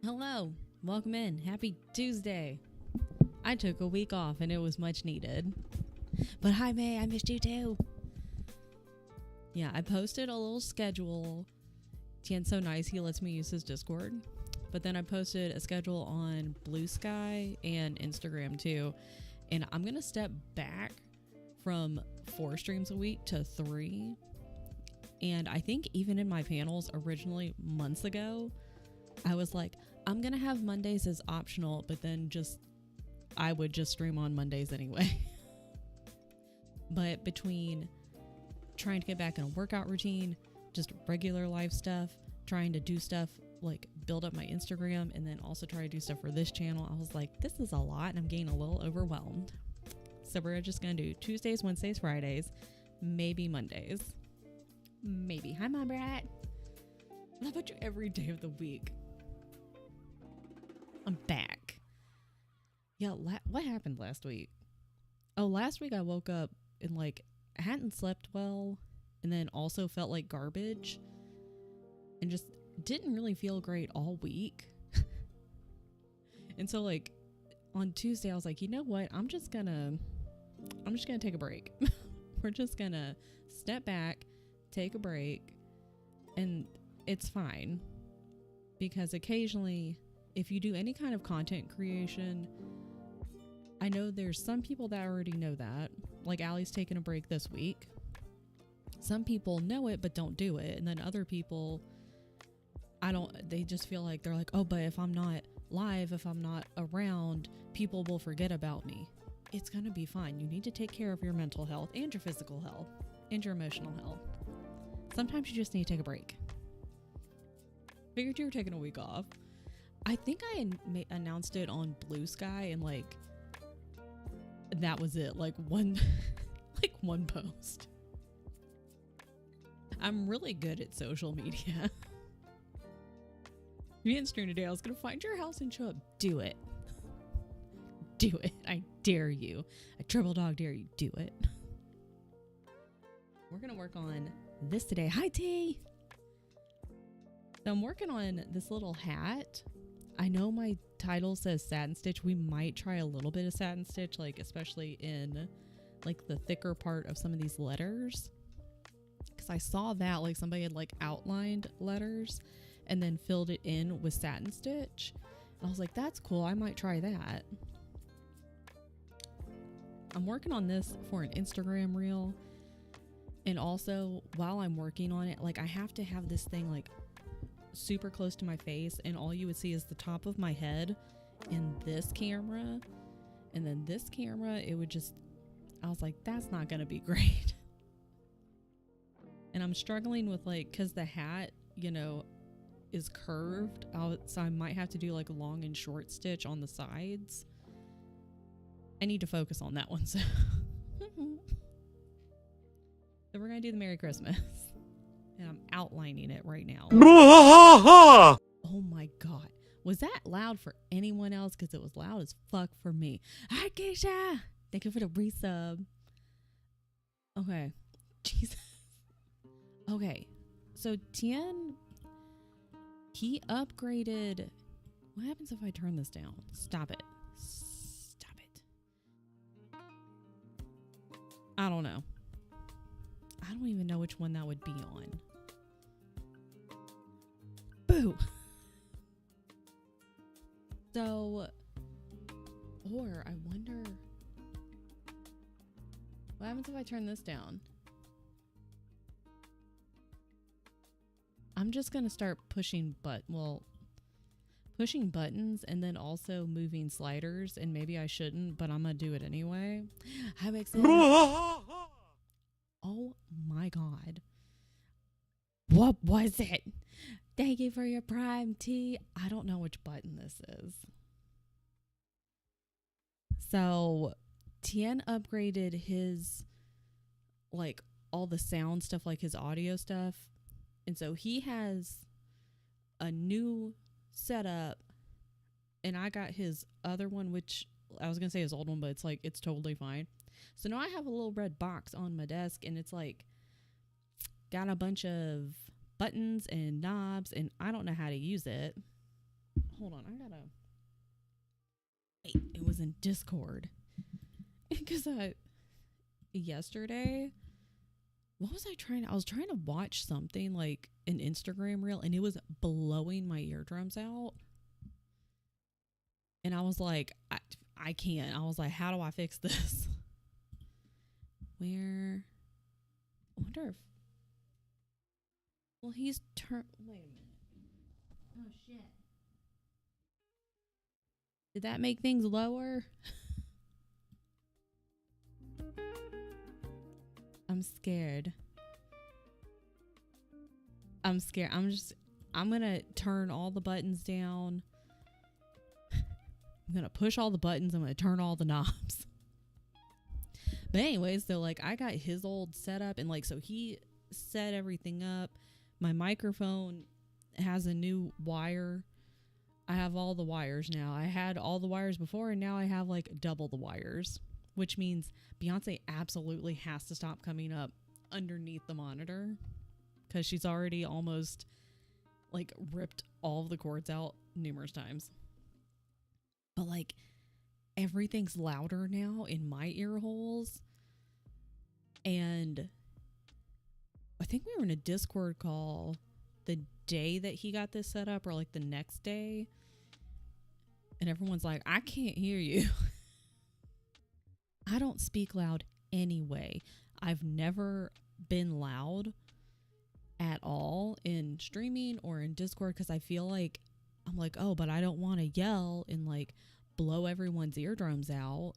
Hello, welcome in. Happy Tuesday. I took a week off and it was much needed. But hi May, I missed you too. Yeah, I posted a little schedule. Tien's so nice, he lets me use his Discord. But then I posted a schedule on Blue Sky and Instagram too. And I'm gonna step back from 4 streams a week to 3. And I think even in my panels originally months ago, I was like, I'm gonna have Mondays as optional, but then I would just stream on Mondays anyway. But between trying to get back in a workout routine, just regular life stuff, trying to do stuff like build up my Instagram, and then also try to do stuff for this channel, I was like, this is a lot and I'm getting a little overwhelmed. So we're just gonna do Tuesdays, Wednesdays, Fridays, maybe Mondays. Maybe. Hi, Mom Brat. How about you every day of the week? I'm back. Yeah, what happened last week? Oh, last week I woke up and I hadn't slept well, and then also felt like garbage, and just didn't really feel great all week. And so on Tuesday I was like, you know what? I'm just gonna take a break. We're just gonna step back, take a break, and it's fine. Because occasionally, if you do any kind of content creation, I know there's some people that already know that. Like Allie's taking a break this week. Some people know it but don't do it. And then other people, they just feel like they're like, oh, but if I'm not live, if I'm not around, people will forget about me. It's gonna be fine. You need to take care of your mental health and your physical health and your emotional health. Sometimes you just need to take a break. Figured you were taking a week off. I think I announced it on Blue Sky, and that was it. One post. I'm really good at social media. If you didn't stream today, I was gonna find your house and show up. Do it. Do it. I dare you. I triple dog dare you. Do it. We're gonna work on this today. Hi T. So I'm working on this little hat. I know my title says satin stitch. We might try a little bit of satin stitch, especially in the thicker part of some of these letters. Because I saw that somebody had outlined letters and then filled it in with satin stitch. I was like, that's cool. I might try that. I'm working on this for an Instagram reel. And also, while I'm working on it, I have to have this thing super close to my face, and all you would see is the top of my head in this camera, and then this camera, I was like, that's not gonna be great. And I'm struggling with because the hat is curved out, so I might have to do a long and short stitch on the sides. I need to focus on that one. So we're gonna do the Merry Christmas. And I'm outlining it right now. Oh my God. Was that loud for anyone else? Because it was loud as fuck for me. Hi, Keisha. Thank you for the resub. Okay. Jesus. Okay. So Tien, he upgraded. What happens if I turn this down? Stop it. Stop it. I don't know. I don't even know which one that would be on. Boo! So, or I wonder, what happens if I turn this down? I'm just gonna start pushing buttons and then also moving sliders, and maybe I shouldn't, but I'm gonna do it anyway. I'm excited. Oh my God. What was it? Thank you for your Prime T. I don't know which button this is. So Tien upgraded his all the sound stuff, his audio stuff. And so he has a new setup, and I got his other one, which I was gonna say his old one, but it's totally fine. So now I have a little red box on my desk, and it's got a bunch of buttons and knobs, and I don't know how to use it. Hold on, I gotta. Wait, it was in Discord. Because yesterday, what was I trying to? I was trying to watch something like an Instagram reel, and it was blowing my eardrums out. And I was like, I can't. I was like, how do I fix this? Where? I wonder if. Well, he's turned. Wait a minute. Oh, shit. Did that make things lower? I'm scared. I'm scared. I'm gonna turn all the buttons down. I'm gonna push all the buttons. I'm gonna turn all the knobs. But anyways, so like I got his old setup, and like so he set everything up. My microphone has a new wire. I have all the wires now. I had all the wires before, and now I have like double the wires, which means Beyonce absolutely has to stop coming up underneath the monitor because she's already almost like ripped all of the cords out numerous times. But like everything's louder now in my ear holes. And I think we were in a Discord call the day that he got this set up, or like the next day. And everyone's like, I can't hear you. I don't speak loud anyway. I've never been loud at all in streaming or in Discord because I feel like I'm like, oh, but I don't want to yell and like blow everyone's eardrums out.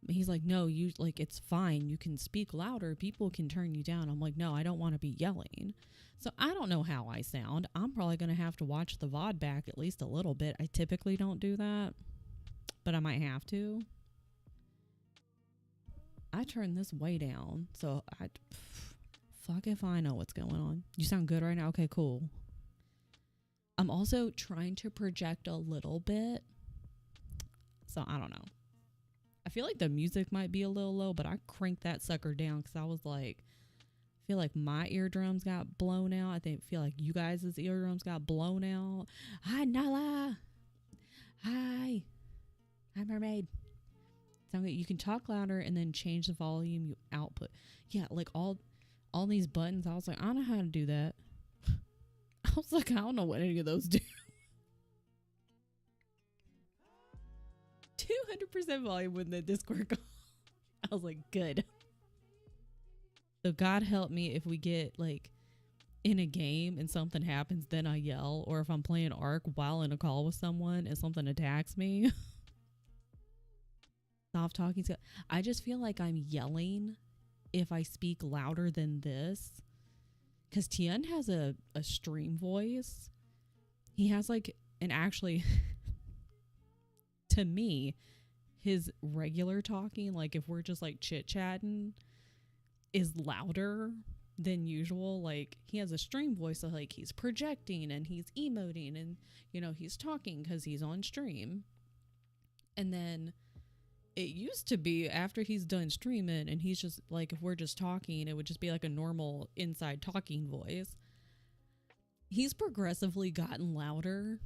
He's like, no, you like, it's fine. You can speak louder. People can turn you down. I'm like, no, I don't want to be yelling. So I don't know how I sound. I'm probably going to have to watch the VOD back at least a little bit. I typically don't do that, but I might have to. I turned this way down. So fuck if I know what's going on. You sound good right now? Okay, cool. I'm also trying to project a little bit. So I don't know. I feel like the music might be a little low, but I cranked that sucker down because I was like, I feel like my eardrums got blown out. I feel like you guys' eardrums got blown out. Hi, Nala. Hi. Hi, mermaid. So you can talk louder and then change the volume you output. Yeah, like all these buttons. I was like, I don't know how to do that. I was like, I don't know what any of those do. 200% volume when the Discord call. I was like, good. So God help me if we get like in a game and something happens, then I yell, or if I'm playing Ark while in a call with someone and something attacks me. Stop talking. I just feel like I'm yelling if I speak louder than this. Because Tien has a stream voice. He has like, and actually, to me, his regular talking, like if we're just like chit-chatting, is louder than usual. Like he has a stream voice, so like he's projecting and he's emoting and, you know, he's talking because he's on stream. And then it used to be after he's done streaming and he's just like, if we're just talking, it would just be like a normal inside talking voice. He's progressively gotten louder,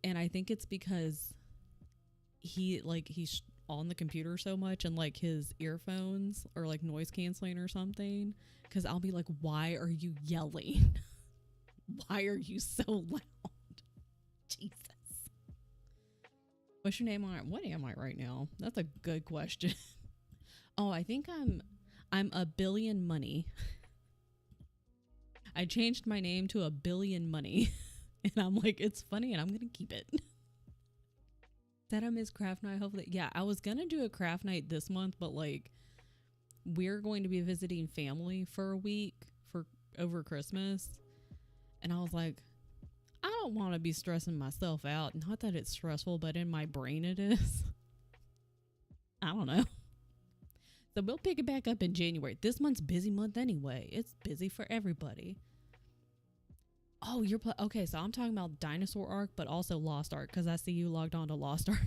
and I think it's because he's on the computer so much, and like his earphones are like noise canceling or something, because I'll be like, why are you yelling? Why are you so loud? Jesus. What's your name on? What am I right now? That's a good question. Oh, I think I'm a billion money. I changed my name to a billion money. And I'm like, it's funny and I'm going to keep it. That I miss craft night. Hopefully. Yeah, I was going to do a craft night this month, but like we're going to be visiting family for a week for over Christmas. And I was like, I don't want to be stressing myself out. Not that it's stressful, but in my brain it is. I don't know. So we'll pick it back up in January. This month's busy month anyway. It's busy for everybody. Oh, okay, so I'm talking about Dinosaur Ark, but also Lost Ark, because I see you logged on to Lost Ark.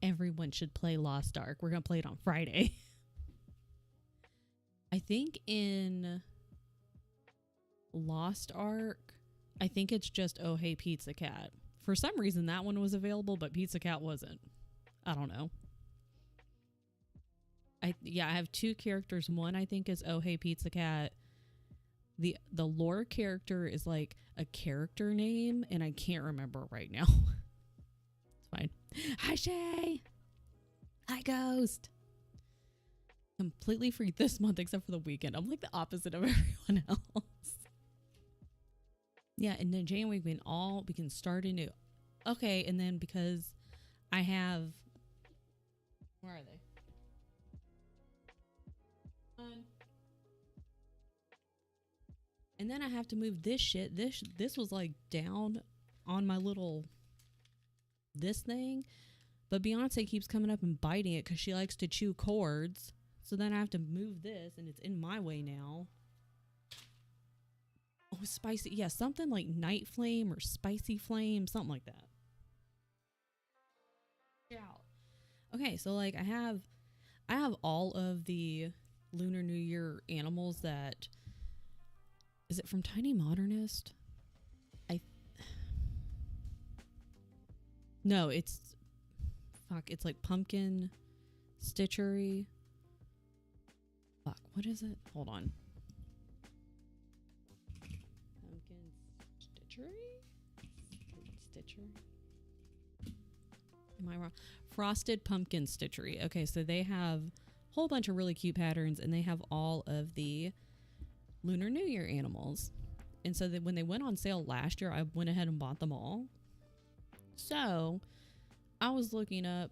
Everyone should play Lost Ark. We're going to play it on Friday. I think in Lost Ark, I think it's just Oh Hey Pizza Cat. For some reason, that one was available, but Pizza Cat wasn't. I don't know. I have two characters. One I think is Oh Hey Pizza Cat. The lore character is like a character name, and I can't remember right now. It's fine. Hi Shay. Hi Ghost. Completely free this month except for the weekend. I'm like the opposite of everyone else. Yeah, and then January we can start anew. Okay, and then because I have, where are they? And then I have to move this shit. This was like down on my little this thing, but Beyonce keeps coming up and biting it because she likes to chew cords. So then I have to move this, and it's in my way now. Oh, spicy. Yeah, something like Night Flame or Spicy Flame, something like that. Yeah. Okay, so like I have all of the Lunar New Year animals that, is it from Tiny Modernist? No, it's like Pumpkin Stitchery. Fuck, what is it? Hold on. Pumpkin Stitchery? Am I wrong? Frosted Pumpkin Stitchery. Okay, so they have a whole bunch of really cute patterns, and they have all of the Lunar New Year animals. And so when they went on sale last year, I went ahead and bought them all. So I was looking up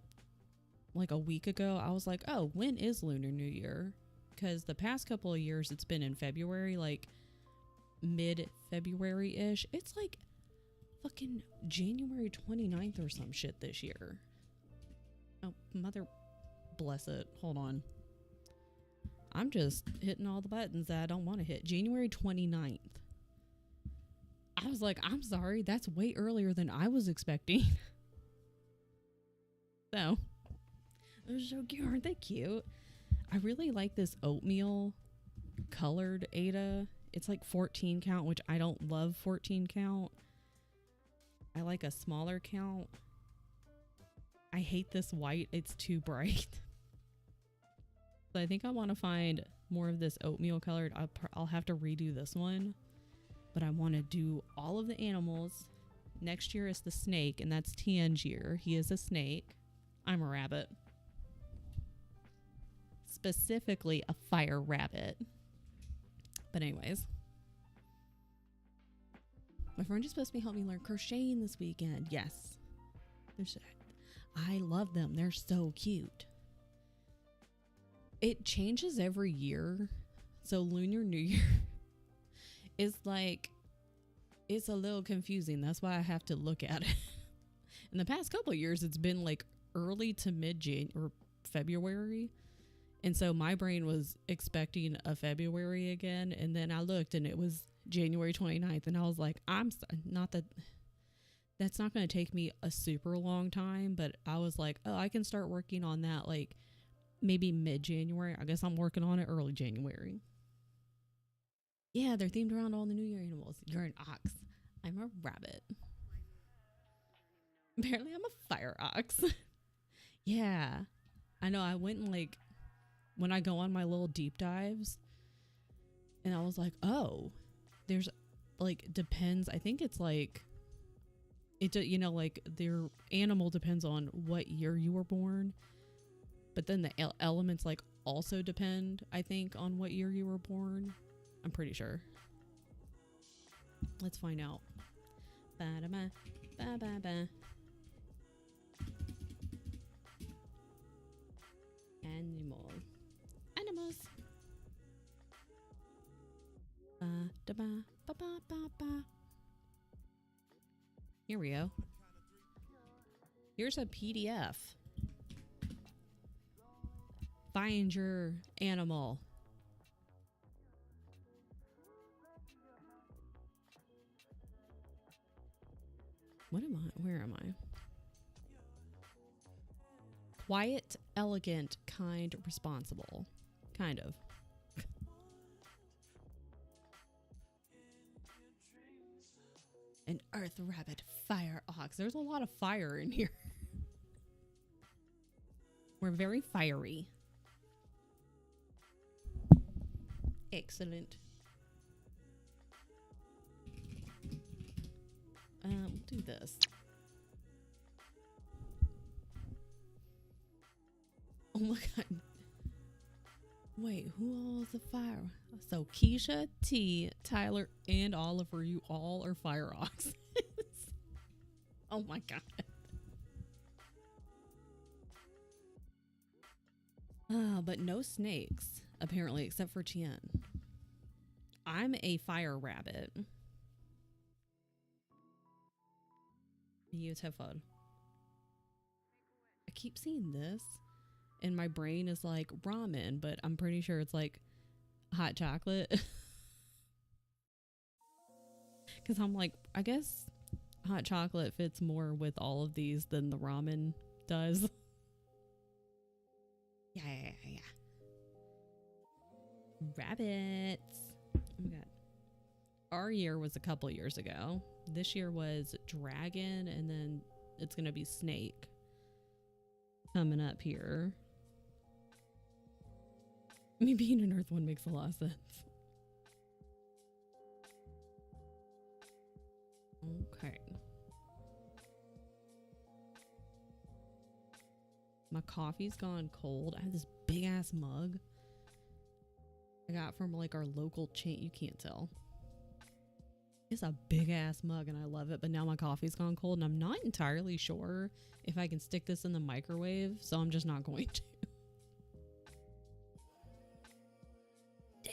like a week ago. I was like, oh, when is Lunar New Year? Because the past couple of years it's been in February, like mid-February-ish. It's like fucking January 29th or some shit this year. Oh, mother bless it. Hold on. I'm just hitting all the buttons that I don't want to hit. January 29th. I was like, I'm sorry. That's way earlier than I was expecting. So, they're so cute. Aren't they cute? I really like this oatmeal colored Ada. It's like 14 count, which I don't love 14 count. I like a smaller count. I hate this white. It's too bright. So I think I want to find more of this oatmeal colored. I'll have to redo this one. But I want to do all of the animals. Next year is the snake, and that's Tangier. He is a snake. I'm a rabbit. Specifically a fire rabbit. But anyways. My friend is supposed to be helping me learn crocheting this weekend. Yes. I love them. They're so cute. It changes every year. So Lunar New Year is like, it's a little confusing. That's why I have to look at it. In the past couple of years, it's been like early to mid-January or February. And so my brain was expecting a February again. And then I looked and it was January 29th. And I was like, that's not going to take me a super long time. But I was like, oh, I can start working on that like maybe mid-January. I guess I'm working on it early January. Yeah, they're themed around all the New Year animals. You're an ox. I'm a rabbit. Apparently I'm a fire ox. Yeah. I know, I went and like, when I go on my little deep dives, and I was like, oh, there's like, depends. I think it's like, like their animal depends on what year you were born. But then the elements like also depend, I think, on what year you were born. I'm pretty sure. Let's find out. Ba-da-ba, ba-ba-ba. Animals. Ba-da-ba, ba-ba-ba-ba. Here we go. Here's a PDF. Find your animal. Where am I? Quiet, elegant, kind, responsible. Kind of. An earth rabbit, fire ox. There's a lot of fire in here. We're very fiery. Excellent. We'll do this. Oh my god. Wait, who all is a fire? So Keisha, T, Tyler, and Oliver, you all are fire oxes. Oh my god. But no snakes, apparently, except for Tien. I'm a fire rabbit. Use headphone. I keep seeing this, and my brain is like ramen, but I'm pretty sure it's like hot chocolate. Because I'm like, I guess hot chocolate fits more with all of these than the ramen does. Yeah. Rabbits. Oh my god. Our year was a couple years ago. This year was dragon, and then it's gonna be snake coming up here. Me being an earth one makes a lot of sense. Okay. My coffee's gone cold. I have this big ass mug I got from like our local chain. You can't tell. It's a big ass mug and I love it, but now my coffee's gone cold and I'm not entirely sure if I can stick this in the microwave, so I'm just not going to.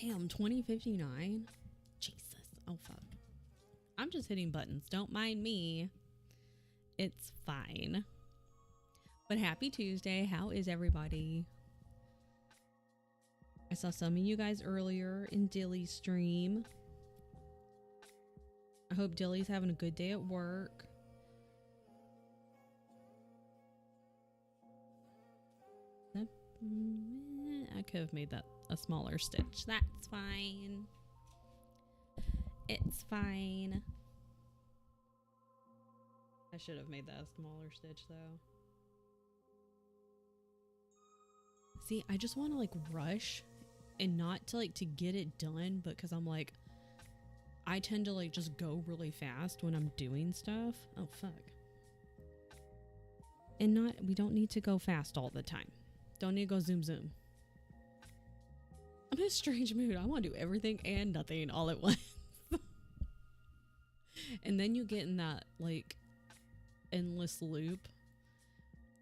Damn, 2059? Jesus. Oh fuck. I'm just hitting buttons. Don't mind me. It's fine. But happy Tuesday. How is everybody? I saw some of you guys earlier in Dilly's stream. I hope Dilly's having a good day at work. I could have made that a smaller stitch. That's fine. It's fine. I should have made that a smaller stitch though. See, I just want to like rush and not to like to get it done, but because I'm like, I tend to like just go really fast when I'm doing stuff. Oh fuck. And we don't need to go fast all the time. Don't need to go zoom zoom. I'm in a strange mood. I want to do everything and nothing all at once. And then you get in that like endless loop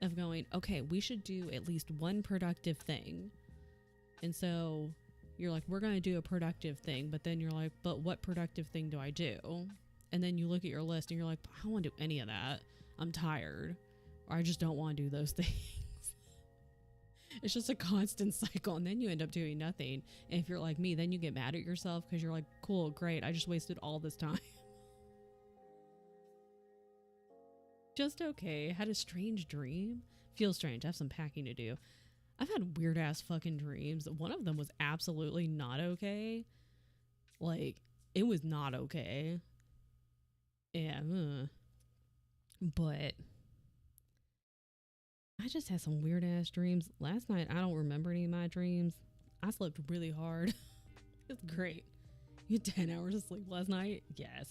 of going, okay, we should do at least one productive thing. And so you're like, we're going to do a productive thing, but then you're like, but what productive thing do I do? And then you look at your list and you're like, I don't want to do any of that. I'm tired. Or I just don't want to do those things. It's just a constant cycle, and then you end up doing nothing. And if you're like me, then you get mad at yourself because you're like, cool, great, I just wasted all this time. Just okay. Had a strange dream. Feels strange. I have some packing to do. I've had weird ass fucking dreams. One of them was absolutely not okay. Like, it was not okay. Yeah. But I just had some weird ass dreams. Last night, I don't remember any of my dreams. I slept really hard. It's great. You had 10 hours of sleep last night? Yes.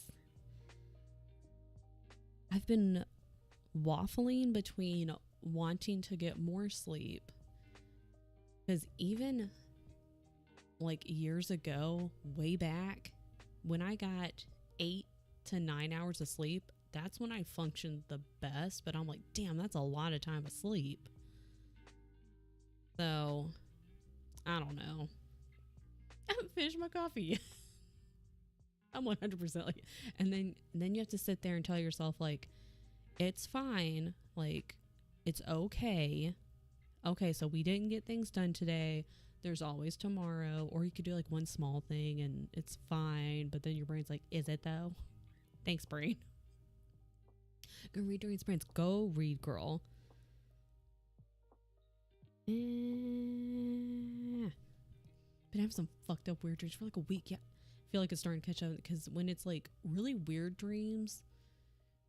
I've been waffling between wanting to get more sleep, because even like years ago, way back, when I got 8 to 9 hours of sleep, that's when I functioned the best. But I'm like, damn, that's a lot of time of sleep. So I don't know. I haven't finished my coffee yet. I'm 100% like, and then you have to sit there and tell yourself like, it's fine, like it's okay. Okay, so we didn't get things done today. There's always tomorrow. Or you could do like one small thing and it's fine. But then your brain's like, is it though? Thanks, brain. Go read during sprints. Go read, girl. But I have some fucked up weird dreams for like a week. Yeah, I feel like it's starting to catch up, because when it's like really weird dreams,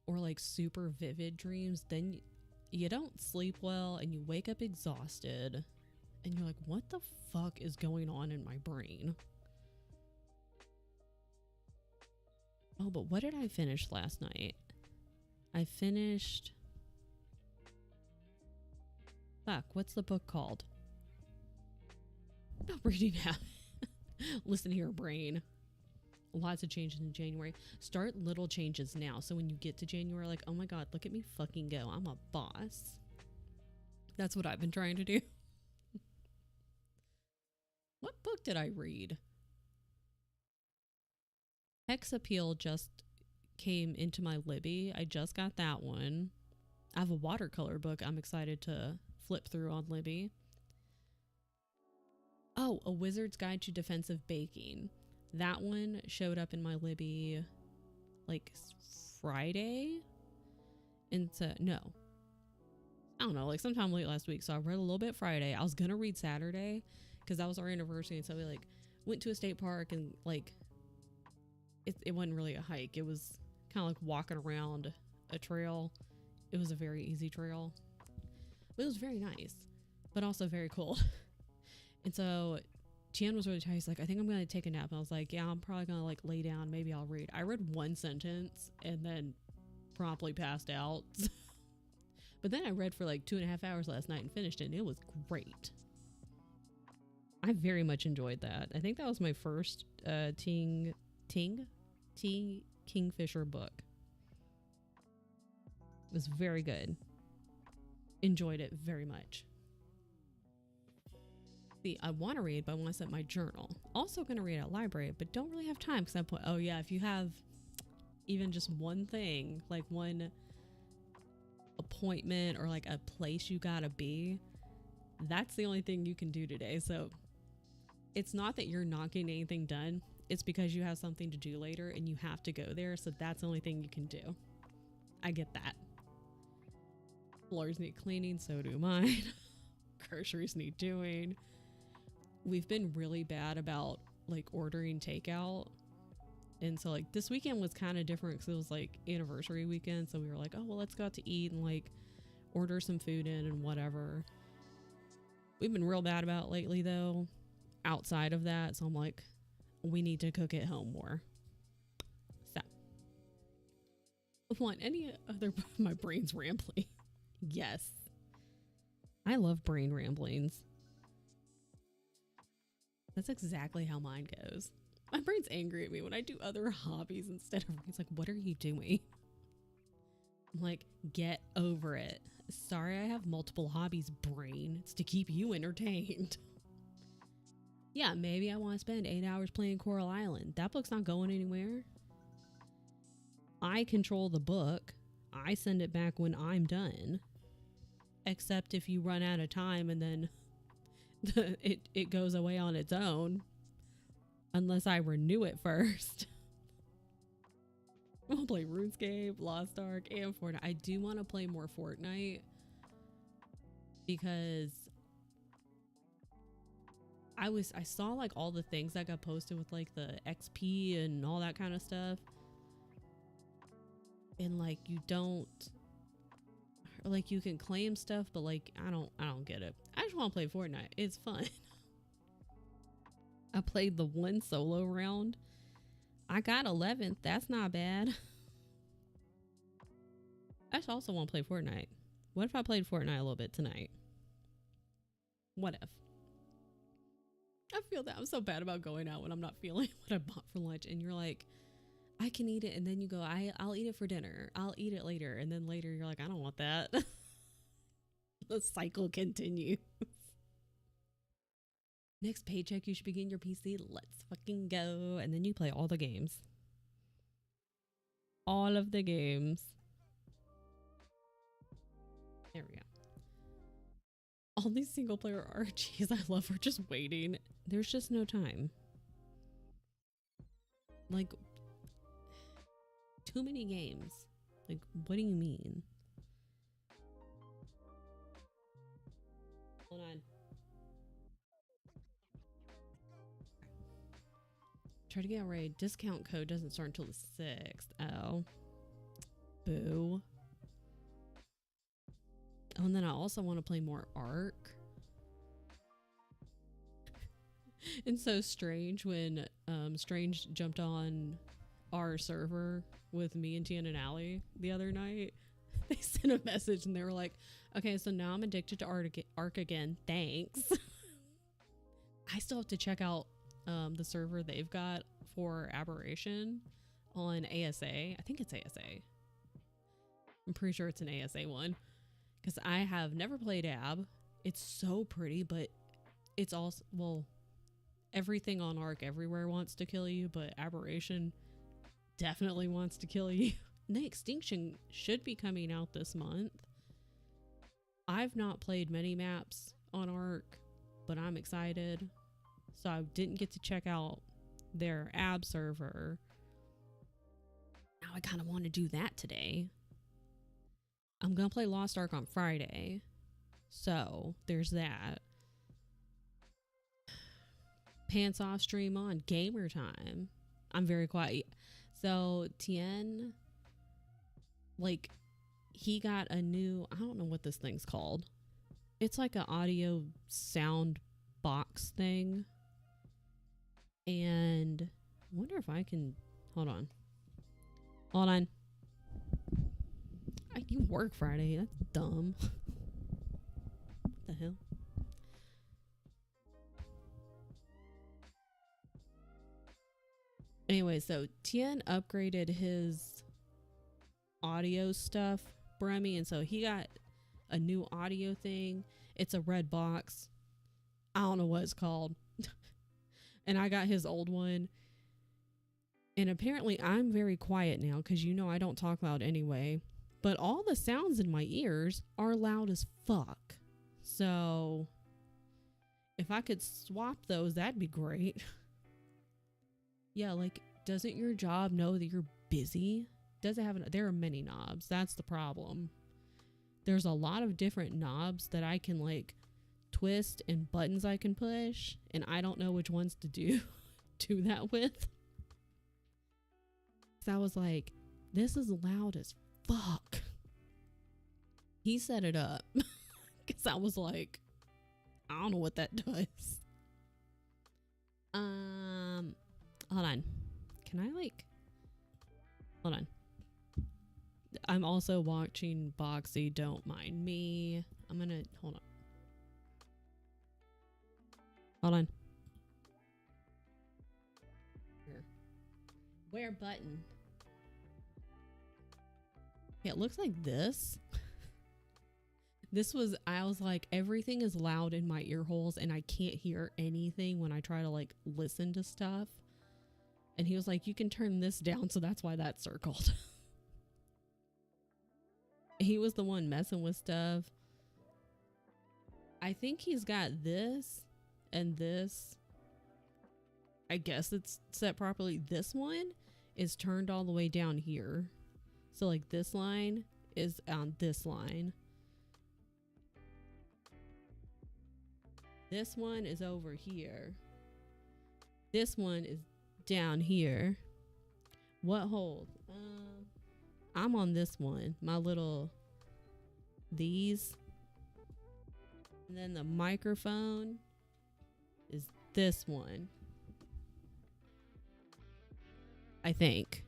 or like super vivid dreams, then you don't sleep well and you wake up exhausted and you're like, what the fuck is going on in my brain? Oh, but what did I finish last night? I finished... Fuck, what's the book called? About reading habits. Listen here, brain. Lots of changes in January. Start little changes now. So when you get to January, like, oh my God, look at me fucking go. I'm a boss. That's what I've been trying to do. What book did I read? Hex Appeal just came into my Libby. I just got that one. I have a watercolor book I'm excited to flip through on Libby. Oh, A Wizard's Guide to Defensive Baking. That one showed up in my Libby like Friday. And so, no. I don't know, like sometime late last week. So I read a little bit Friday. I was going to read Saturday because that was our anniversary. And so we like went to a state park and like it wasn't really a hike. It was kind of like walking around a trail. It was a very easy trail. But it was very nice, but also very cold. And so Tian was really tired. He's like, I think I'm going to take a nap. And I was like, yeah, I'm probably going to like lay down. Maybe I'll read. I read one sentence and then promptly passed out. But then I read for like 2.5 hours last night and finished it. And it was great. I very much enjoyed that. I think that was my first T. Kingfisher book. It was very good. Enjoyed it very much. See, I want to read, but I want to set my journal. Also going to read at library, but don't really have time because I put, oh yeah, if you have even just one thing, like one appointment or like a place you gotta be, that's the only thing you can do today. So it's not that you're not getting anything done. It's because you have something to do later and you have to go there. So that's the only thing you can do. I get that. Floors need cleaning, so do mine. Groceries need doing. We've been really bad about like ordering takeout. And so like this weekend was kind of different because it was like anniversary weekend. So we were like, oh, well, let's go out to eat and like order some food in and whatever. We've been real bad about it lately though, outside of that. So I'm like, we need to cook at home more. So want any other, my brain's rambling. Yes. I love brain ramblings. That's exactly how mine goes. My brain's angry at me when I do other hobbies instead of, it's like, what are you doing? I'm like, get over it. Sorry I have multiple hobbies, brain. It's to keep you entertained. Yeah, maybe I want to spend 8 hours playing Coral Island. That book's not going anywhere. I control the book. I send it back when I'm done. Except if you run out of time and then it goes away on its own. Unless I renew it first. I'll play RuneScape, Lost Ark, and Fortnite. I do want to play more Fortnite. Because I saw like all the things that got posted with like the XP and all that kind of stuff. And like you don't, like you can claim stuff, but like I don't get it. I just want to play Fortnite. It's fun. I played the one solo round. I got 11th. That's not bad. I just also want to play Fortnite. What if I played Fortnite a little bit tonight? What if? I feel that I'm so bad about going out when I'm not feeling what I bought for lunch. And you're like, I can eat it. And then you go, I'll eat it for dinner. I'll eat it later. And then later you're like, I don't want that. The cycle continues. Next paycheck, you should begin your PC. Let's fucking go. And then you play all the games. All of the games. There we go. All these single player RPGs I love are just waiting. There's just no time. Like, too many games. Like, what do you mean? Hold on. Try to get right. Discount code doesn't start until the 6th. Oh. Boo. Oh, and then I also want to play more Ark. And so Strange, when Strange jumped on our server with me and Tian and Allie the other night, they sent a message and they were like, okay, so now I'm addicted to Ark again. Thanks. I still have to check out the server they've got for Aberration on ASA. I think it's ASA. I'm pretty sure it's an ASA one. Because I have never played Ab. It's so pretty, but it's also, well, everything on Ark everywhere wants to kill you, but Aberration definitely wants to kill you. The Extinction should be coming out this month. I've not played many maps on Ark, but I'm excited. So I didn't get to check out their Ab server. Now I kind of want to do that today. I'm going to play Lost Ark on Friday. So there's that. Pants off stream on gamer time. I'm very quiet. So Tien, like, he got a new, I don't know what this thing's called. It's like an audio sound box thing. And I wonder if I can, hold on. You work Friday. That's dumb. What the hell? Anyway, so Tien upgraded his audio stuff, Bremy, and so he got a new audio thing. It's a red box. I don't know what it's called. And I got his old one. And apparently I'm very quiet now because you know I don't talk loud anyway. But all the sounds in my ears are loud as fuck. So if I could swap those, that'd be great. Yeah, like, doesn't your job know that you're busy? Does it have there are many knobs. That's the problem. There's a lot of different knobs that I can like twist and buttons I can push, and I don't know which ones to do that with. So I was like, this is loud as fuck. He set it up because I was like, I don't know what that does. Hold on. Can I like, hold on. I'm also watching Boxy, don't mind me. I'm gonna, hold on. Hold on. Here. Where button? Yeah, it looks like this. I was like, everything is loud in my ear holes and I can't hear anything when I try to like listen to stuff. And he was like, you can turn this down, so that's why that's circled. He was the one messing with stuff. I think he's got this and this. I guess it's set properly. This one is turned all the way down here. So like this line is on this line. This one is over here. This one is down here. What hold? I'm on this one. My little these. And then the microphone is this one. I think.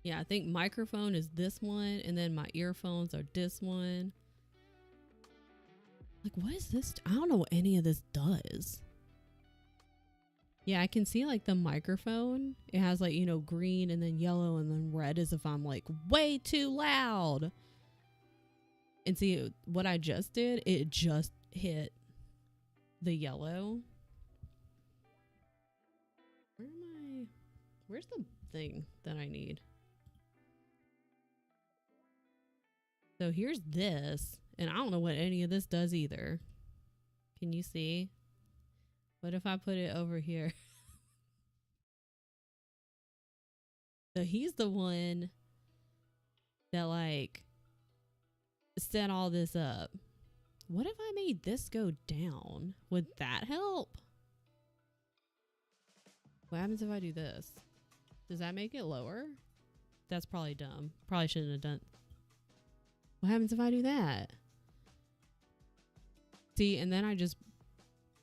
Yeah, I think microphone is this one, and then my earphones are this one. Like, what is this? I don't know what any of this does. Yeah, I can see like the microphone. It has like, you know, green and then yellow and then red as if I'm like way too loud. And see what I just did? It just hit the yellow. Where am I? Where's the thing that I need? So here's this. And I don't know what any of this does either. Can you see? What if I put it over here? So he's the one that like set all this up. What if I made this go down? Would that help? What happens if I do this? Does that make it lower? That's probably dumb. Probably shouldn't have done. What happens if I do that? See, and then I just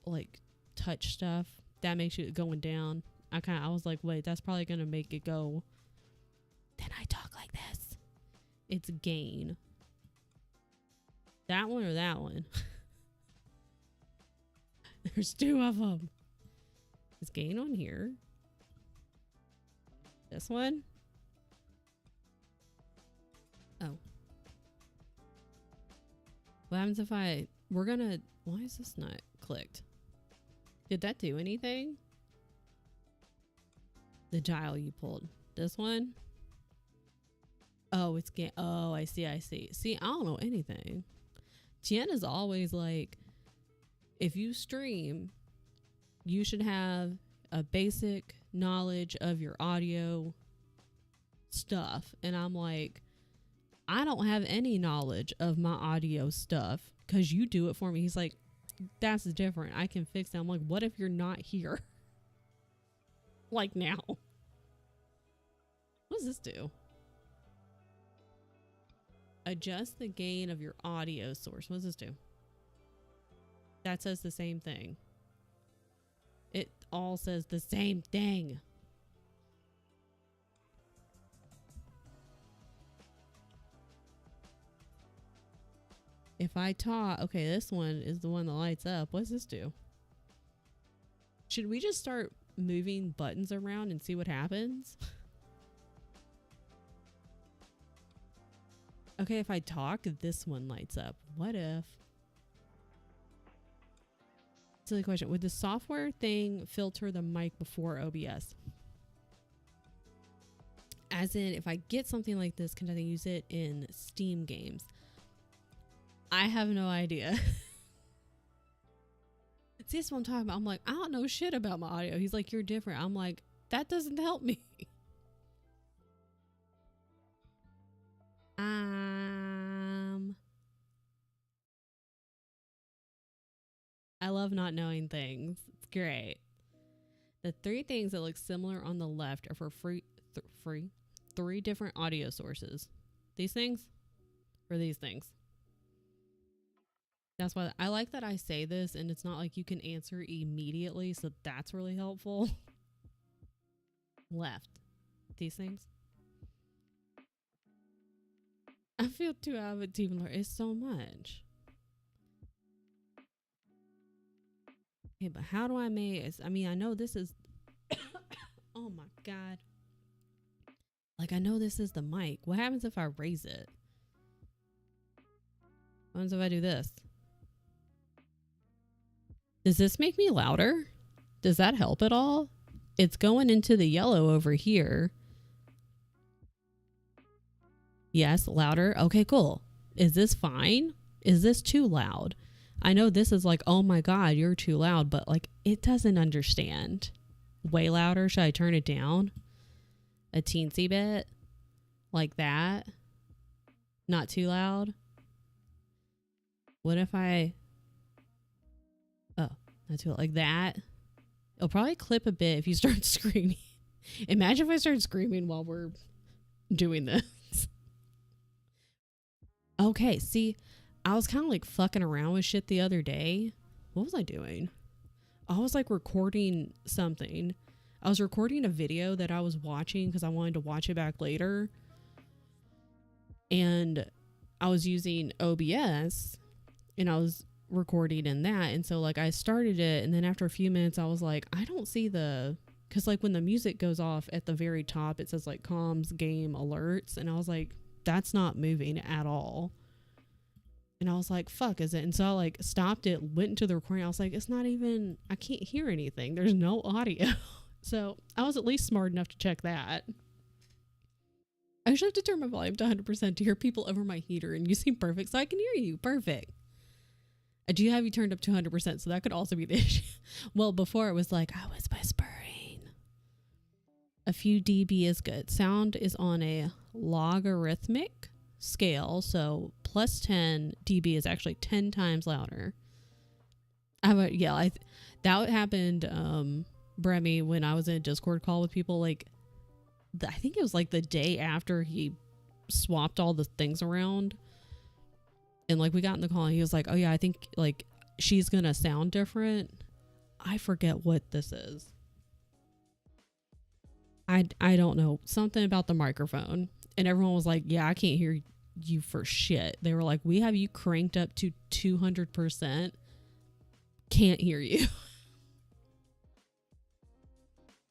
like touch stuff. That makes it going down. I was like, wait, that's probably gonna make it go. Then I talk like this. It's gain. That one or that one? There's two of them. Is gain on here? This one? Oh. What happens if why is this not clicked? Did that do anything? The dial you pulled. This one? Oh, it's gain. Oh, I see. See, I don't know anything. Tien is always like, if you stream, you should have a basic knowledge of your audio stuff. And I'm like, I don't have any knowledge of my audio stuff because you do it for me. He's like, that's different. I can fix that. I'm like, what if you're not here? Like now. What does this do? Adjust the gain of your audio source. What does this do? That says the same thing. It all says the same thing. If I talk, okay, this one is the one that lights up. What does this do? Should we just start moving buttons around and see what happens? Okay, if I talk, this one lights up. What if? Silly question. Would the software thing filter the mic before OBS? As in, if I get something like this, can I use it in Steam games? I have no idea. See, that's what I'm talking about. I'm like, I don't know shit about my audio. He's like, you're different. I'm like, that doesn't help me. I love not knowing things. It's great. The three things that look similar on the left are for three different audio sources. These things or these things. That's why I like that I say this and it's not like you can answer immediately. So that's really helpful. Left. These things. I feel too out of it to even learn. It's so much. Okay, but how do I make it? I mean, I know this is... Oh my God. Like, I know this is the mic. What happens if I raise it? What happens if I do this? Does this make me louder? Does that help at all? It's going into the yellow over here. Yes, louder. Okay, cool. Is this fine? Is this too loud? I know this is like, oh my God, you're too loud, but like it doesn't understand. Way louder. Should I turn it down? A teensy bit? Like that? Not too loud? What if I... Oh, not too loud. Like that? It'll probably clip a bit if you start screaming. Imagine if I start screaming while we're doing this. Okay, see, I was kind of like fucking around with shit the other day. What was I doing? I was like recording something. I was recording a video that I was watching because I wanted to watch it back later. And I was using OBS and I was recording in that. And so like I started it and then after a few minutes I was like, I don't see because like when the music goes off at the very top, it says like comms, game, alerts. And I was like, that's not moving at all. And I was like, fuck, is it? And so I like stopped it, went into the recording. I was like, it's not even, I can't hear anything. There's no audio. So I was at least smart enough to check that. I should have to turn my volume to 100% to hear people over my heater and you seem perfect. So I can hear you. Perfect. I do have you turned up to 100%. So that could also be the issue. Well, before it was like, I was whispering. A few dB is good. Sound is on a logarithmic scale, so plus 10 dB is actually 10 times louder. That happened, Bremy, when I was in a Discord call with people. Like, I think it was like the day after he swapped all the things around. And like we got in the call and he was like, oh yeah, I think like she's gonna sound different. I forget what this is. I don't know. Something about the microphone. And everyone was like, yeah, I can't hear you for shit. They were like, we have you cranked up to 200%. Can't hear you.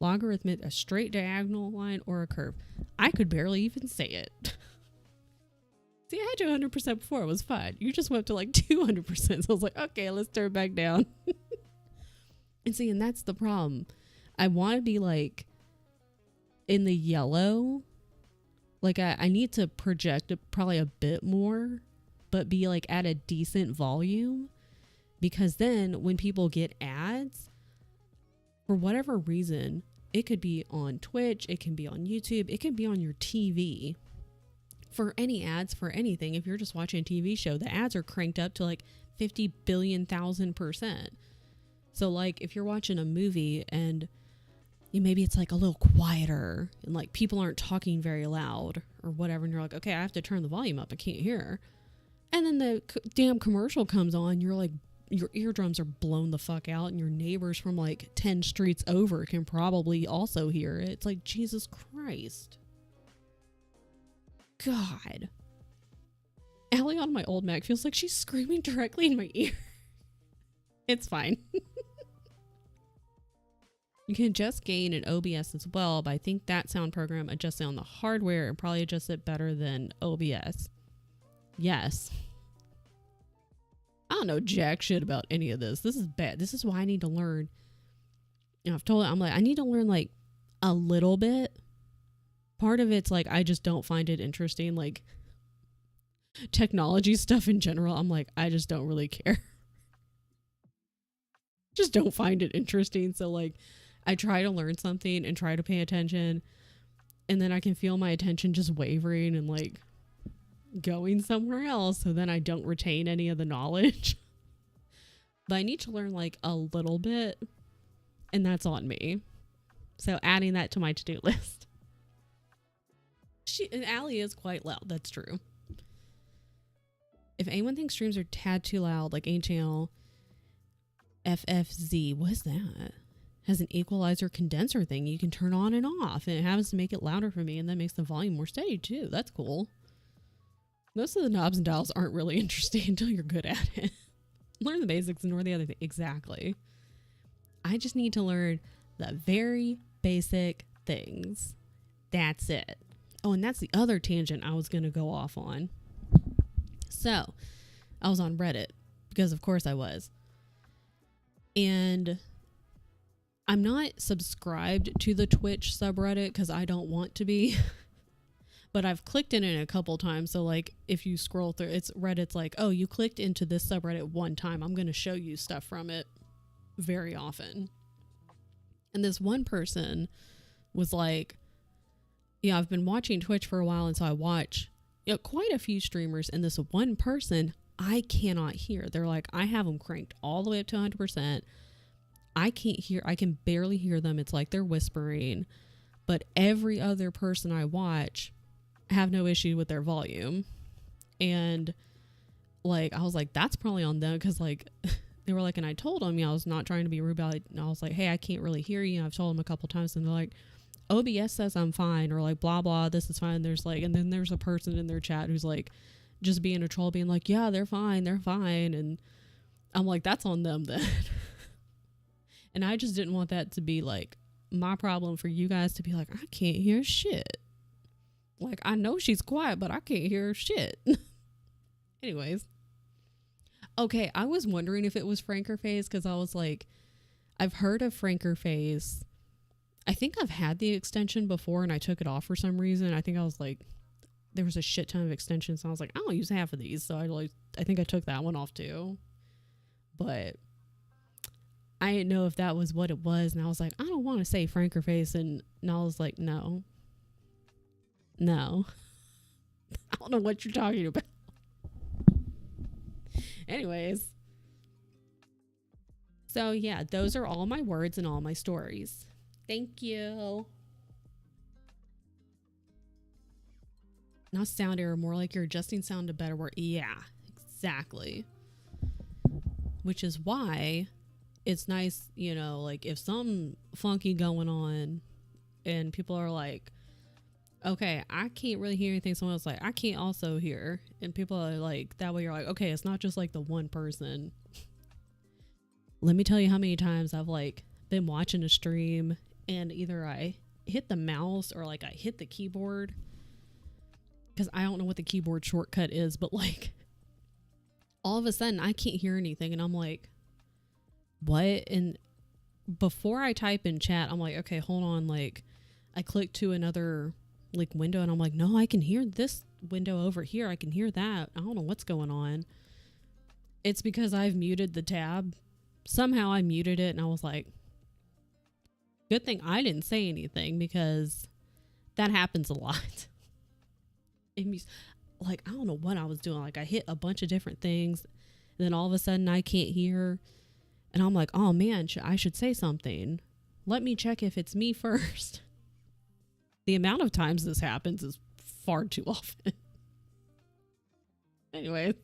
Logarithmic, a straight diagonal line or a curve. I could barely even say it. See, I had you 100% before. It was fine. You just went to like 200%. So I was like, okay, let's turn back down. And see, and that's the problem. I want to be like in the yellow. Like I need to project probably a bit more, but be like at a decent volume. Because then when people get ads, for whatever reason, it could be on Twitch, it can be on YouTube, it can be on your TV. For any ads for anything, if you're just watching a TV show, the ads are cranked up to like 50 billion thousand %. So like if you're watching a movie and maybe it's like a little quieter and like people aren't talking very loud or whatever, and you're like, okay, I have to turn the volume up, I can't hear. And then the damn commercial comes on, you're like, your eardrums are blown the fuck out, and your neighbors from like 10 streets over can probably also hear it. It's like, Jesus Christ. God. Allie on my old Mac feels like she's screaming directly in my ear. It's fine. You can adjust gain in OBS as well, but I think that sound program adjusts it on the hardware and probably adjusts it better than OBS. Yes. I don't know jack shit about any of this. This is bad. This is why I need to learn. You know, I've told her, I'm like, I need to learn like a little bit. Part of it's like, I just don't find it interesting. Like technology stuff in general, I'm like, I just don't really care. Just don't find it interesting. So like, I try to learn something and try to pay attention. And then I can feel my attention just wavering and like going somewhere else. So then I don't retain any of the knowledge. But I need to learn like a little bit. And that's on me. So adding that to my to-do list. Allie is quite loud. That's true. If anyone thinks streams are a tad too loud, like A-Channel FFZ, what is that? Has an equalizer condenser thing you can turn on and off, and it happens to make it louder for me, and that makes the volume more steady too. That's cool. Most of the knobs and dials aren't really interesting until you're good at it. Learn the basics and ignore the other thing. Exactly. I just need to learn the very basic things. That's it. Oh, and that's the other tangent I was going to go off on. So, I was on Reddit, because of course I was. And I'm not subscribed to the Twitch subreddit because I don't want to be. But I've clicked in it a couple times. So like if you scroll through, Reddit's like, oh, you clicked into this subreddit one time. I'm going to show you stuff from it very often. And this one person was like, yeah, I've been watching Twitch for a while. And so I watch quite a few streamers. And this one person I cannot hear. They're like, I have them cranked all the way up to 100%. I can't hear. I can barely hear them. It's like they're whispering. But every other person I watch have no issue with their volume. And like I was like, that's probably on them, because like they were like, and I told them, I was not trying to be rude about it, and I was like, hey, I can't really hear you. And I've told them a couple times, and they're like, OBS says I'm fine, or like blah blah, this is fine. There's like, and then there's a person in their chat who's like just being a troll, being like, yeah, they're fine, and I'm like, that's on them then. And I just didn't want that to be like my problem for you guys to be like, I can't hear shit. Like, I know she's quiet, but I can't hear shit. Anyways. Okay, I was wondering if it was Franker Phase, because I was like, I've heard of Franker Phase. I think I've had the extension before and I took it off for some reason. I think I was like, there was a shit ton of extensions. And I was like, I don't use half of these. So I think I took that one off too. But I didn't know if that was what it was. And I was like, I don't want to say Franker Face. And I was like, no. I don't know what you're talking about. Anyways. So yeah, those are all my words and all my stories. Thank you. not sound error, more like you're adjusting sound to better work. Yeah, exactly. Which is why it's nice, you know, like if something funky going on and people are like, okay, I can't really hear anything. Someone else like, I can't also hear. And people are like, that way you're like, okay, it's not just like the one person. Let me tell you how many times I've like been watching a stream and either I hit the mouse or like I hit the keyboard, because I don't know what the keyboard shortcut is, but like all of a sudden I can't hear anything and I'm like, what? And before I type in chat, I'm like, okay, hold on. Like I click to another like window and I'm like, no, I can hear this window over here. I can hear that. I don't know what's going on. It's because I've muted the tab. Somehow I muted it and I was like, good thing I didn't say anything, because that happens a lot. Like, I don't know what I was doing. Like I hit a bunch of different things and then all of a sudden I can't hear. And I'm like, oh man, I should say something. Let me check if it's me first. The amount of times this happens is far too often. Anyway,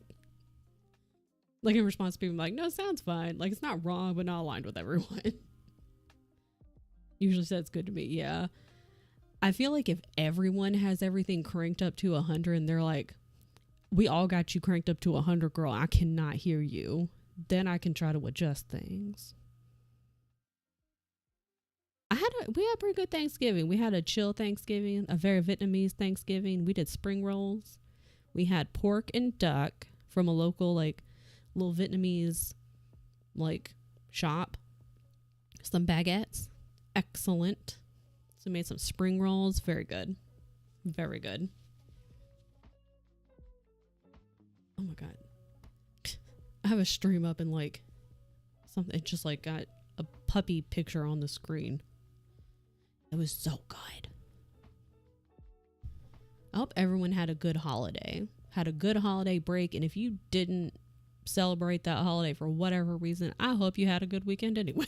like in response to people, I'm like, no, it sounds fine. Like it's not wrong, but not aligned with everyone. Usually says good to me. Yeah. I feel like if everyone has everything cranked up to 100 and they're like, we all got you cranked up to 100, girl, I cannot hear you, then I can try to adjust things. We had a pretty good Thanksgiving. We had a chill Thanksgiving, a very Vietnamese Thanksgiving. We did spring rolls. We had pork and duck from a local, like, little Vietnamese, like, shop. Some baguettes. Excellent. So we made some spring rolls. Very good. Very good. Oh my God. I have a stream up and like something, it just like got a puppy picture on the screen. It was so good. I hope everyone had a good holiday. Had a good holiday break. And if you didn't celebrate that holiday for whatever reason, I hope you had a good weekend anyway.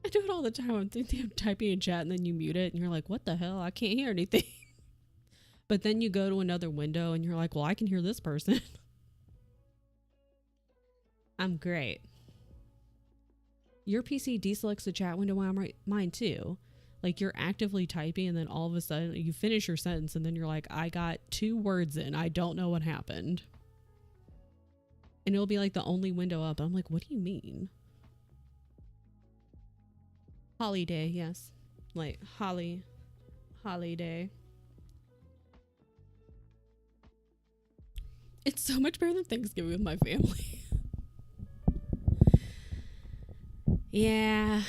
I do it all the time. I'm typing in chat and then you mute it and you're like, what the hell? I can't hear anything. But then you go to another window and you're like, well, I can hear this person. I'm great. Your PC deselects the chat window while mine too. Like you're actively typing and then all of a sudden you finish your sentence and then you're like, I got 2 words in. I don't know what happened. And it'll be like the only window up. I'm like, what do you mean? Holiday, yes. Like holiday. It's so much better than Thanksgiving with my family. Yeah.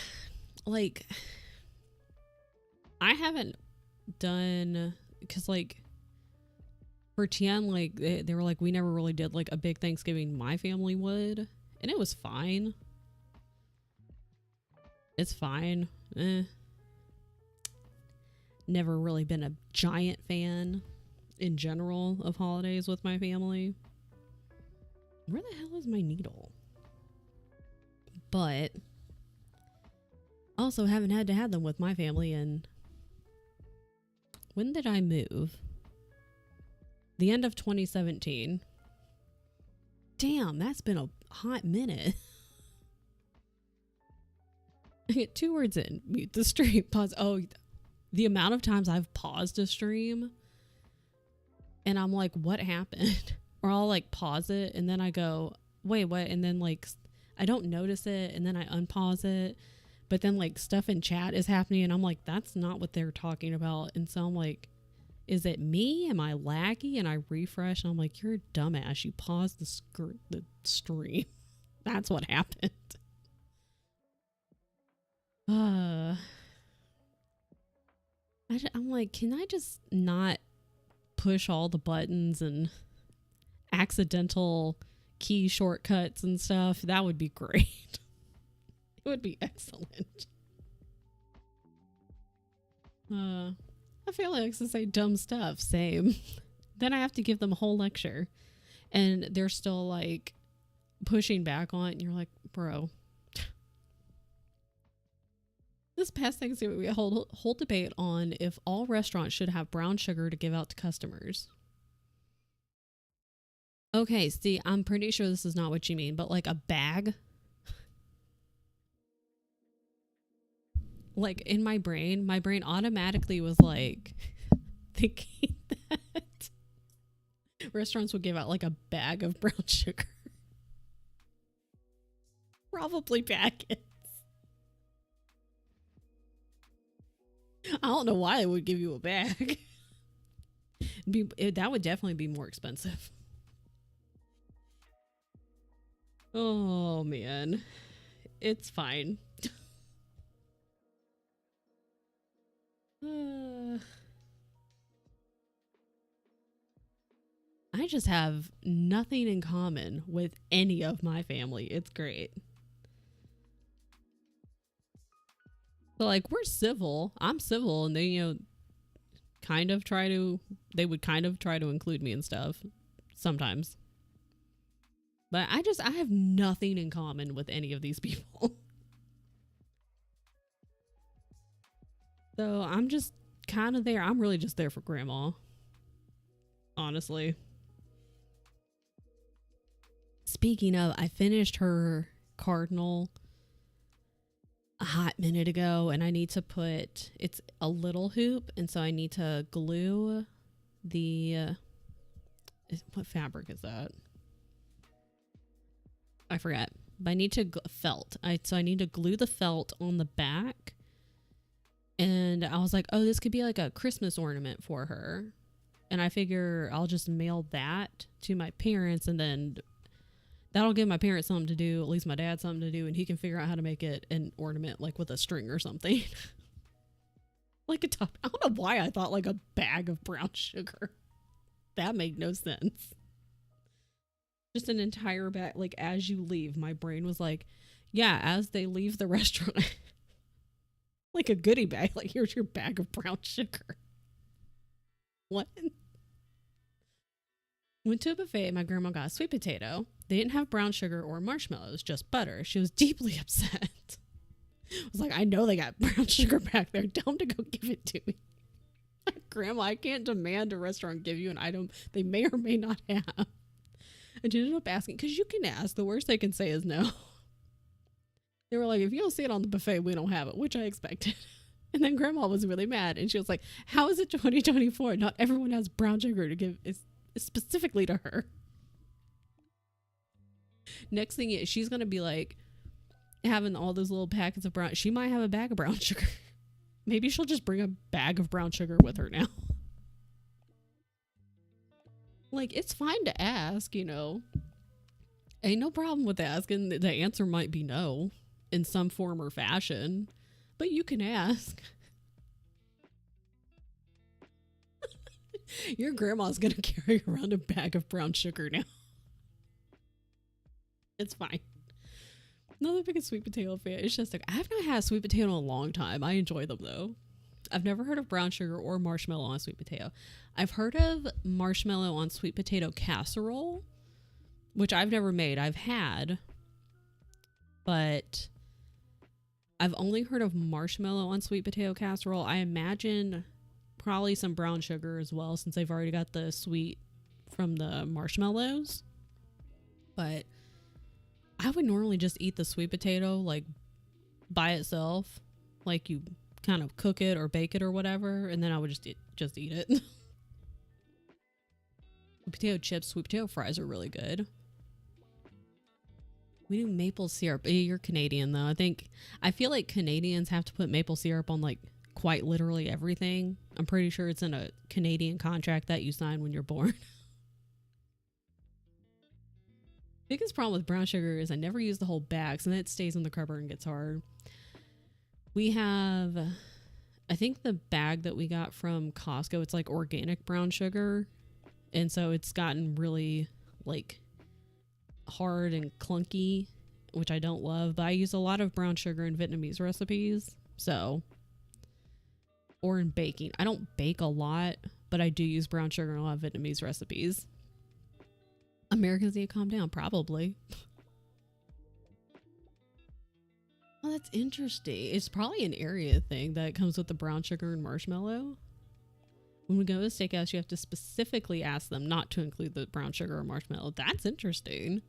Like, I haven't done, because like for Tian, like they were like, we never really did like a big Thanksgiving. My family would, and it was fine. It's fine. Never really been a giant fan in general of holidays with my family. Where the hell is my needle? But also haven't had to have them with my family. And when did I move? The end of 2017. Damn, that's been a hot minute. I get 2 words in. Mute the stream. Pause. Oh, the amount of times I've paused a stream and I'm like, what happened? Or I'll like pause it and then I go, wait, what? And then like I don't notice it and then I unpause it. But then like stuff in chat is happening and I'm like, that's not what they're talking about. And so I'm like, is it me? Am I laggy? And I refresh and I'm like, you're a dumbass. You paused the stream. That's what happened. I'm like, can I just not push all the buttons and accidental key shortcuts and stuff? That would be great. It would be excellent. I feel like I likes to say dumb stuff. Same. Then I have to give them a whole lecture and they're still like pushing back on it and you're like, bro, This past Thanksgiving, we hold whole debate on if all restaurants should have brown sugar to give out to customers. Okay, see, I'm pretty sure this is not what you mean, but like a bag. Like in my brain automatically was like thinking that restaurants would give out like a bag of brown sugar. Probably packets. I don't know why they would give you a bag. That would definitely be more expensive. Oh man, it's fine. I just have nothing in common with any of my family. It's great. So like we're civil. I'm civil, and they, you know, they would kind of try to include me and stuff sometimes. But I have nothing in common with any of these people. So I'm just kind of there. I'm really just there for grandma. Honestly. Speaking of, I finished her cardinal a hot minute ago, and I need to it's a little hoop, and so I need to glue the what fabric is that? I forget, but I need to felt. So I need to glue the felt on the back, and I was like, oh, this could be like a Christmas ornament for her, and I figure I'll just mail that to my parents, and then that'll give my parents something to do, at least my dad something to do, and he can figure out how to make it an ornament, like with a string or something. Like a top. I don't know why I thought like a bag of brown sugar. That made no sense. Just an entire bag. Like as you leave, my brain was like, yeah, as they leave the restaurant. Like a goodie bag. Like, here's your bag of brown sugar. What? Went to a buffet, my grandma got a sweet potato. They didn't have brown sugar or marshmallows, just butter. She was deeply upset. I was like, I know they got brown sugar back there. Tell them to go give it to me. Like, Grandma, I can't demand a restaurant give you an item they may or may not have. And she ended up asking, because you can ask. The worst they can say is no. They were like, if you don't see it on the buffet, we don't have it, which I expected. And then Grandma was really mad. And she was like, how is it 2024? Not everyone has brown sugar to give specifically to her. Next thing is, she's going to be like having all those little packets of brown. She might have a bag of brown sugar. Maybe she'll just bring a bag of brown sugar with her now. Like, it's fine to ask, you know. Ain't no problem with asking. The answer might be no in some form or fashion, but you can ask. Your grandma's gonna carry around a bag of brown sugar now. It's fine. Not the biggest sweet potato fan. It's just like, I have not had a sweet potato in a long time. I enjoy them though. I've never heard of brown sugar or marshmallow on sweet potato. I've heard of marshmallow on sweet potato casserole, which I've never made. I've had, but I've only heard of marshmallow on sweet potato casserole. I imagine probably some brown sugar as well, since they've already got the sweet from the marshmallows. But I would normally just eat the sweet potato like by itself, like you kind of cook it or bake it or whatever, and then I would just eat it. Sweet potato chips, sweet potato fries are really good. We do maple syrup. You're Canadian though. I feel like Canadians have to put maple syrup on like quite literally everything. I'm pretty sure it's in a Canadian contract that you sign when you're born. Biggest problem with brown sugar is I never use the whole bag, so then it stays in the cupboard and gets hard. We have, I think the bag that we got from Costco, it's like organic brown sugar. And so it's gotten really like hard and clunky, which I don't love, but I use a lot of brown sugar in Vietnamese recipes. So, or in baking. I don't bake a lot, but I do use brown sugar in a lot of Vietnamese recipes. Americans need to calm down, probably. Oh, that's interesting. It's probably an area thing that comes with the brown sugar and marshmallow. When we go to a steakhouse, you have to specifically ask them not to include the brown sugar or marshmallow. That's interesting.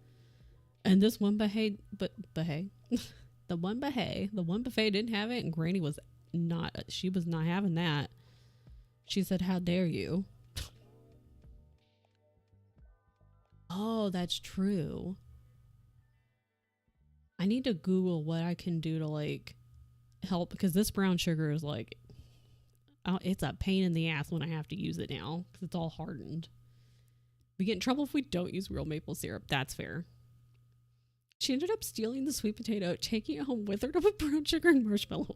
And this one buffet, the one buffet didn't have it, and Granny was not having that. She said, "How dare you?" Oh, that's true. I need to Google what I can do to like help, because this brown sugar is like, it's a pain in the ass when I have to use it now because it's all hardened. We get in trouble if we don't use real maple syrup. That's fair. She ended up stealing the sweet potato, taking it home with her to put brown sugar and marshmallow on.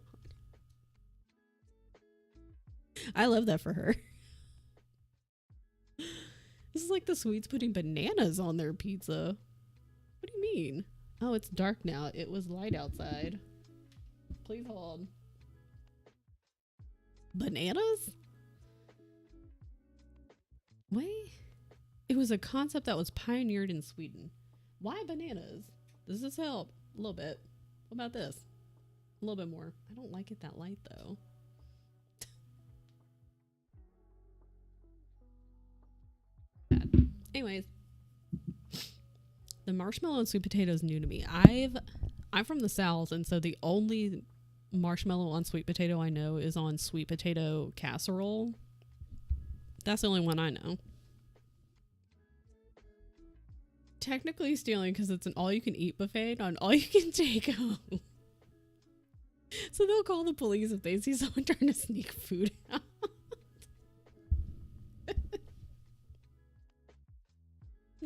I love that for her. This is like the Swedes putting bananas on their pizza. What do you mean? Oh, it's dark now. It was light outside. Please hold. Bananas? Wait. It was a concept that was pioneered in Sweden. Why bananas? Does this help? A little bit. What about this? A little bit more. I don't like it that light though. Bad. Anyways, the marshmallow and sweet potato is new to me. I'm from the South, and so the only marshmallow on sweet potato I know is on sweet potato casserole. That's the only one I know. Technically stealing because it's an all-you-can-eat buffet, not an all-you-can-take home. So they'll call the police if they see someone trying to sneak food out.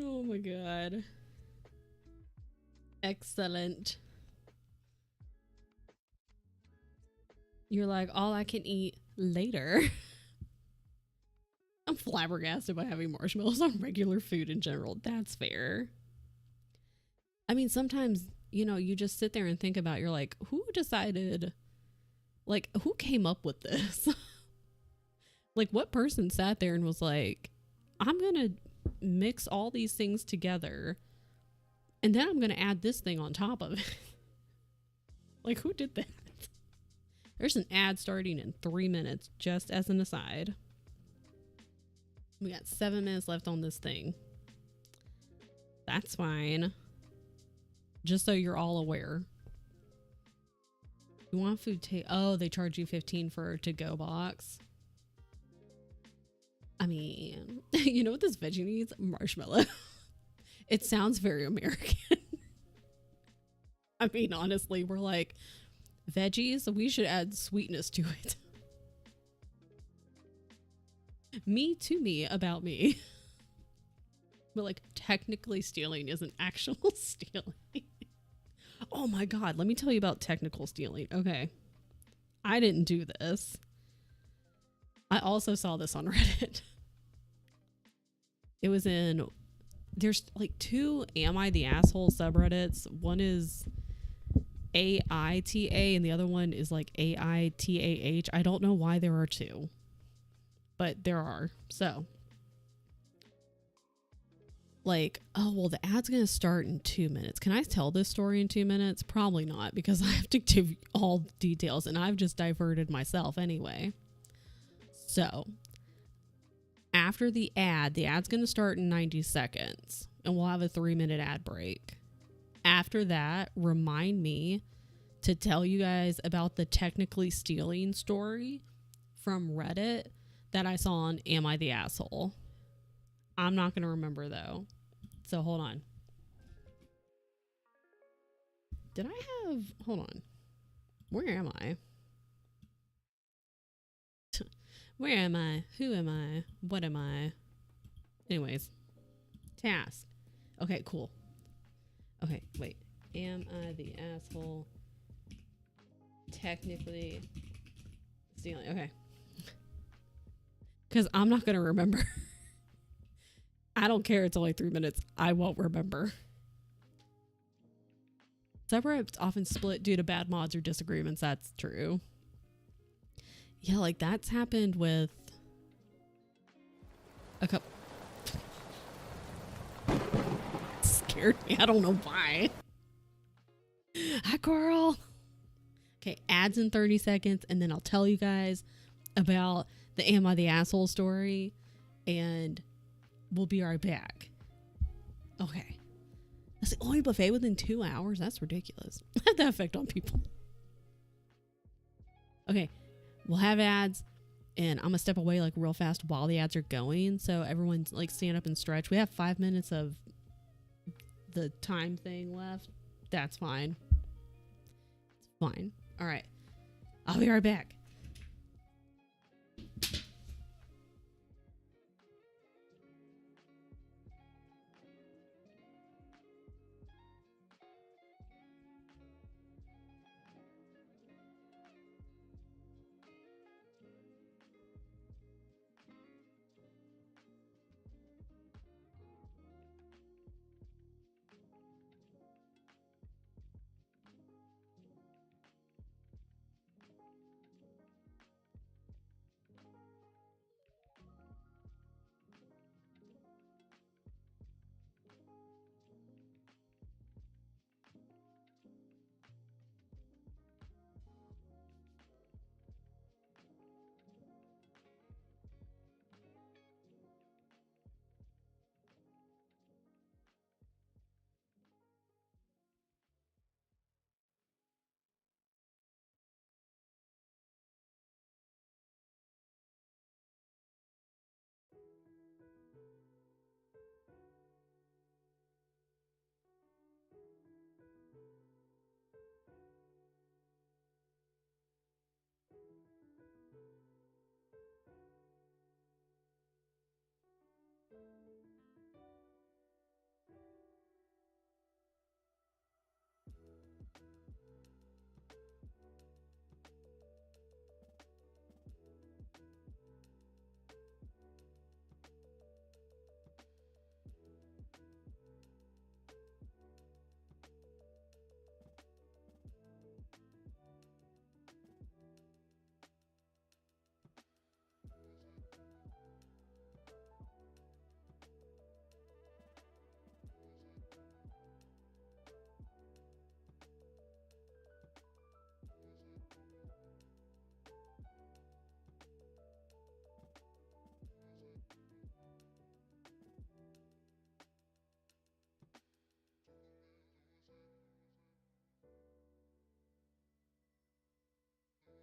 Oh my god. Excellent. You're like, all I can eat later. I'm flabbergasted by having marshmallows on regular food in general. That's fair. I mean, sometimes, you know, you just sit there and think about, you're like, who decided, like, who came up with this? Like, what person sat there and was like, I'm going to mix all these things together and then I'm going to add this thing on top of it. Like, who did that? There's an ad starting in 3 minutes, just as an aside. We got 7 minutes left on this thing. That's fine. Just so you're all aware. You want food oh, they charge you $15 for a to-go box. I mean, you know what this veggie needs? Marshmallow. It sounds very American. I mean, honestly, we're like, veggies, we should add sweetness to it. Me to me about me. But like, technically stealing isn't actual stealing. Oh my god, let me tell you about technical stealing. Okay. I didn't do this. I also saw this on Reddit. It was in, there's like 2 Am I the Asshole subreddits. One is AITA and the other one is like AITAH. I don't know why there are 2, but there are. So, like, oh, well, the ad's going to start in 2 minutes. Can I tell this story in 2 minutes? Probably not, because I have to give all details and I've just diverted myself anyway. So, after the ad's going to start in 90 seconds and we'll have a 3-minute ad break. After that, remind me to tell you guys about the technically stealing story from Reddit that I saw on Am I the Asshole? I'm not going to remember though. So hold on. Hold on. Where am I? Where am I? Who am I? What am I? Anyways. Task. Okay, cool. Okay, wait. Am I the asshole? Technically stealing. Okay. Because I'm not going to remember. I don't care. It's only 3 minutes. I won't remember. Subreddits often split due to bad mods or disagreements. That's true. Yeah, like that's happened with a couple. Scared me. I don't know why. Hi, Coral. Okay, ads in 30 seconds, and then I'll tell you guys about the Am I the Asshole story, and we'll be right back. Okay. That's the only buffet within 2 hours? That's ridiculous. Have that effect on people. Okay, we'll have ads, and I'm going to step away like real fast while the ads are going, so everyone's like stand up and stretch. We have 5 minutes of the time thing left. That's fine. It's fine. All right. I'll be right back.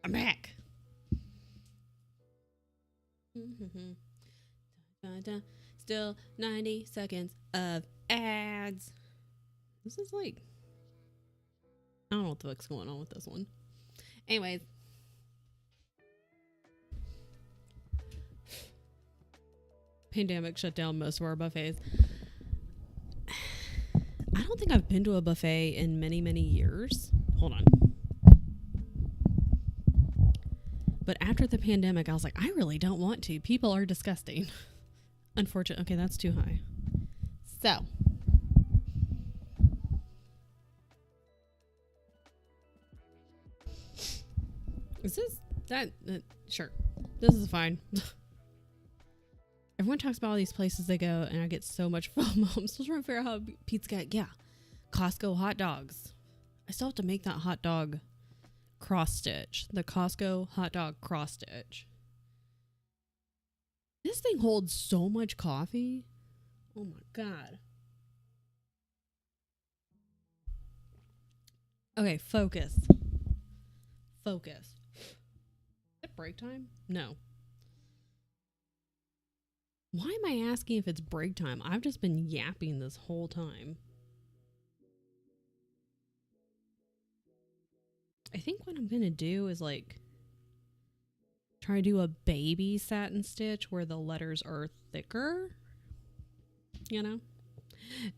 I'm back. Still 90 seconds of ads. This is like, I don't know what the fuck's going on with this one. Anyways. Pandemic shut down most of our buffets. I don't think I've been to a buffet in many, many years. Hold on. But after the pandemic, I was like, I really don't want to. People are disgusting. Unfortunately. Okay, that's too high. So. Is this that? Sure. This is fine. Everyone talks about all these places they go, and I get so much FOMO. I'm still trying to figure out how Pete's got. Yeah. Costco hot dogs. I still have to make that hot dog cross stitch. The Costco hot dog cross stitch. This thing holds so much coffee. Oh my God. Okay, focus. Focus. Is it break time? No. Why am I asking if it's break time? I've just been yapping this whole time. I think what I'm going to do is like try to do a baby satin stitch where the letters are thicker. You know?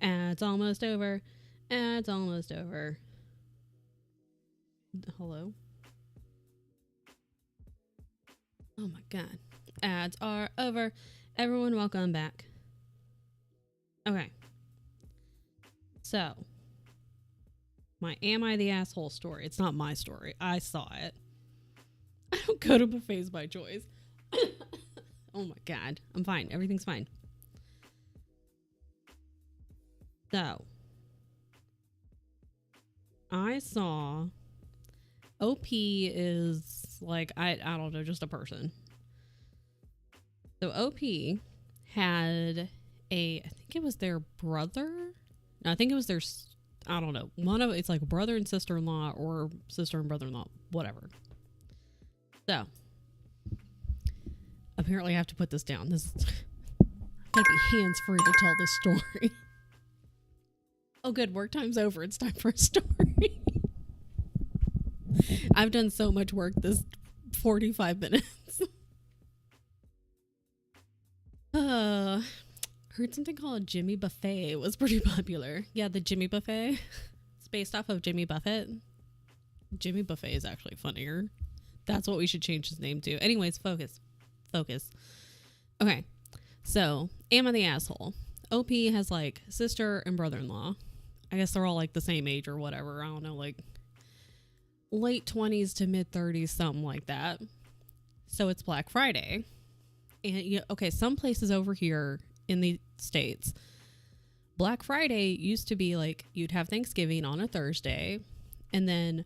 It's almost over. It's almost over. Hello? Oh my God. Ads are over. Everyone, welcome back. Okay. So, my Am I the Asshole story. It's not my story. I saw it. I don't go to buffets by choice. Oh my God. I'm fine. Everything's fine. So, I saw OP is like, I don't know, just a person. So OP had I think it was their brother. No, I think it was their, I don't know. It's like brother and sister-in-law or sister and brother-in-law, whatever. So, apparently I have to put this down. This is gotta be hands-free to tell this story. Oh good, work time's over. It's time for a story. I've done so much work this 45 minutes. Heard something called Jimmy Buffet. It was pretty popular. Yeah, the Jimmy Buffet. It's based off of Jimmy Buffett. Jimmy Buffet is actually funnier. That's what we should change his name to. Anyways, focus. Okay, so am I the asshole? OP has like sister and brother-in-law. I guess they're all like the same age or whatever. I don't know, like late 20s to mid 30s, something like that. So it's Black Friday. And okay, some places over here in the States, Black Friday used to be like you'd have Thanksgiving on a Thursday, and then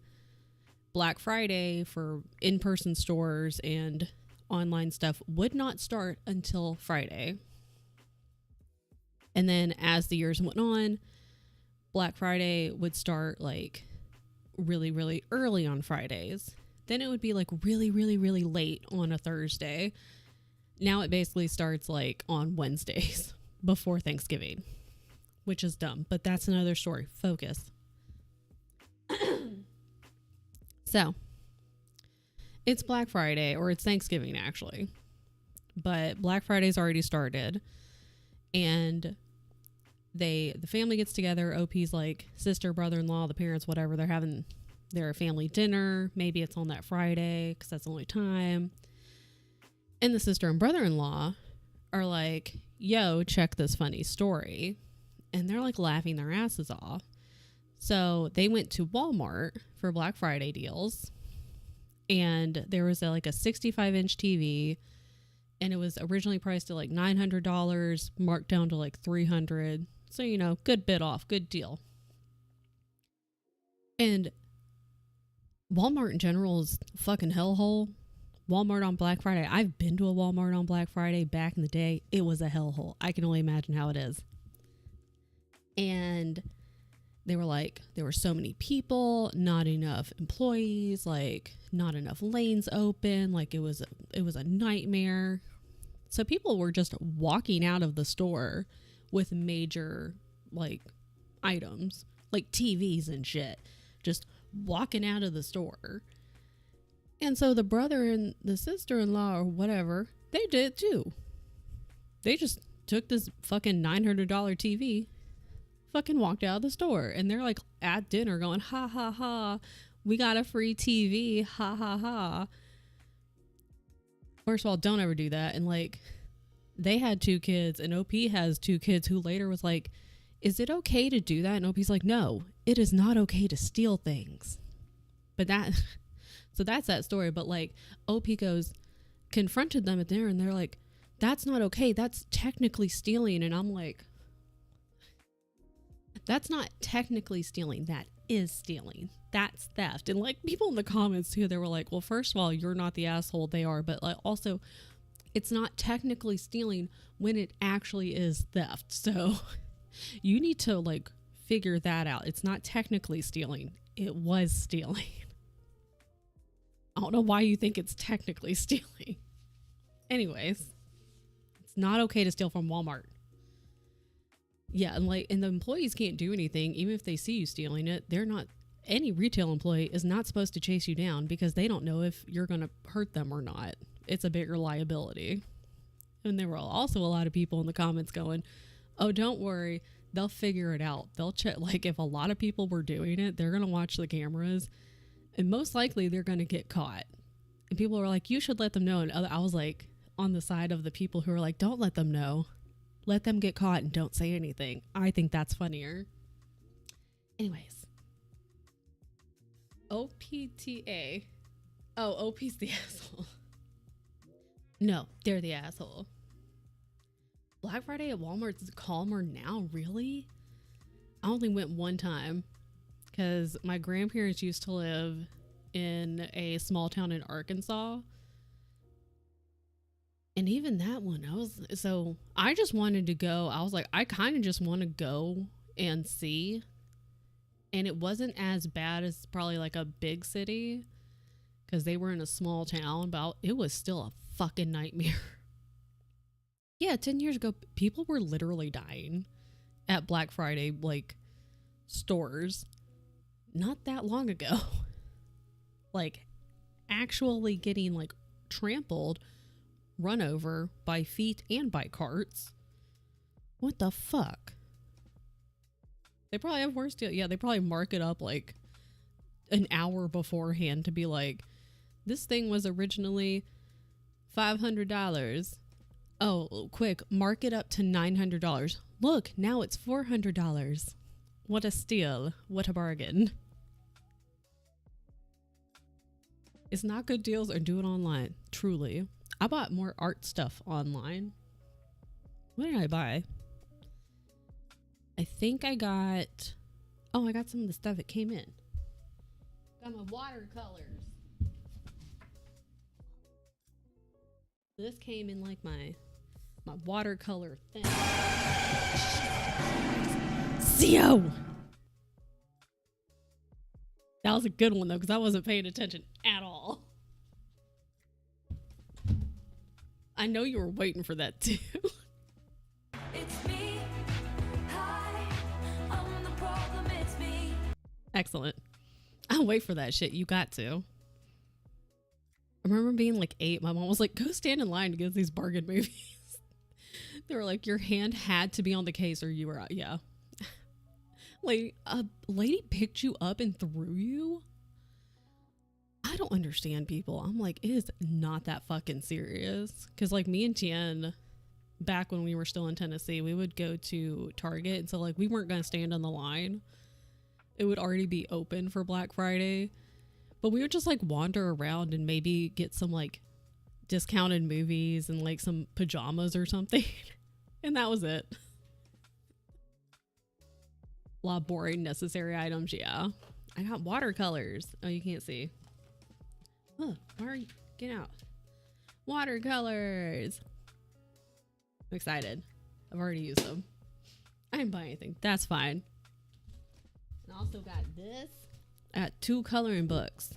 Black Friday for in-person stores and online stuff would not start until Friday. And then as the years went on, Black Friday would start like really, really early on Fridays. Then it would be like really, really, really late on a Thursday. Now it basically starts like on Wednesdays before Thanksgiving, which is dumb, but that's another story. Focus. So it's Black Friday, or it's Thanksgiving actually, but Black Friday's already started, and the family gets together. OP's like sister, brother-in-law, the parents, whatever, they're having their family dinner. Maybe it's on that Friday because that's the only time. And the sister and brother-in-law are like, yo, check this funny story. And they're like laughing their asses off. So they went to Walmart for Black Friday deals. And there was like a 65-inch TV. And it was originally priced at like $900, marked down to like $300. So, good bit off, good deal. And Walmart in general is a fucking hellhole. Walmart on Black Friday. I've been to a Walmart on Black Friday back in the day. It was a hellhole. I can only imagine how it is. And they were like, there were so many people, not enough employees, like not enough lanes open. Like it was a nightmare. So people were just walking out of the store with major like items, like TVs and shit, just walking out of the store. And so the brother and the sister-in-law or whatever, they did too. They just took this fucking $900 TV, fucking walked out of the store. And they're like at dinner going, ha ha ha, we got a free TV, ha ha ha. First of all, don't ever do that. And like, they had 2 kids, and OP has 2 kids who later was like, is it okay to do that? And OP's like, no, it is not okay to steal things. But so that's that story. But like OP confronted them at dinner, and they're like, that's not okay. That's technically stealing. And I'm like, that's not technically stealing. That is stealing. That's theft. And like people in the comments too, they were like, well, first of all, you're not the asshole. They are. But like also, it's not technically stealing when it actually is theft. So you need to like figure that out. It's not technically stealing. It was stealing. I don't know why you think it's technically stealing. Anyways, it's not okay to steal from Walmart. Yeah, and the employees can't do anything. Even if they see you stealing it, any retail employee is not supposed to chase you down because they don't know if you're going to hurt them or not. It's a bigger liability. And there were also a lot of people in the comments going, oh, don't worry, they'll figure it out. They'll check. Like if a lot of people were doing it, they're going to watch the cameras. And most likely they're going to get caught. And people were like, you should let them know. And I was like on the side of the people who are like, don't let them know. Let them get caught and don't say anything. I think that's funnier. Anyways. OPTA. Oh, OP's the asshole. No, they're the asshole. Black Friday at Walmart's calmer now? Really? I only went one time. Because my grandparents used to live in a small town in Arkansas. And even that one, I just wanted to go. I was like, I kind of just want to go and see. And it wasn't as bad as probably like a big city because they were in a small town, but it was still a fucking nightmare. Yeah, 10 years ago, people were literally dying at Black Friday, like, stores. Not that long ago. Like, actually getting, like, trampled, run over by feet and by carts. What the fuck? They probably have worse deal. Yeah, they probably mark it up, like, an hour beforehand to be like, this thing was originally $500. Oh, quick, mark it up to $900. Look, now it's $400. What a steal. What a bargain. It's not good deals or do it online. Truly. I bought more art stuff online. What did I buy? I think I got... Oh, I got some of the stuff that came in. Got my watercolors. This came in like my watercolor thing. CO! That was a good one though, because I wasn't paying attention at all. I know you were waiting for that too. It's me. Hi, I'm the problem, it's me. Excellent. I'll wait for that shit. You got to. I remember being like 8. My mom was like, go stand in line to get these bargain movies. They were like, your hand had to be on the case or you were out. Yeah. Like, a lady picked you up and threw you? I don't understand people. I'm like, it is not that fucking serious. Because like me and Tien, back when we were still in Tennessee, we would go to Target. And so like we weren't going to stand on the line. It would already be open for Black Friday. But we would just like wander around and maybe get some like discounted movies and like some pajamas or something. And that was it. A lot of boring necessary items. Yeah. I got watercolors. Oh, you can't see. Huh, why are you? Get out. Watercolors. I'm excited. I've already used them. I didn't buy anything. That's fine. And I also got this. I got 2 coloring books.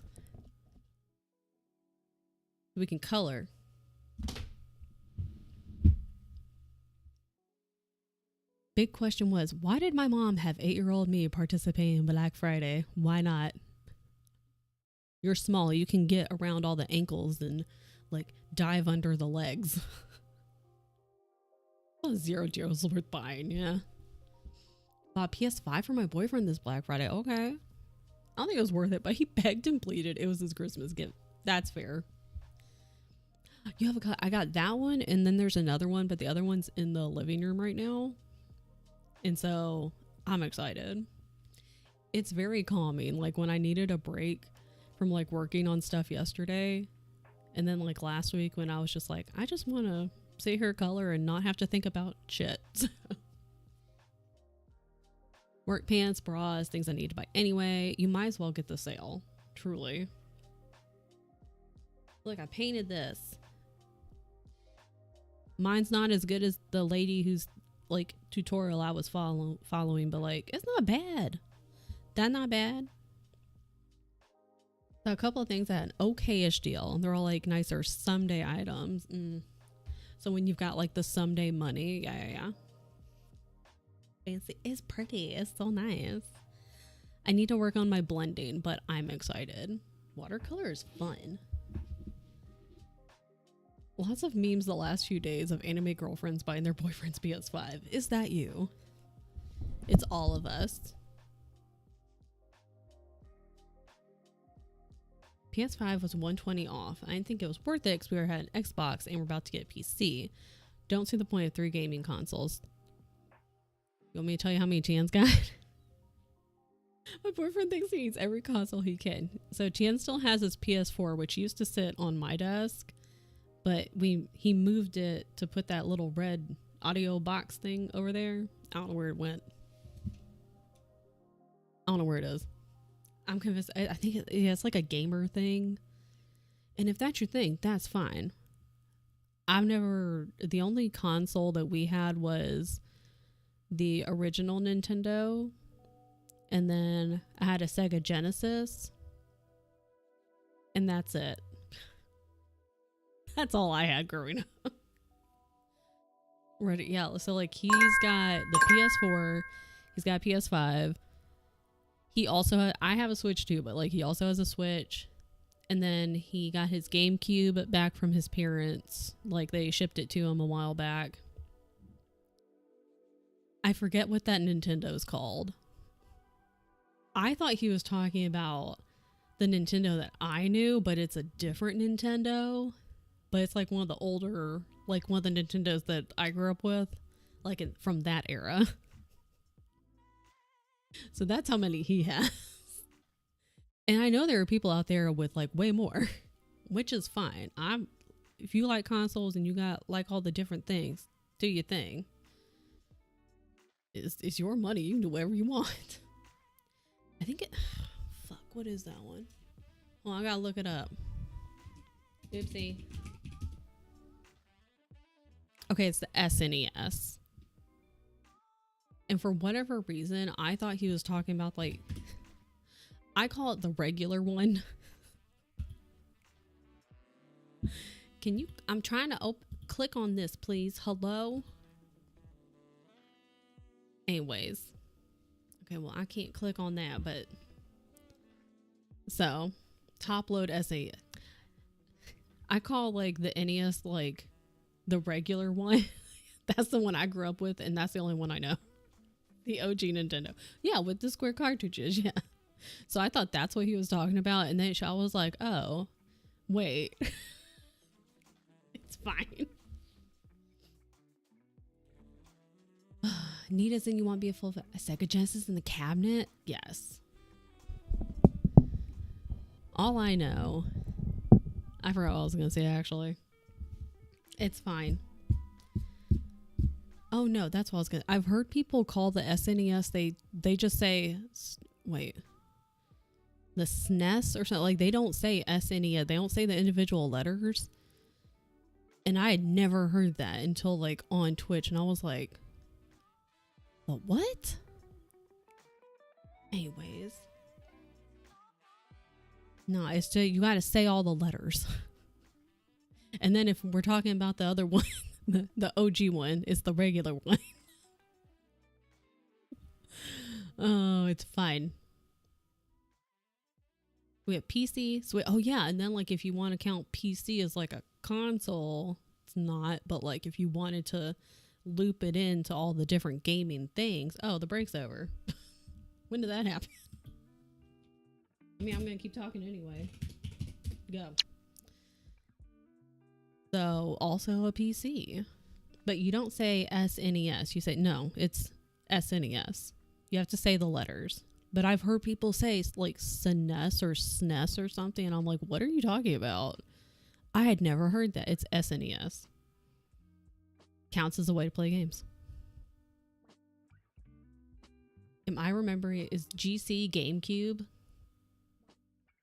We can color. Big question was, why did my mom have 8-year-old me participate in Black Friday? Why not? You're small. You can get around all the ankles and like dive under the legs. Oh, $0 worth buying. Yeah. Bought PS5 for my boyfriend this Black Friday. Okay. I don't think it was worth it, but he begged and pleaded. It was his Christmas gift. That's fair. You have I got that one, and then there's another one, but the other one's in the living room right now. And so I'm excited. It's very calming. Like when I needed a break from like working on stuff yesterday, and then like last week when I was just like, I just want to sit here color and not have to think about shit. Work pants, bras, things I need to buy anyway. You might as well get the sale. Truly. Look, I painted this. Mine's not as good as the lady whose like tutorial I was following, but like it's not bad. That not bad. So a couple of things that had an okay-ish deal. They're all like nicer someday items. So when you've got like the someday money, yeah. Fancy. It's pretty. It's so nice. I need to work on my blending, but I'm excited. Watercolor is fun. Lots of memes the last few days of anime girlfriends buying their boyfriend's PS5. Is that you? It's all of us. PS5 was $120 off. I didn't think it was worth it because we had an Xbox and we're about to get a PC. Don't see the point of 3 gaming consoles. You want me to tell you how many Tien's got? My boyfriend thinks he needs every console he can. So Tien still has his PS4, which used to sit on my desk. But he moved it to put that little red audio box thing over there. I don't know where it went. I don't know where it is. I'm convinced. I think yeah, it's like a gamer thing. And if that's your thing, that's fine. The only console that we had was the original Nintendo. And then I had a Sega Genesis. And that's it. That's all I had growing up. Right, yeah. So like he's got the PS4, he's got PS5. I have a Switch too, but like he also has a Switch. And then he got his GameCube back from his parents. Like they shipped it to him a while back. I forget what that Nintendo's called. I thought he was talking about the Nintendo that I knew, but it's a different Nintendo. But it's like one of the older, like one of the Nintendos that I grew up with, like from that era. So that's how many he has. And I know there are people out there with like way more, which is fine. If you like consoles and you got like all the different things, do your thing. It's your money. You can do whatever you want. I think fuck, what is that one? Well, I gotta look it up. Oopsie. Okay, it's the SNES. And for whatever reason, I thought he was talking about like, I call it the regular one. I'm trying to click on this, please. Hello? Anyways. Okay, well, I can't click on that, but. So, top load SNES. I call like the NES like the regular one. That's the one I grew up with, and that's the only one I know. The OG Nintendo. Yeah, with the square cartridges, yeah. So I thought that's what he was talking about, and then I was like, oh, wait. It's fine. Nita's thing, you want to be a Sega Genesis in the cabinet? Yes. All I know, I forgot what I was going to say actually. It's fine. Oh no, that's what I was going to. I've heard people call the SNES, they just say, wait, the SNES or something. Like they don't say SNES. They don't say the individual letters. And I had never heard that until like on Twitch, and I was like, but what? Anyways. No, it's just, you got to say all the letters. And then if we're talking about the other one, the OG one, it's the regular one. Oh, it's fine. We have PC. So oh yeah, and then like if you want to count PC as like a console, it's not. But like if you wanted to loop it into all the different gaming things, oh, the break's over. When did that happen? I mean, I'm gonna keep talking anyway. Go. So also a PC, but you don't say SNES. You say no, it's SNES. You have to say the letters. But I've heard people say like SNES or SNES or something, and I'm like, what are you talking about? I had never heard that. It's SNES. Counts as a way to play games. Am I remembering it? Is GC GameCube?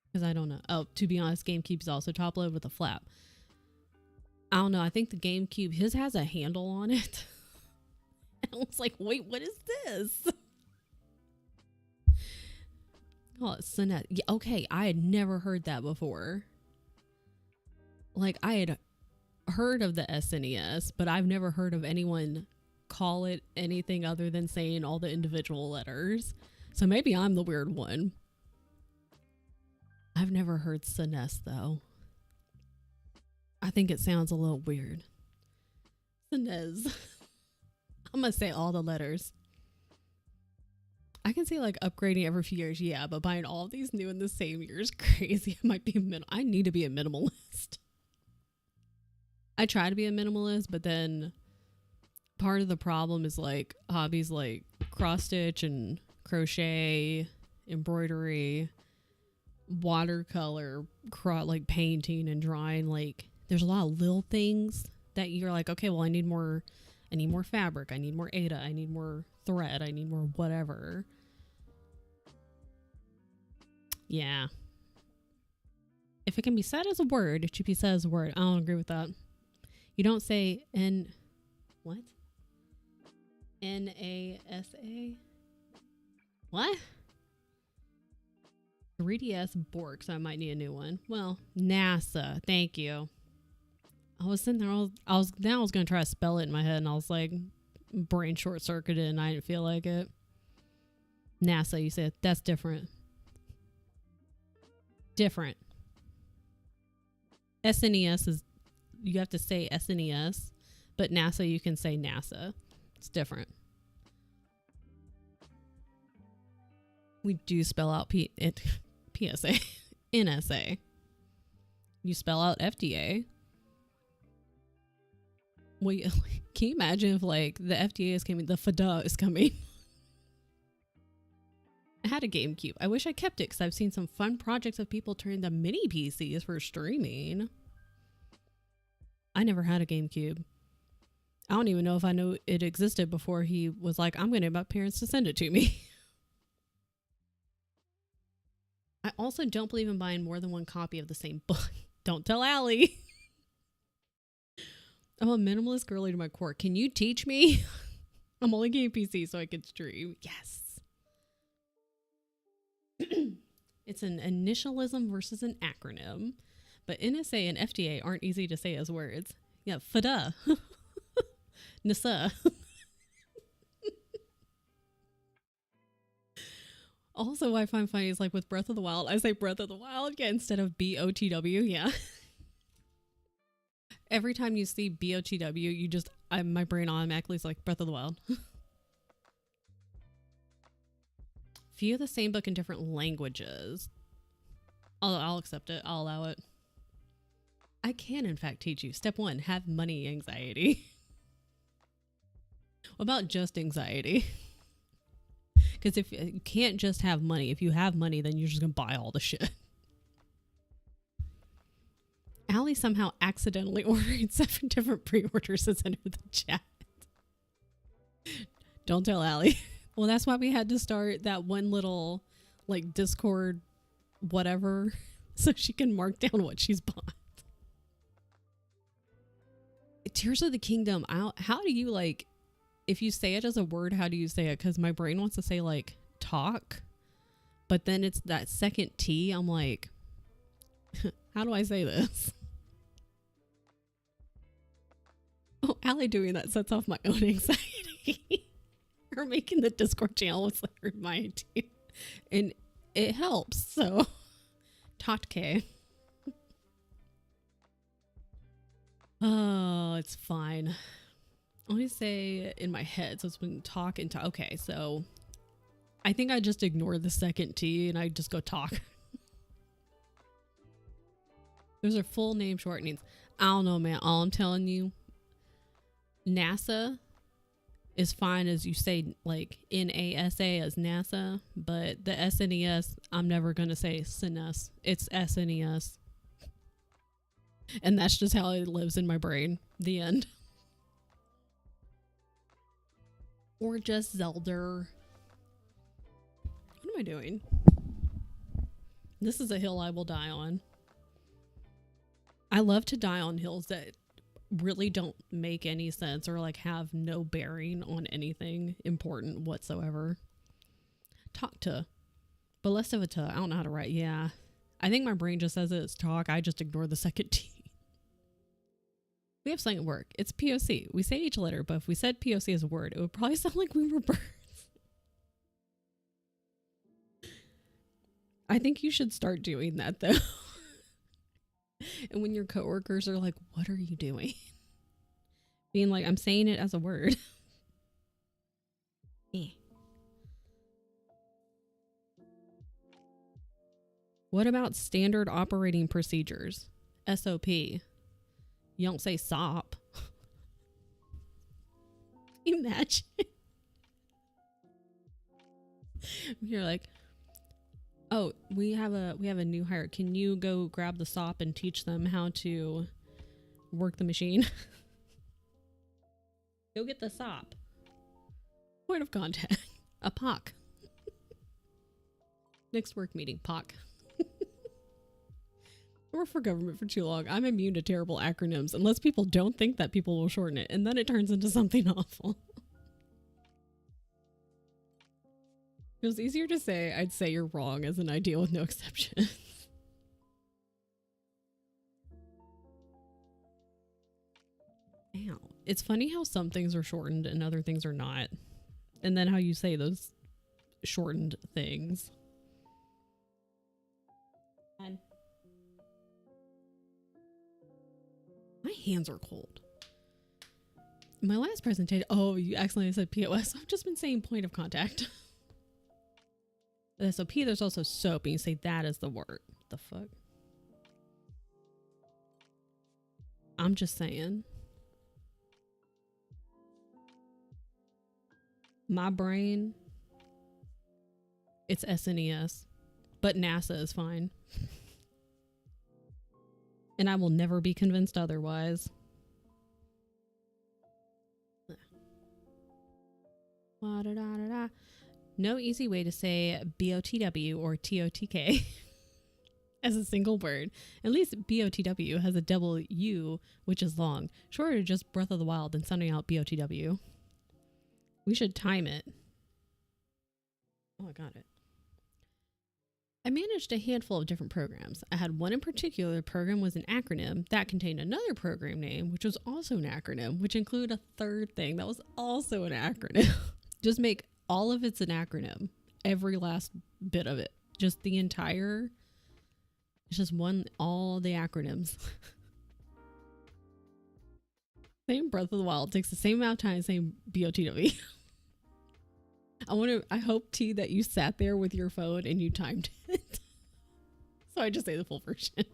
Because I don't know. Oh, to be honest, GameCube is also top load with a flap. I don't know. I think the GameCube, his has a handle on it. And I was like, wait, what is this? Oh, it's SNES. Yeah, okay, I had never heard that before. Like, I had heard of the SNES, but I've never heard of anyone call it anything other than saying all the individual letters. So maybe I'm the weird one. I've never heard SNES though. I think it sounds a little weird. SNES. I'm gonna say all the letters. I can see like upgrading every few years, yeah, but buying all of these new in the same year is crazy. I might be I need to be a minimalist. I try to be a minimalist, but then part of the problem is like hobbies like cross stitch and crochet, embroidery, watercolor, like painting and drawing. Like there's a lot of little things that you're like, okay, well, I need more fabric, I need more Ada, I need more thread, I need more whatever. Yeah. If it can be said as a word, it should be said as a word. I don't agree with that. You don't say what? NASA? What? 3DS Bork, so I might need a new one. Well, NASA. Thank you. I was sitting there. I was gonna try to spell it in my head, and I was like, brain short circuited, and I didn't feel like it. NASA. You said that's different. Different. SNES is, you have to say SNES, but NASA you can say NASA. It's different. We do spell out PSA, NSA. You spell out FDA. Well, can you imagine if like the FDA is coming, the FDA is coming? I had a GameCube. I wish I kept it because I've seen some fun projects of people turning the mini PCs for streaming. I never had a GameCube. I don't even know if I know it existed before he was like, I'm going to get my parents to send it to me. I also don't believe in buying more than one copy of the same book. Don't tell Allie. I'm a minimalist girly to my core. Can you teach me? I'm only getting PC so I can stream. Yes. It's an initialism versus an acronym. But NSA and FDA aren't easy to say as words. Yeah, FDA. NASA. Also, what I find funny is like with Breath of the Wild, I say Breath of the Wild instead of BOTW. Yeah. Every time you see BOTW, you just, my brain automatically is like Breath of the Wild. View the same book in different languages. I'll accept it. I'll allow it. I can, in fact, teach you. Step 1, have money anxiety. What about just anxiety? Because if you can't just have money, if you have money, then you're just going to buy all the shit. Allie somehow accidentally ordered 7 different pre-orders and sent it the chat. Don't tell Allie. Well, that's why we had to start that one little like Discord whatever so she can mark down what she's bought. Tears of the Kingdom. How do you like, if you say it as a word, how do you say it? Because my brain wants to say like talk, but then it's that second T. I'm like, how do I say this? Oh, Allie doing that sets off my own anxiety. Her making the Discord channel was like remind you, and it helps. So, Totke. Oh, it's fine. I always say in my head, so it's been talk and talk. Okay, so I think I just ignore the second T and I just go talk. Those are full name shortenings. I don't know, man. All I'm telling you, NASA is fine as you say like NASA as NASA, but the SNES, I'm never going to say SNES. It's SNES. And that's just how it lives in my brain. The end. Or just Zelda. What am I doing? This is a hill I will die on. I love to die on hills that really don't make any sense or like have no bearing on anything important whatsoever. Talk to. But less of a to. I don't know how to write. Yeah. I think my brain just says it's talk. I just ignore the second T. We have slang at work. It's POC. We say each letter, but if we said POC as a word, it would probably sound like we were birds. I think you should start doing that though. And when your coworkers are like, what are you doing? Being like, I'm saying it as a word. What about standard operating procedures? SOP. You don't say SOP. Imagine. You're like, oh, we have a new hire. Can you go grab the SOP and teach them how to work the machine? Go get the SOP. Point of contact. A POC. Next work meeting. POC. worked for government for too long. I'm immune to terrible acronyms unless people don't think that people will shorten it, and then it turns into something awful. It was easier to say I'd say you're wrong as an ideal with no exception. Ow. It's funny how some things are shortened and other things are not. And then how you say those shortened things. And my hands are cold. My last presentation, oh, you accidentally said POS. I've just been saying point of contact. So P, there's also soap, and you say that is the word. The fuck? I'm just saying. My brain, it's SNES, but NASA is fine. And I will never be convinced otherwise. No easy way to say BOTW or TOTK as a single word. At least BOTW has a double U, which is long. Shorter to just Breath of the Wild than sounding out BOTW. We should time it. Oh, I got it. I managed a handful of different programs. I had one in particular. The program was an acronym that contained another program name, which was also an acronym, which included a third thing that was also an acronym. Just make all of it's an acronym. Every last bit of it. Just the entire. It's just all the acronyms. Same Breath of the Wild. Takes the same amount of time, same BOTW. I hope, T, that you sat there with your phone and you timed it. So I just say the full version.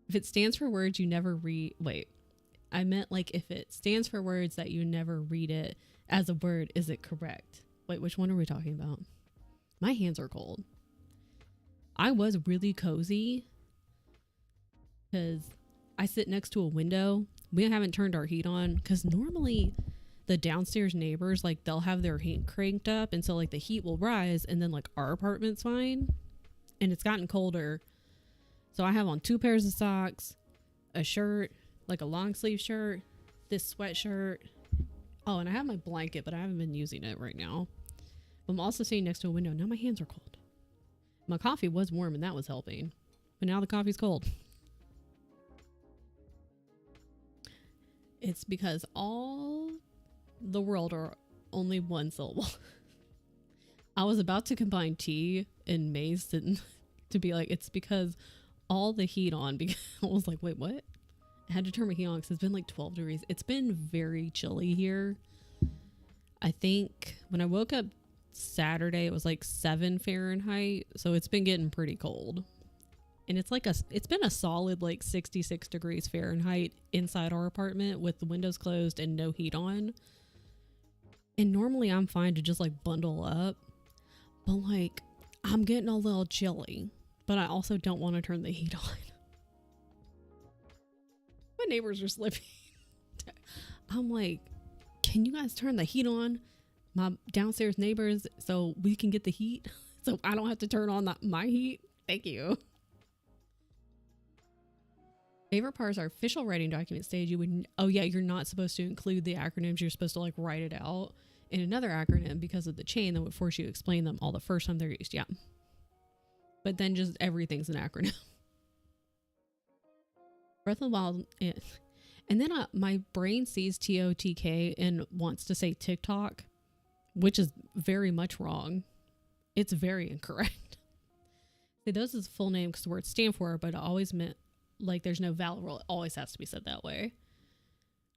If it stands for words you never read, wait, I meant like if it stands for words that you never read it as a word, is it correct? Wait, which one are we talking about? My hands are cold. I was really cozy because I sit next to a window. We haven't turned our heat on because normally the downstairs neighbors, like, they'll have their heat cranked up, and so like the heat will rise, and then like our apartment's fine. And it's gotten colder, so I have on 2 pairs of socks, a shirt, like a long sleeve shirt, this sweatshirt. Oh, and I have my blanket, but I haven't been using it right now. I'm also sitting next to a window. Now my hands are cold. My coffee was warm and that was helping, but now the coffee's cold. It's because all the world are only one syllable. I was about to combine T and Mace and to be like, it's because all the heat on, because I was like, wait, what? I had to turn my heat on because it's been like 12 degrees. It's been very chilly here. I think when I woke up Saturday, it was like 7 Fahrenheit. So it's been getting pretty cold. And it's been a solid like 66 degrees Fahrenheit inside our apartment with the windows closed and no heat on. And normally I'm fine to just like bundle up, but like I'm getting a little chilly, but I also don't want to turn the heat on. My neighbors are sleeping. I'm like, can you guys turn the heat on, my downstairs neighbors, so we can get the heat, so I don't have to turn on my heat? Thank you. Favorite parts are official writing document stage. You would, oh yeah, you're not supposed to include the acronyms. You're supposed to like write it out in another acronym because of the chain that would force you to explain them all the first time they're used. Yeah. But then just everything's an acronym. Breath of the Wild. Yeah. And then my brain sees TOTK and wants to say TikTok, which is very much wrong. It's very incorrect. See, those is the full name because the words stand for it, but it always meant like there's no vowel rule. It always has to be said that way.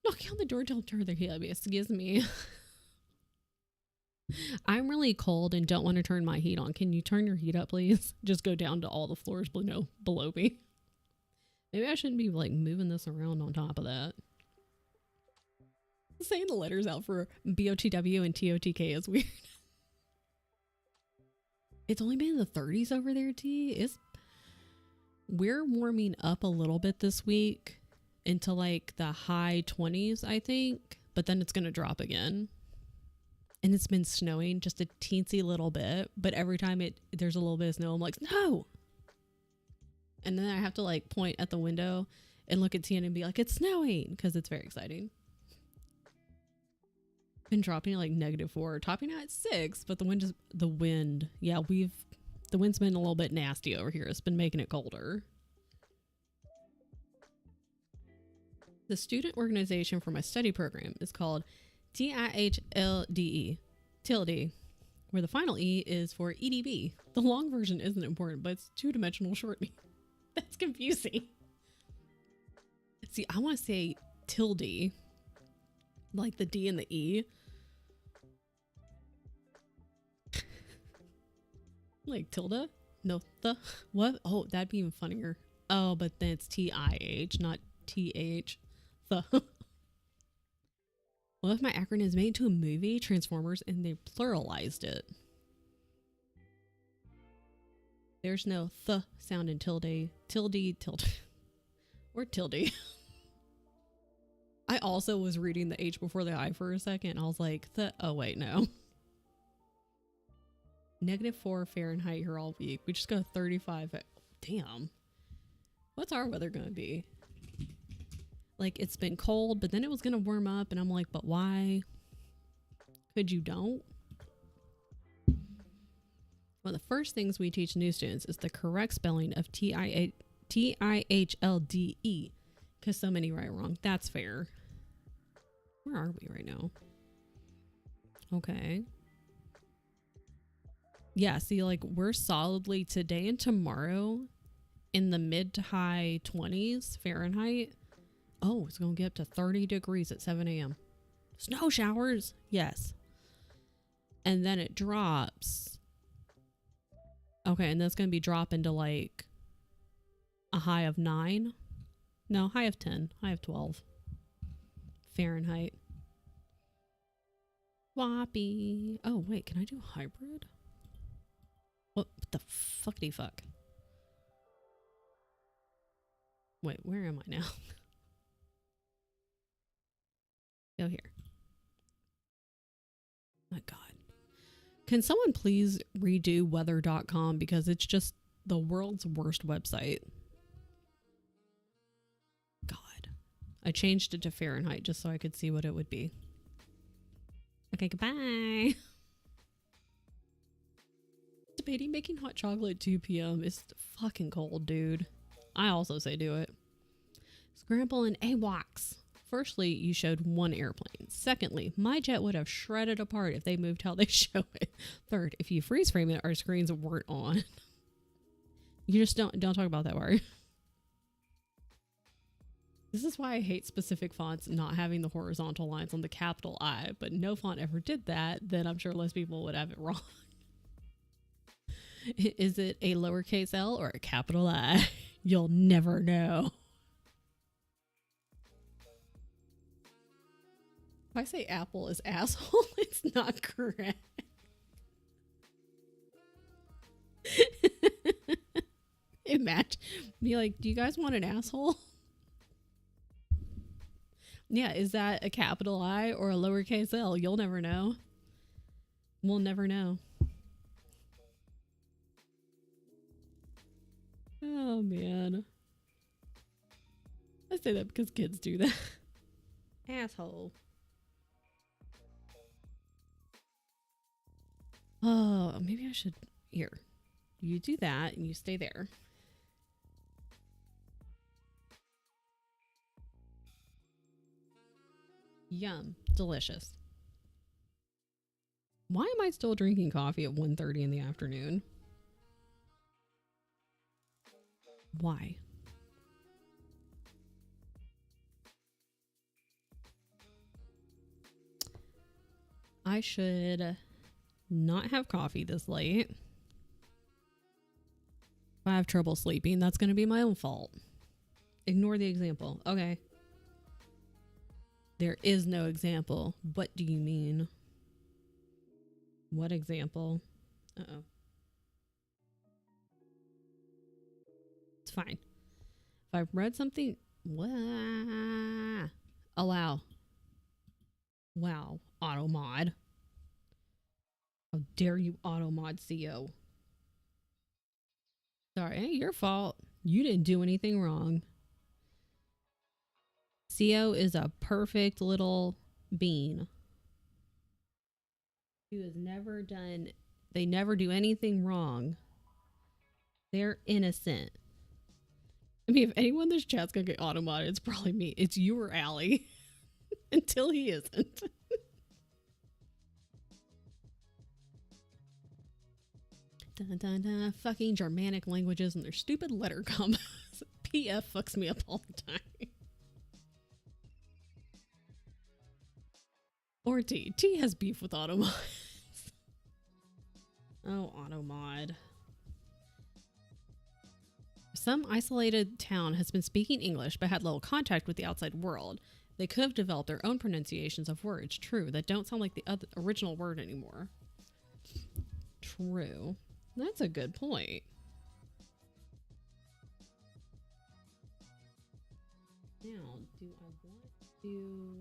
Knocking on the door, don't turn their heat. Excuse me. I'm really cold and don't want to turn my heat on. Can you turn your heat up, please? Just go down to all the floors below me. Maybe I shouldn't be like moving this around on top of that. Saying the letters out for BOTW and TOTK is weird. It's only been in the 30s over there, T. We're warming up a little bit this week into like the high 20s, I think, but then it's going to drop again. And it's been snowing just a teensy little bit, but every time there's a little bit of snow, I'm like, no. And then I have to like point at the window and look at Tiana and be like, it's snowing, because it's very exciting. Been dropping like -4, topping out at 6, but the wind, yeah, the wind's been a little bit nasty over here. It's been making it colder. The student organization for my study program is called TIHLDE, tilde, where the final E is for EDB. The long version isn't important, but it's two-dimensional shortening. That's confusing. See, I want to say tilde, like the D and the E. Like tilde? No, the what? Oh, that'd be even funnier. Oh, but then it's TIH, not TH. The. What if my acronym is made into a movie, Transformers, and they pluralized it? There's no th sound in tilde, or tilde. I also was reading the H before the I for a second. I was like, oh wait, no. -4 Fahrenheit here all week. We just got 35. Damn. What's our weather gonna be? Like, it's been cold, but then it was gonna warm up, and I'm like, but why? Could you don't? One of the first things we teach new students is the correct spelling of TIHLDE, because so many write wrong. That's fair. Where are we right now? Okay. Yeah, see, like, we're solidly today and tomorrow in the mid to high 20s Fahrenheit. Oh, it's going to get up to 30 degrees at 7 a.m. Snow showers. Yes. And then it drops. Okay, and that's going to be dropping to like a high of 9. No, high of 10. High of 12 Fahrenheit. Whoppy. Oh, wait, can I do hybrid? What the fuckity fuck? Wait, where am I now? Go here. My God. Can someone please redo weather.com, because it's just the world's worst website. God. I changed it to Fahrenheit just so I could see what it would be. Okay, goodbye. Debating making hot chocolate at 2 p.m. It's fucking cold, dude. I also say do it. Scramble and AWACS. Firstly, you showed one airplane. Secondly, my jet would have shredded apart if they moved how they show it. Third, if you freeze frame it, our screens weren't on. You just don't talk about that part. This is why I hate specific fonts not having the horizontal lines on the capital I, but no font ever did that, then I'm sure less people would have it wrong. Is it a lowercase L or a capital I? You'll never know. If I say apple is asshole, it's not correct. Imagine. Be like, do you guys want an asshole? Yeah, is that a capital I or a lowercase L? You'll never know. We'll never know. Oh, man. I say that because kids do that. Asshole. Oh, maybe I should... Here. You do that and you stay there. Yum. Delicious. Why am I still drinking coffee at 1:30 in the afternoon? Why? I should not have coffee this late. If I have trouble sleeping, that's going to be my own fault. Ignore the example. Okay. There is no example. What do you mean? What example? Uh-oh. It's fine. If I've read something... Wah, allow. Wow. Auto mod. How dare you auto mod CO? Sorry, ain't your fault. You didn't do anything wrong. CO is a perfect little bean who has never done, they never do anything wrong. They're innocent. I mean, if anyone in this chat's gonna get auto-modded, it's probably me. It's you or Allie. Until he isn't. Dun, dun, dun. Fucking Germanic languages and their stupid letter combos. PF fucks me up all the time. Or T. T has beef with automods. Oh, automod. Some isolated town has been speaking English but had little contact with the outside world. They could have developed their own pronunciations of words, true, that don't sound like the original word anymore. True. That's a good point. Now, do I want to...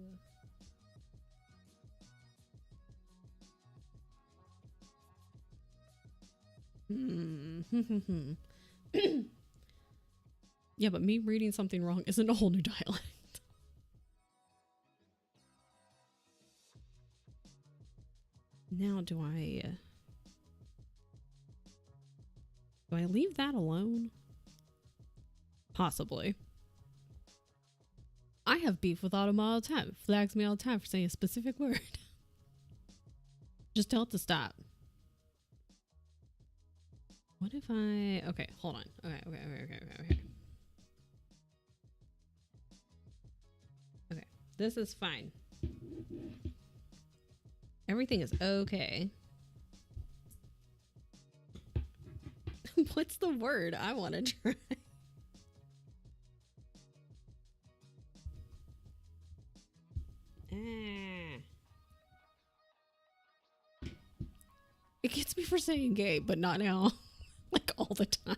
Yeah, but me reading something wrong isn't a whole new dialect. Now, do I leave that alone? Possibly. I have beef with Automod all the time. It flags me all the time for saying a specific word. Just tell it to stop. What if I... Okay, hold on. Okay. Okay, this is fine. Everything is okay. What's the word I want to try? It gets me for saying gay, but not now. Like all the time.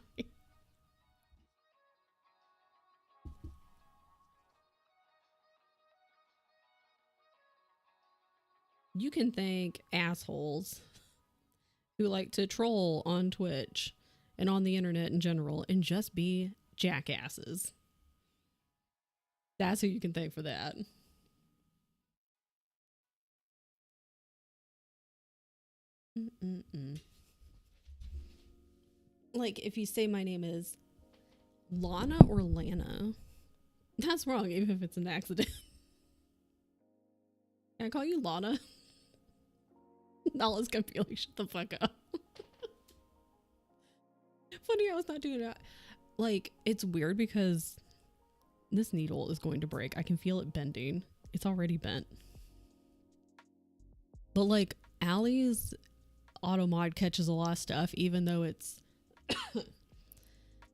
You can thank assholes who like to troll on Twitch and on the internet in general and just be jackasses. That's who you can thank for that. Like if you say my name is Lana or Lana, that's wrong even if it's an accident. Can I call you Lana? Nala's gonna be like, shut the fuck up. Funny, I was not doing that. Like, it's weird because this needle is going to break. I can feel it bending. It's already bent. But like, Allie's automod catches a lot of stuff, even though it's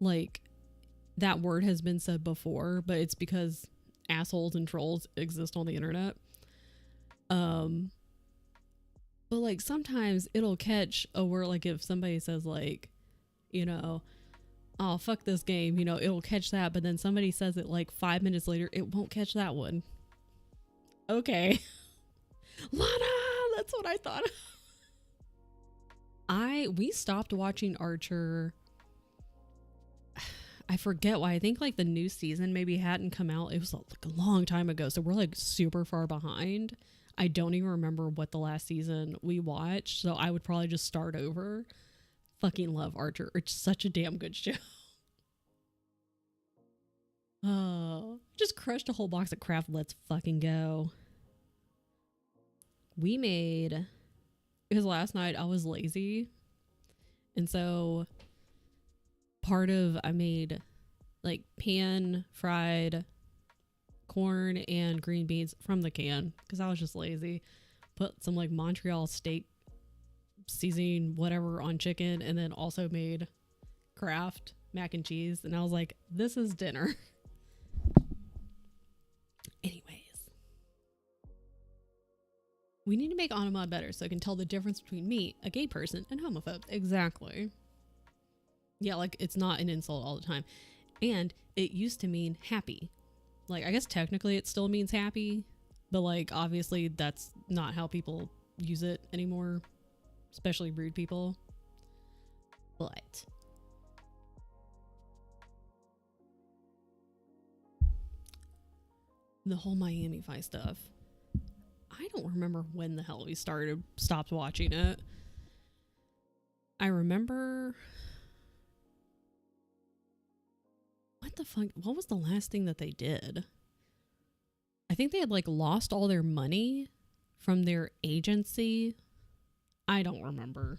like that word has been said before, but it's because assholes and trolls exist on the internet. But like sometimes it'll catch a word, like if somebody says like, you know, oh fuck this game, you know, it'll catch that, but then somebody says it like 5 minutes later, it won't catch that one. Okay. Lana, that's what I thought. We stopped watching Archer. I forget why. I think like the new season maybe hadn't come out. It was like a long time ago, so we're like super far behind. I don't even remember what the last season we watched, so I would probably just start over. Fucking love Archer. It's such a damn good show. Oh, just crushed a whole box of Kraft. Let's fucking go. We made, because last night I was lazy, and so I made like pan fried corn and green beans from the can because I was just lazy. Put some like Montreal steak seasoning whatever on chicken, and then also made Kraft mac and cheese, and I was like, this is dinner. Anyways, we need to make Automod better so I can tell the difference between me, a gay person, and homophobes. Exactly. Yeah, like it's not an insult all the time. And it used to mean happy. Like, I guess technically it still means happy, but like obviously that's not how people use it anymore, especially rude people. But the whole Miami Vice stuff. I don't remember when the hell we stopped watching it. I remember, what the fuck, what was the last thing that they did? I think they had like lost all their money from their agency. I don't remember.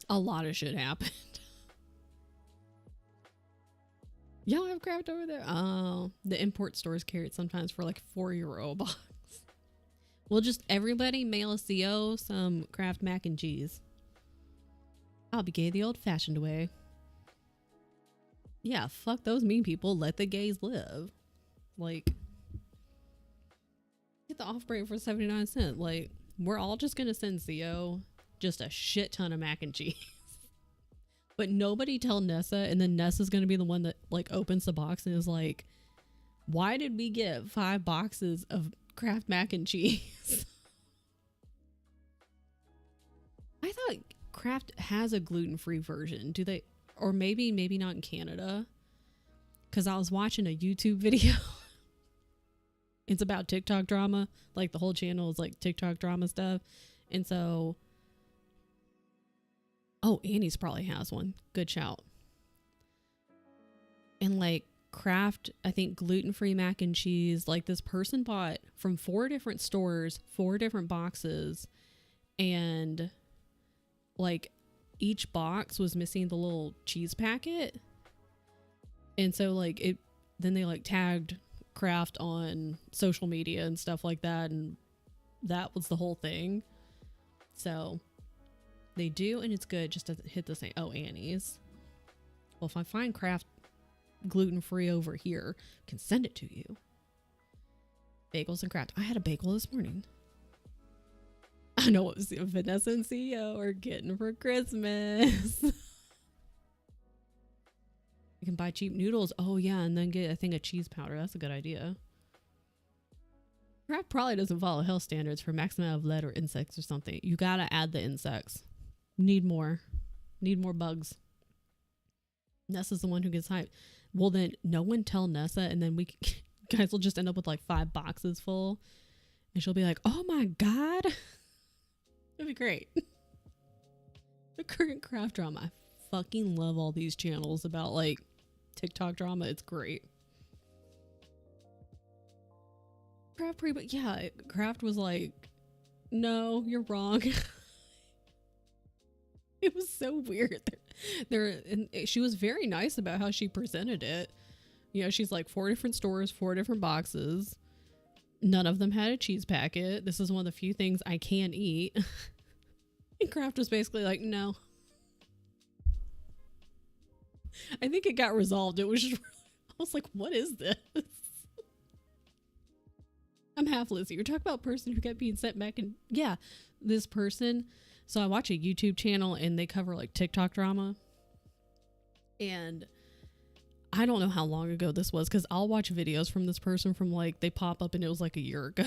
A lot of shit happened. Y'all have Kraft over there? Oh, the import stores carry it sometimes for like €4 a box. We'll just everybody mail a CO some Kraft mac and cheese. I'll be gay the old-fashioned way. Yeah, fuck those mean people. Let the gays live. Like, get the off-brand for 79 cents. Like, we're all just gonna send CO just a shit ton of mac and cheese. But nobody tell Nessa, and then Nessa's gonna be the one that like opens the box and is like, why did we get 5 boxes of Kraft mac and cheese? I thought Kraft has a gluten-free version. Do they? Or maybe not in Canada. Because I was watching a YouTube video. It's about TikTok drama. Like the whole channel is like TikTok drama stuff. And so, oh, Annie's probably has one. Good shout. And like Kraft, I think gluten-free mac and cheese, like this person bought from 4 different stores, 4 different boxes, and like each box was missing the little cheese packet. And so like it, then they like tagged Kraft on social media and stuff like that, and that was the whole thing. So they do, and it's good, just doesn't hit the same. Oh, Annie's. Well, if I find Kraft gluten-free over here, I can send it to you. Bagels and Kraft. I had a bagel this morning. I know what Vanessa and CEO are getting for Christmas. You can buy cheap noodles. Oh yeah, and then get a thing of cheese powder. That's a good idea. Kraft probably doesn't follow health standards for maximum amount of lead or insects or something. You gotta add the insects. Need more bugs. Nessa's the one who gets hyped. Well, then no one tell Nessa, and then we guys will just end up with like 5 boxes full, and she'll be like, "Oh my god." It'd be great. The current Kraft drama. I fucking love all these channels about like TikTok drama. It's great. But yeah, Kraft was like, no, you're wrong. It was so weird. And she was very nice about how she presented it. You know, she's like 4 different stores, 4 different boxes. None of them had a cheese packet. This is one of the few things I can eat. And Kraft was basically like, no. I think it got resolved. It was just, I was like, what is this? I'm half Lizzie. You're talking about a person who kept being sent back, and yeah, this person. So I watch a YouTube channel and they cover like TikTok drama. And I don't know how long ago this was, because I'll watch videos from this person from like, they pop up and it was like a year ago.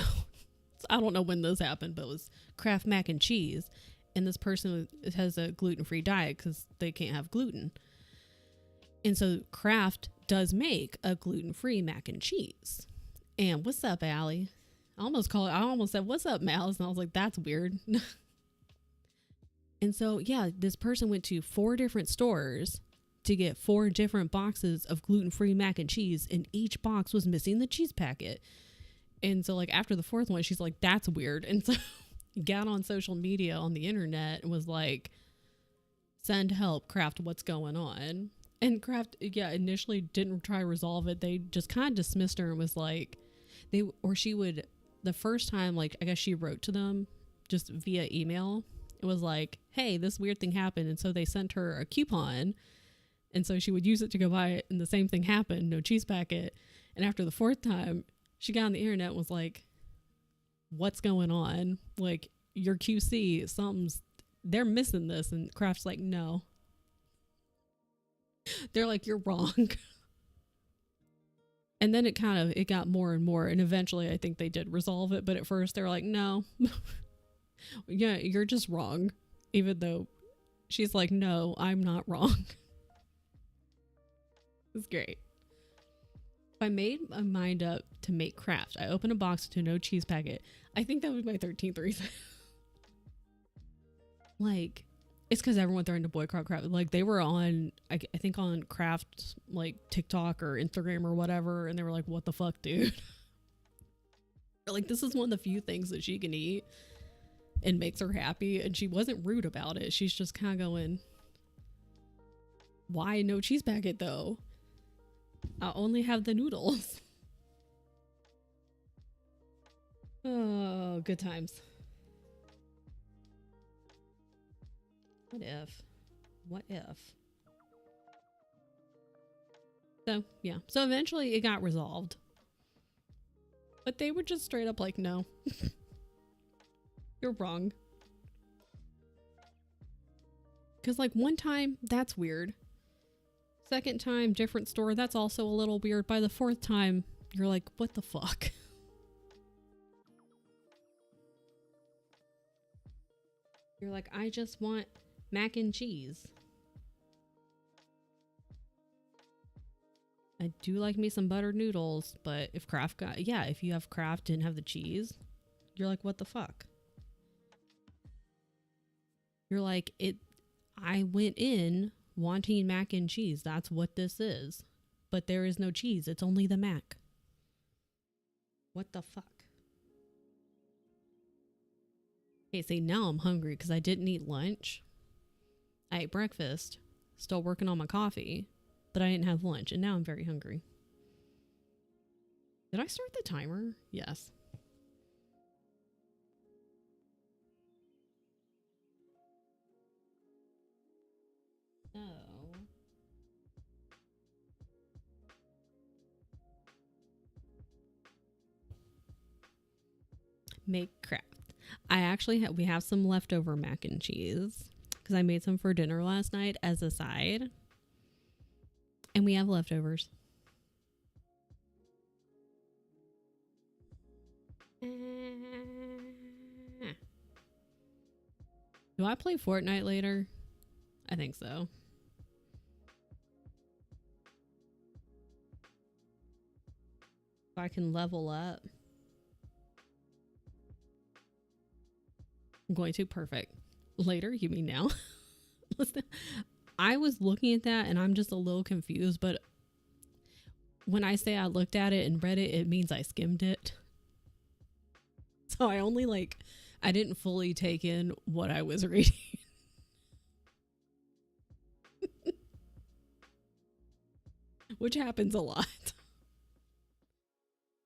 So I don't know when those happened, but it was Kraft mac and cheese. And this person has a gluten-free diet because they can't have gluten. And so Kraft does make a gluten-free mac and cheese. And what's up, Allie? I almost said, what's up, Malice? And I was like, that's weird. And so, yeah, this person went to 4 different stores to get 4 different boxes of gluten-free mac and cheese, and each box was missing the cheese packet. And so, like, after the 4th one, she's like, that's weird. And so got on social media on the internet and was like, send help, Kraft, what's going on? And Kraft, yeah, initially didn't try to resolve it. They just kind of dismissed her and was like, she would, the first time, like, I guess she wrote to them just via email. It was like, hey, this weird thing happened. And so they sent her a coupon. And so she would use it to go buy it. And the same thing happened. No cheese packet. And after the 4th time, she got on the internet and was like, what's going on? Like, your QC, they're missing this. And Kraft's like, no. They're like, you're wrong. And then it got more and more. And eventually I think they did resolve it. But at first they were like, no. Yeah, you're just wrong. Even though she's like, no, I'm not wrong. It's great. I made my mind up to make craft. I open a box to no cheese packet. I think that was my 13th reason. Like, it's because everyone threatened to boycott craft. Like, they were on, I think on craft, like TikTok or Instagram or whatever, and they were like, what the fuck, dude? They're like, this is one of the few things that she can eat and makes her happy. And she wasn't rude about it. She's just kind of going, why no cheese packet though? I only have the noodles. Oh, good times. What if? What if? So, yeah. So eventually it got resolved. But they were just straight up like, no. You're wrong. Because, like, one time, that's weird. Second time, different store, that's also a little weird. By the fourth time, you're like, what the fuck? You're like, I just want mac and cheese. I do like me some buttered noodles, but if Kraft got, yeah, if you have Kraft and have the cheese, you're like, what the fuck? You're like, I went in wanting mac and cheese. That's what this is. But there is no cheese. It's only the mac. What the fuck? Okay, see, now I'm hungry because I didn't eat lunch. I ate breakfast, still working on my coffee, but I didn't have lunch, and now I'm very hungry. Did I start the timer? Yes. Oh. Make craft. I actually we have some leftover mac and cheese because I made some for dinner last night as a side. And we have leftovers. Do I play Fortnite later? I think so. So I can level up. I'm going to. Perfect. Later? You mean now? Listen, I was looking at that and I'm just a little confused, but when I say I looked at it and read it, it means I skimmed it. So I only I didn't fully take in what I was reading. Which happens a lot.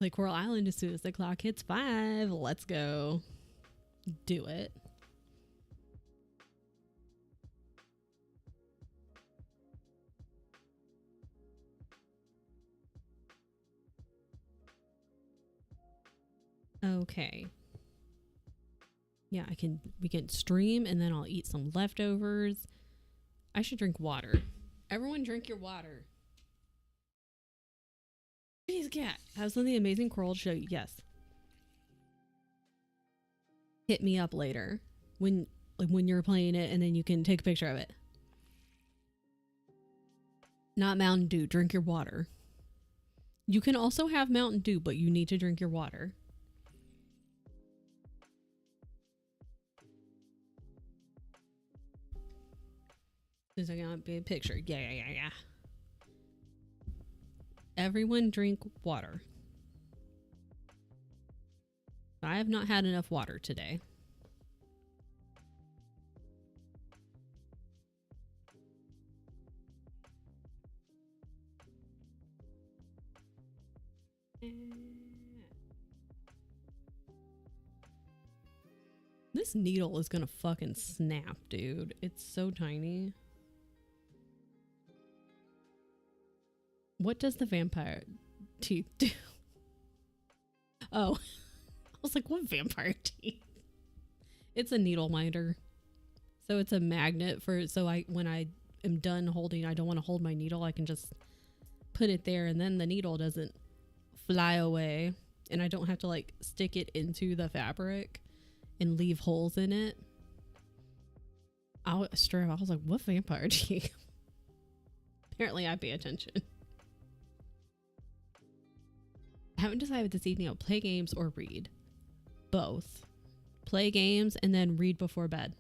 Like Coral Island, as soon as the clock hits 5, let's go. Do it. Okay. Yeah, we can stream and then I'll eat some leftovers. I should drink water. Everyone drink your water. Please, cat. Have something amazing Coral to show you. Yes. Hit me up later when you're playing it and then you can take a picture of it. Not Mountain Dew. Drink your water. You can also have Mountain Dew, but you need to drink your water. Since I got a big picture. Yeah. Everyone drink water. I have not had enough water today. This needle is gonna fucking snap, dude. It's so tiny. What does the vampire teeth do? Oh, I was like, what vampire teeth? It's a needle minder. So it's a magnet for, so when I am done holding, I don't want to hold my needle. I can just put it there and then the needle doesn't fly away and I don't have to stick it into the fabric and leave holes in it. I was like, what vampire teeth? Apparently I pay attention. I haven't decided this evening. I'll play games or read. Both. Play games and then read before bed.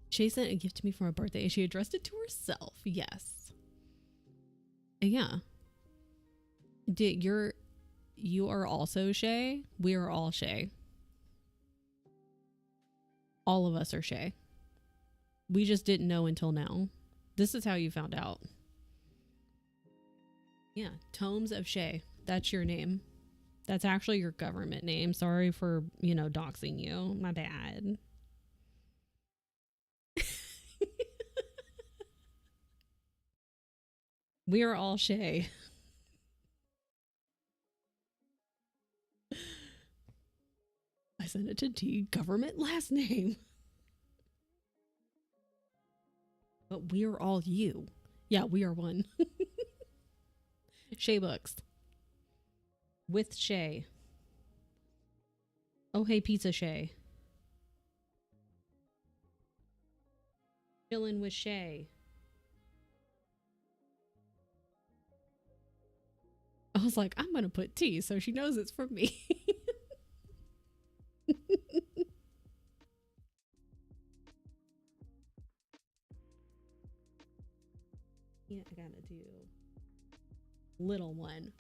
Shay sent a gift to me for my birthday and she addressed it to herself. Yes. Yeah. You are also Shay. We are all Shay. All of us are Shay. We just didn't know until now. This is how you found out. Yeah, Tomes of Shay. That's your name. That's actually your government name. Sorry for, doxing you. My bad. We are all Shay. I sent it to T. Government last name. But we are all you. Yeah, we are one. Shay Books. With Shay. Oh, hey, Pizza Shay. Chillin' with Shay. I was like, I'm going to put T so she knows it's from me. Yeah, I gotta do little one.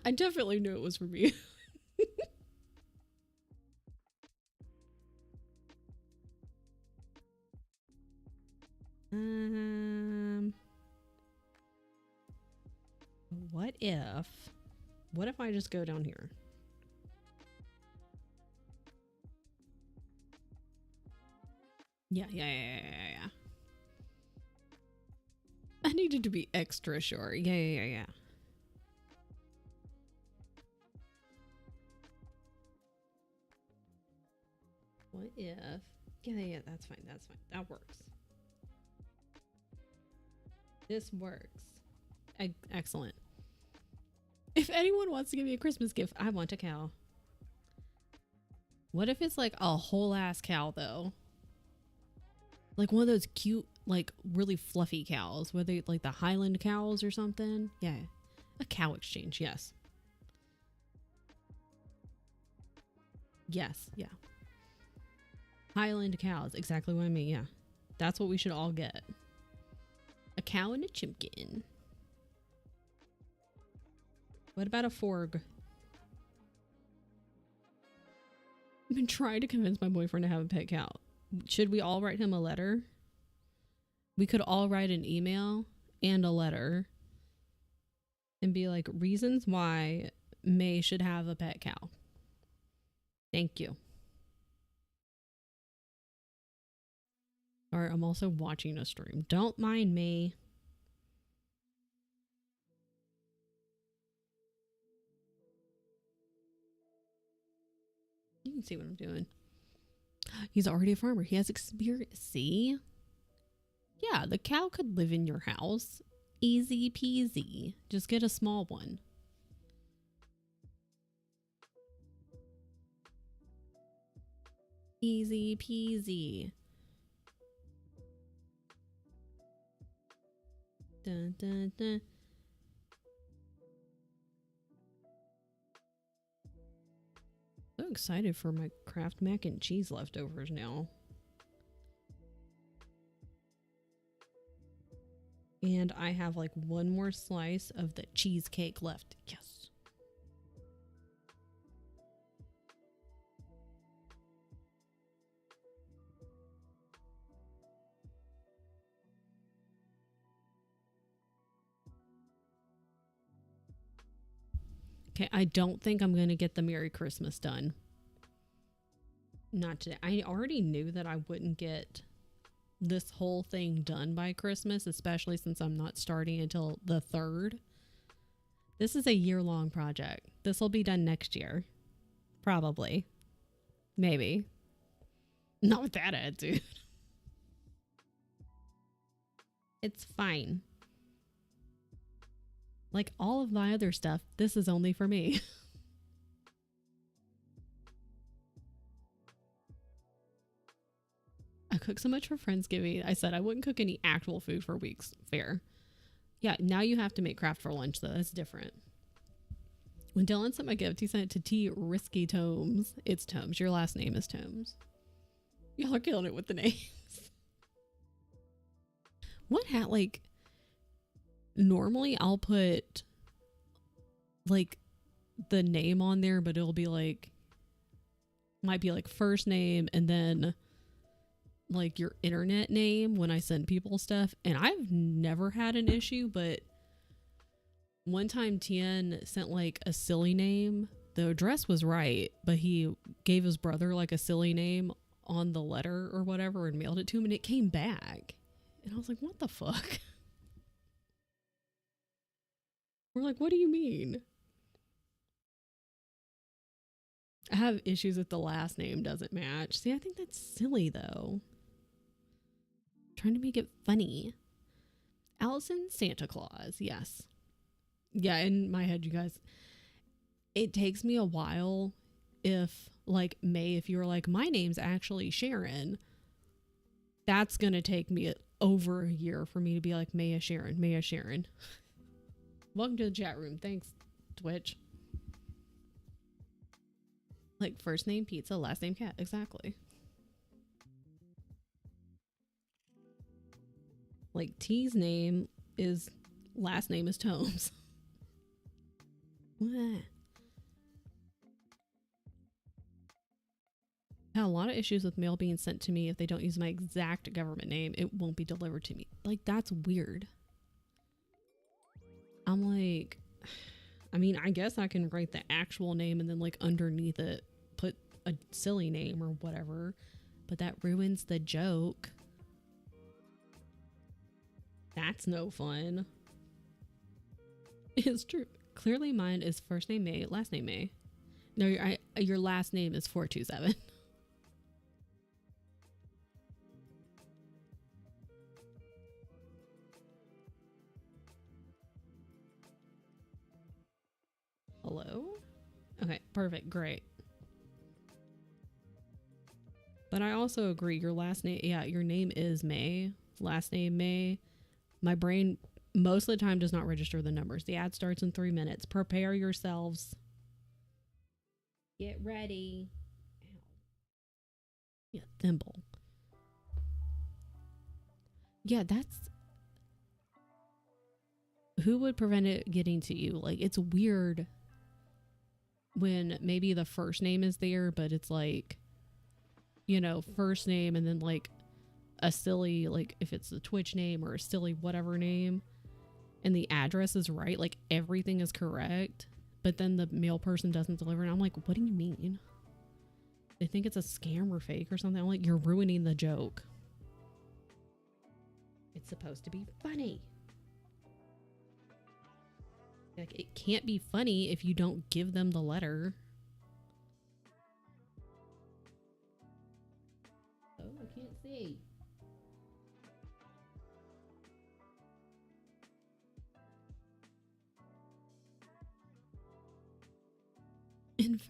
I definitely knew it was for me. What if I just go down here? Yeah. I needed to be extra sure. Yeah. What if? Yeah, that's fine. That works. This works. Excellent. If anyone wants to give me a Christmas gift, I want a cow. What if it's like a whole ass cow though? Like one of those cute, like really fluffy cows, whether like the Highland cows or something. Yeah. A cow exchange, yes. Yes, yeah. Highland cows, exactly what I mean, yeah. That's what we should all get. A cow and a chimkin. What about a forg? I've been trying to convince my boyfriend to have a pet cow. Should we all write him a letter? We could all write an email and a letter and be like, reasons why May should have a pet cow. Thank you. Or I'm also watching a stream. Don't mind me. You can see what I'm doing. He's already a farmer. He has experience. See? Yeah, the cow could live in your house. Easy peasy. Just get a small one. Easy peasy. Dun, dun, dun. So excited for my Kraft mac and cheese leftovers now. And I have like one more slice of the cheesecake left. Yes. Okay, I don't think I'm going to get the Merry Christmas done. Not today. I already knew that I wouldn't get this whole thing done by Christmas, especially since I'm not starting until the 3rd. This is a year-long project. This will be done next year. Probably. Maybe. Not with that attitude. It's fine. Like all of my other stuff, this is only for me. I cook so much for Friendsgiving. I said I wouldn't cook any actual food for weeks. Fair. Yeah, now you have to make craft for lunch though. That's different. When Dylan sent my gift, he sent it to T Risky Tomes. It's Tomes. Your last name is Tomes. Y'all are killing it with the names. What like normally I'll put like the name on there, but it'll be like might be like first name and then like your internet name when I send people stuff. And I've never had an issue, but one time Tien sent like a silly name. The address was right, but he gave his brother like a silly name on the letter or whatever and mailed it to him, and it came back. And I was like, what the fuck? We're like, what do you mean? I have issues if the last name doesn't match. See, I think that's silly though. Trying to make it funny. Allison Santa Claus, yes. Yeah, in my head, you guys, it takes me a while if, like, May, if you're like, my name's actually Sharon, that's going to take me over a year for me to be like, Maya Sharon, Maya Sharon. Welcome to the chat room. Thanks, Twitch. Like, first name pizza, last name cat. Exactly. Like, T's name is, last name is Tomes. What? I had a lot of issues with mail being sent to me. If they don't use my exact government name, it won't be delivered to me. Like, that's weird. I'm like, I mean, I guess I can write the actual name and then like underneath it put a silly name or whatever, but that ruins the joke. That's no fun. It's true. Clearly mine is first name May, last name May. No, your last name is 427. Hello? Okay, perfect, great. But I also agree, your last name, yeah, your name is May, last name May. My brain most of the time does not register the numbers. The ad starts in 3 minutes. Prepare yourselves. Get ready. Ow. Yeah, thimble. Yeah, that's... Who would prevent it getting to you? Like, it's weird when maybe the first name is there, but it's like, you know, first name and then like a silly, like if it's a Twitch name or a silly whatever name, and the address is right, like everything is correct, but then the mail person doesn't deliver, and I'm like, what do you mean? They think it's a scam or fake or something. I'm like, you're ruining the joke. It's supposed to be funny. Like, it can't be funny if you don't give them the letter. Oh, I can't see.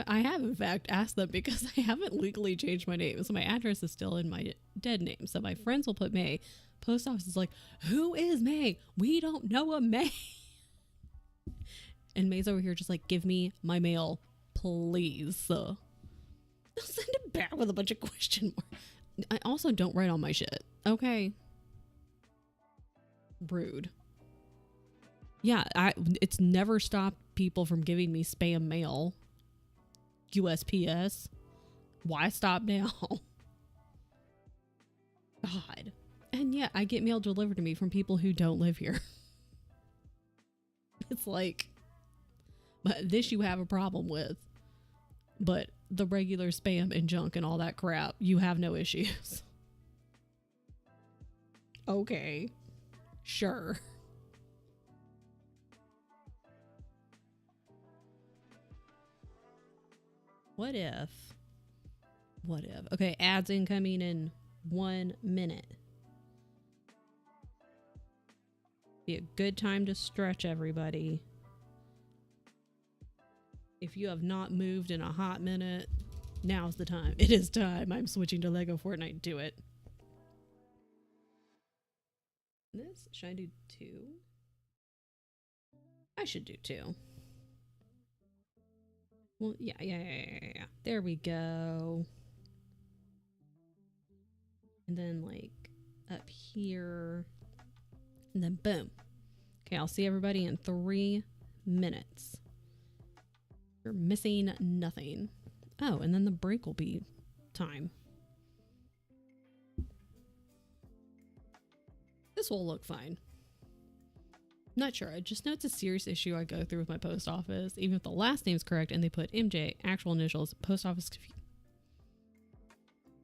I have in fact asked them because I haven't legally changed my name, so my address is still in my dead name. So my friends will put May. Post office is like, who is May? We don't know a May. And May's over here just like, give me my mail, please. They'll send it back with a bunch of question marks. I also don't write on my shit. Okay. Rude. Yeah, it's never stopped people from giving me spam mail. USPS. Why stop now? God. And yeah, I get mail delivered to me from people who don't live here. It's like, but this you have a problem with. But the regular spam and junk and all that crap, you have no issues. Okay. Sure. What if? Okay, ads incoming in 1 minute. Be a good time to stretch, everybody. If you have not moved in a hot minute, now's the time. It is time. I'm switching to Lego Fortnite. Do it. This, should I do 2? I should do 2. Well, yeah. There we go. And then like up here. And then boom. Okay, I'll see everybody in 3 minutes. You're missing nothing. Oh, and then the break will be time. This will look fine. Not sure. I just know it's a serious issue I go through with my post office. Even if the last name's correct and they put MJ, actual initials, post office confused.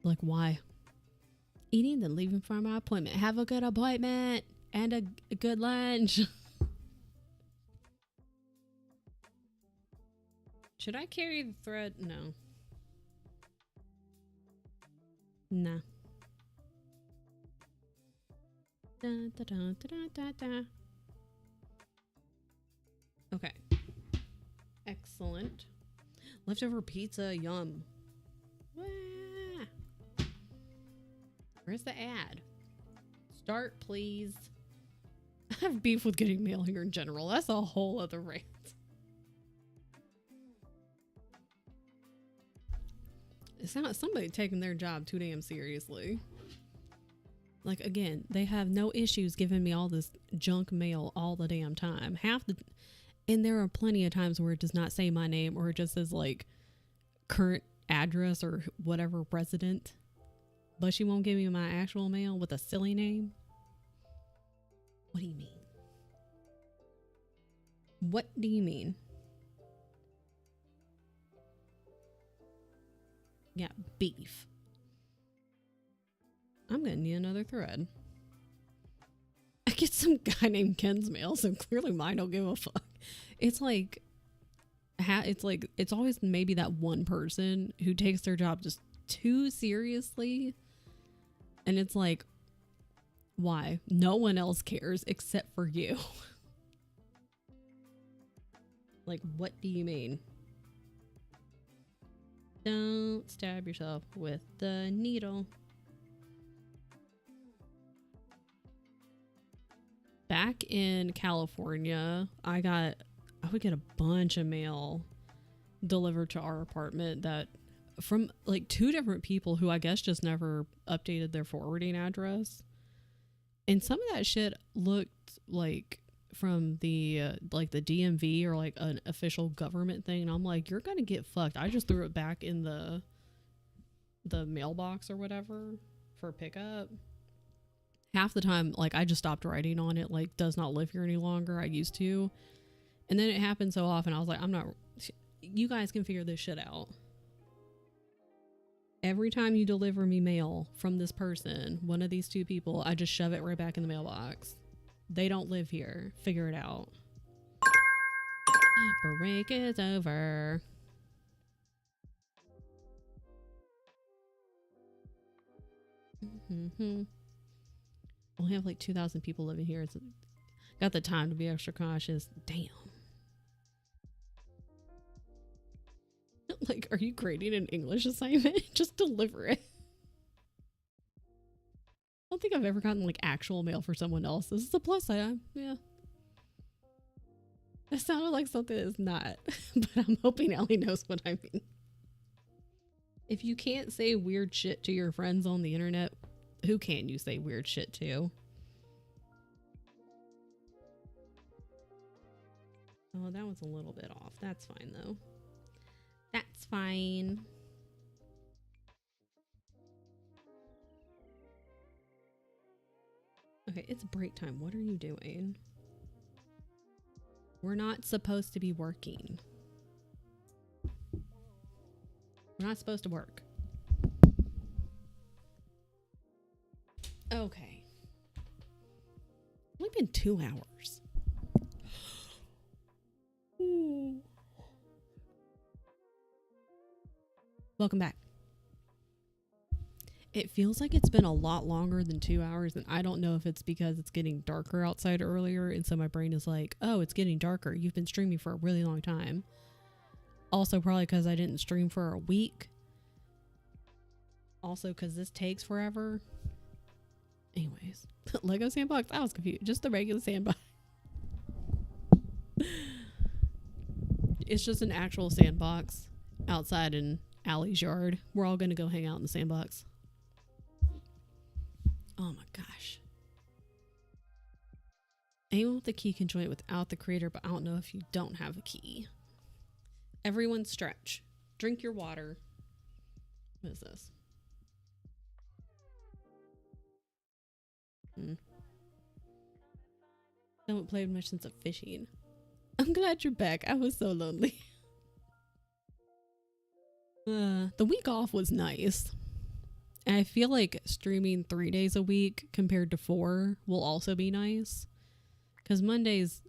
Like, why? Eating, then leaving for my appointment. Have a good appointment and a good lunch. Should I carry the thread? No. Nah. Da, da, da, da, da, da. Okay. Excellent. Leftover pizza, yum. Wah. Where's the ad? Start, please. I have beef with getting mail here in general. That's a whole other rant. It's not somebody taking their job too damn seriously. Like, again, they have no issues giving me all this junk mail all the damn time. And there are plenty of times where it does not say my name, or it just says like current address or whatever resident, but she won't give me my actual mail with a silly name. What do you mean? What do you mean? Yeah, beef. I'm gonna need another thread. I get some guy named Ken's mail, so clearly mine don't give a fuck. It's like, it's always maybe that one person who takes their job just too seriously. And it's like, why? No one else cares except for you. Like, what do you mean? Don't stab yourself with the needle. Back in California, I would get a bunch of mail delivered to our apartment that from like 2 different people who I guess just never updated their forwarding address. And some of that shit looked like from the like the DMV or like an official government thing. And I'm like, you're gonna get fucked. I just threw it back in the mailbox or whatever for pickup. Half the time, like, I just stopped writing on it, like, does not live here any longer. I used to. And then it happened so often, I was like, you guys can figure this shit out. Every time you deliver me mail from this person, one of these 2 people, I just shove it right back in the mailbox. They don't live here. Figure it out. Break is over. Only have like 2,000 people living here. It's got the time to be extra cautious. Damn. Like, are you grading an English assignment? Just deliver it. I don't think I've ever gotten like actual mail for someone else. This is a plus side. Yeah. That sounded like something that's not, but I'm hoping Ellie knows what I mean. If you can't say weird shit to your friends on the internet, who can you say weird shit to? Oh, that was a little bit off. That's fine though. That's fine. Okay, it's break time. What are you doing? We're not supposed to be working. We're not supposed to work. Okay. Only been 2 hours. Welcome back. It feels like it's been a lot longer than 2 hours, and I don't know if it's because it's getting darker outside earlier, and so my brain is like, oh, it's getting darker. You've been streaming for a really long time. Also, probably because I didn't stream for a week. Also, because this takes forever. Anyways, Lego sandbox. I was confused. Just the regular sandbox. It's just an actual sandbox outside in Allie's yard. We're all going to go hang out in the sandbox. Oh my gosh. Anyone with the key can join it without the creator, but I don't know if you don't have a key. Everyone stretch. Drink your water. What is this? I haven't played much since fishing. I'm glad you're back. I was so lonely. The week off was nice. And I feel like streaming 3 days a week compared to 4 will also be nice. Because Mondays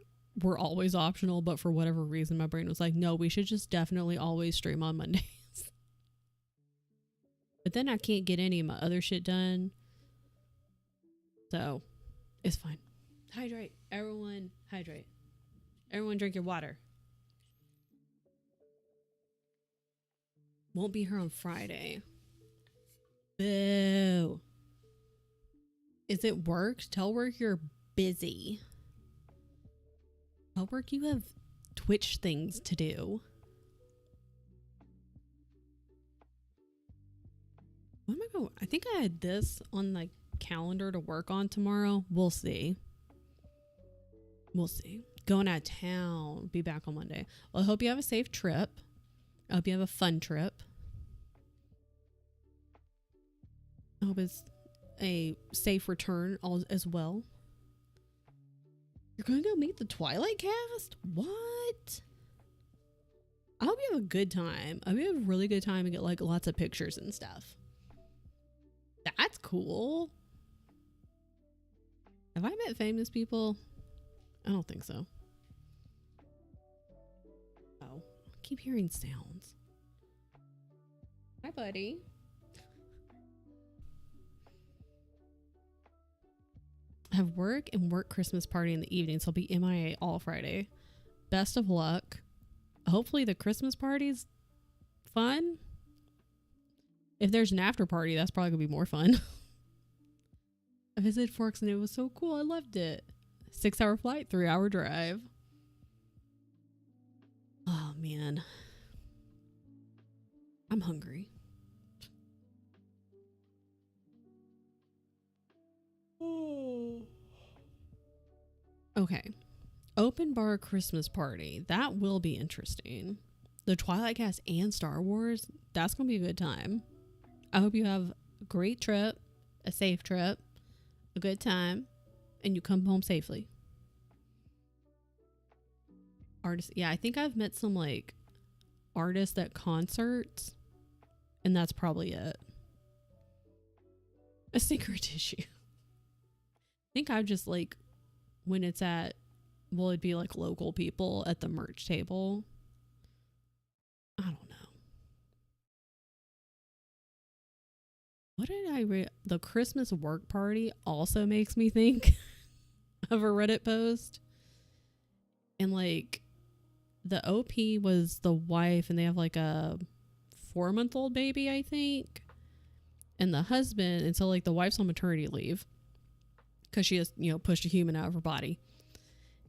were always optional, but for whatever reason, my brain was like, no, we should just definitely always stream on Mondays. But then I can't get any of my other shit done. So, it's fine. Hydrate. Everyone, hydrate. Everyone drink your water. Won't be here on Friday. Boo. Is it work? Tell work you're busy. Tell work you have Twitch things to do. What am I going? I think I had this on the calendar to work on tomorrow. We'll see. We'll see. Going out of town. Be back on Monday. Well, I hope you have a safe trip. I hope you have a fun trip. I hope it's a safe return as well. You're going to go meet the Twilight cast? What? I hope you have a good time. I hope you have a really good time and get like lots of pictures and stuff. That's cool. Have I met famous people? I don't think so. Oh, I keep hearing sounds. Hi, buddy. I have work and work Christmas party in the evening, so I'll be MIA all Friday. Best of luck. Hopefully the Christmas party's fun. If there's an after party, that's probably gonna be more fun. I visited Forks and it was so cool. I loved it. 6-hour flight, 3-hour drive. Oh man. I'm hungry. Okay. Open bar Christmas party. That will be interesting. The Twilight cast and Star Wars. That's going to be a good time. I hope you have a great trip, a safe trip, a good time, and you come home safely. Artists. Yeah, I think I've met some like artists at concerts, and that's probably it. A secret issue. I think I've just like, when it's at, well, it'd be like local people at the merch table. I don't know. What did I the Christmas work party also makes me think of a Reddit post. And like the OP was the wife and they have like a 4-month-old baby, I think. And the husband, and so like the wife's on maternity leave because she has, you know, pushed a human out of her body.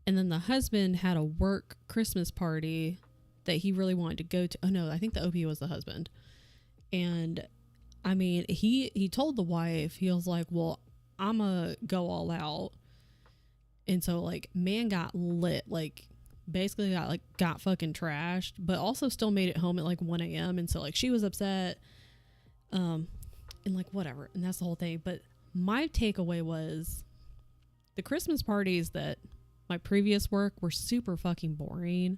And then the husband had a work Christmas party that he really wanted to go to. Oh no, I think the OP was the husband. And I mean, he told the wife, he was like, well, I'ma go all out. And so like man got lit, like basically got fucking trashed, but also still made it home at like 1 a.m. And so like she was upset. And like whatever. And that's the whole thing. But my takeaway was the Christmas parties that my previous work were super fucking boring.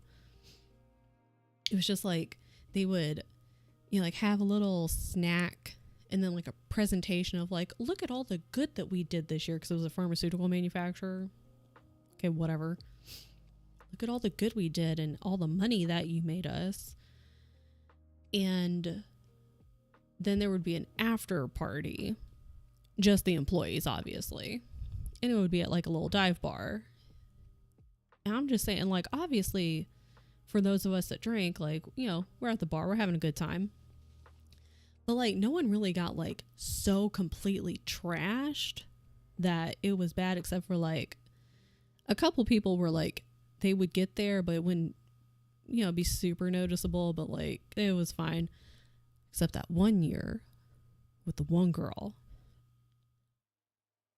It was just like they would, you know, like have a little snack and then like a presentation of like, look at all the good that we did this year, because it was a pharmaceutical manufacturer. Okay, whatever. Look at all the good we did and all the money that you made us. And then there would be an after party, just the employees, obviously. And it would be at like a little dive bar. And I'm just saying, like, obviously, for those of us that drink, like, you know, we're at the bar, we're having a good time. But like, no one really got like so completely trashed that it was bad, except for like a couple people were like, they would get there, but when be super noticeable, but like it was fine. Except that one year with the one girl,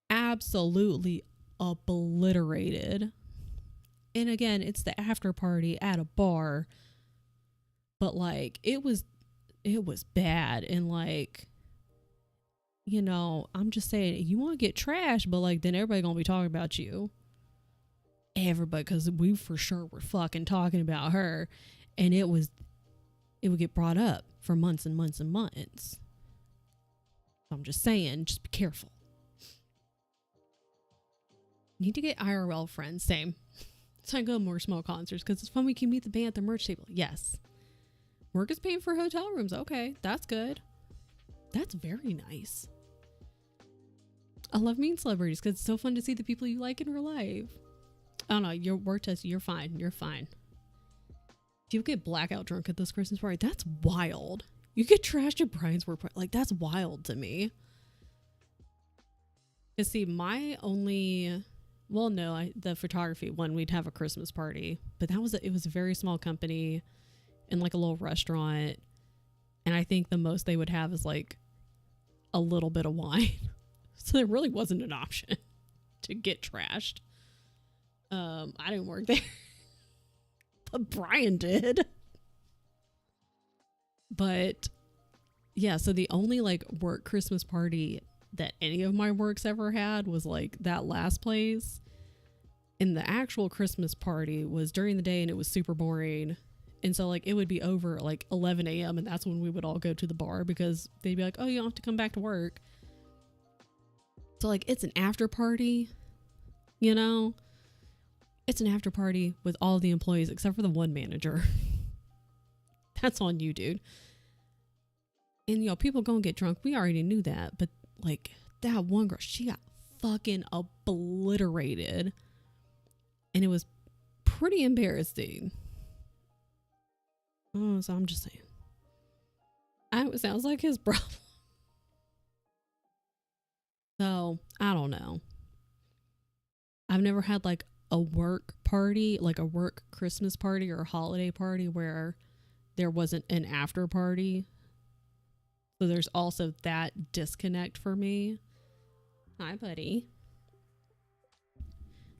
absolutely obliterated. And again, it's the after party at a bar, but like it was bad. And like, I'm just saying, you want to get trash, but like then everybody gonna be talking about you. Everybody, because we for sure were fucking talking about her, and it would get brought up for months and months and months. I'm just saying, just be careful. Need to get IRL friends, same. So I go to more small concerts because it's fun. We can meet the band at the merch table. Yes. Work is paying for hotel rooms. Okay, that's good. That's very nice. I love meeting celebrities because it's so fun to see the people you like in real life. I don't know, your work test, you're fine. You're fine. If you get blackout drunk at this Christmas party, that's wild. You get trashed at Brian's work party. Like, that's wild to me. Cause see, my only... Well, no, the photography one, we'd have a Christmas party, but it was a very small company in like a little restaurant. And I think the most they would have is like a little bit of wine. So there really wasn't an option to get trashed. I didn't work there, but Brian did. But yeah, so the only like work Christmas party that any of my works ever had was like that last place. And the actual Christmas party was during the day and it was super boring. And so like it would be over at like 11 a.m. and that's when we would all go to the bar because they'd be like, oh, you don't have to come back to work. So like it's an after party, it's an after party with all the employees except for the one manager. That's on you, dude. And people gonna get drunk. We already knew that, but like that one girl, she got fucking obliterated. And it was pretty embarrassing. Oh, so I'm just saying. It sounds like his problem. So, I don't know. I've never had like a work party, like a work Christmas party or a holiday party where there wasn't an after party. So there's also that disconnect for me. Hi, buddy.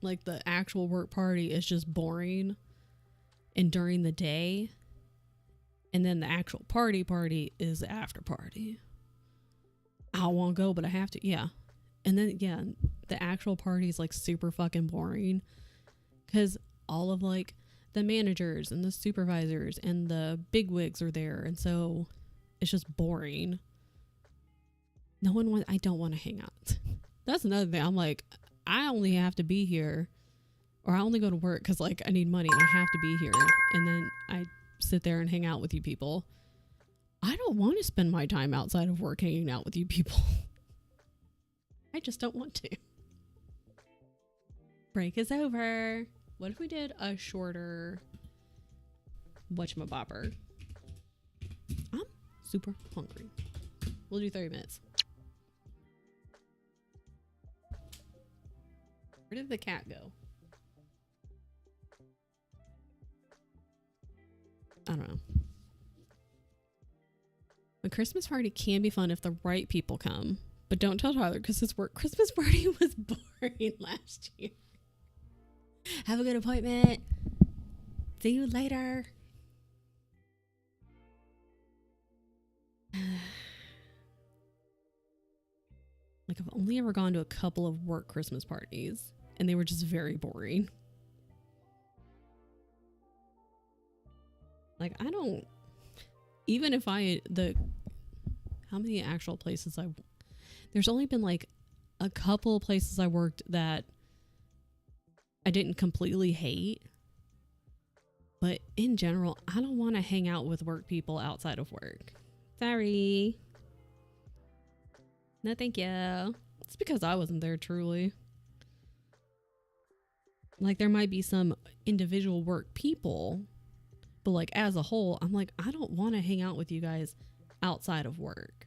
Like the actual work party is just boring and during the day. And then the actual party is the after party. I don't want to go, but I have to. Yeah. And then, yeah, the actual party is like super fucking boring because all of like the managers and the supervisors and the bigwigs are there. And so it's just boring. I don't want to hang out. That's another thing. I'm like, I only have to be here or I only go to work because like I need money and I have to be here. And then I sit there and hang out with you people. I don't want to spend my time outside of work hanging out with you people. I just don't want to. Break is over. What if we did a shorter whatchamabopper? I'm super hungry. We'll do 30 minutes. Where did the cat go? I don't know. A Christmas party can be fun if the right people come. But don't tell Tyler because his work Christmas party was boring last year. Have a good appointment. See you later. Like I've only ever gone to a couple of work Christmas parties and they were just very boring. Like I don't, even if how many actual places there's only been like a couple of places I worked that I didn't completely hate. But in general, I don't want to hang out with work people outside of work. Sorry. No, thank you. It's because I wasn't there truly. Like there might be some individual work people, but like as a whole, I'm like, I don't want to hang out with you guys outside of work.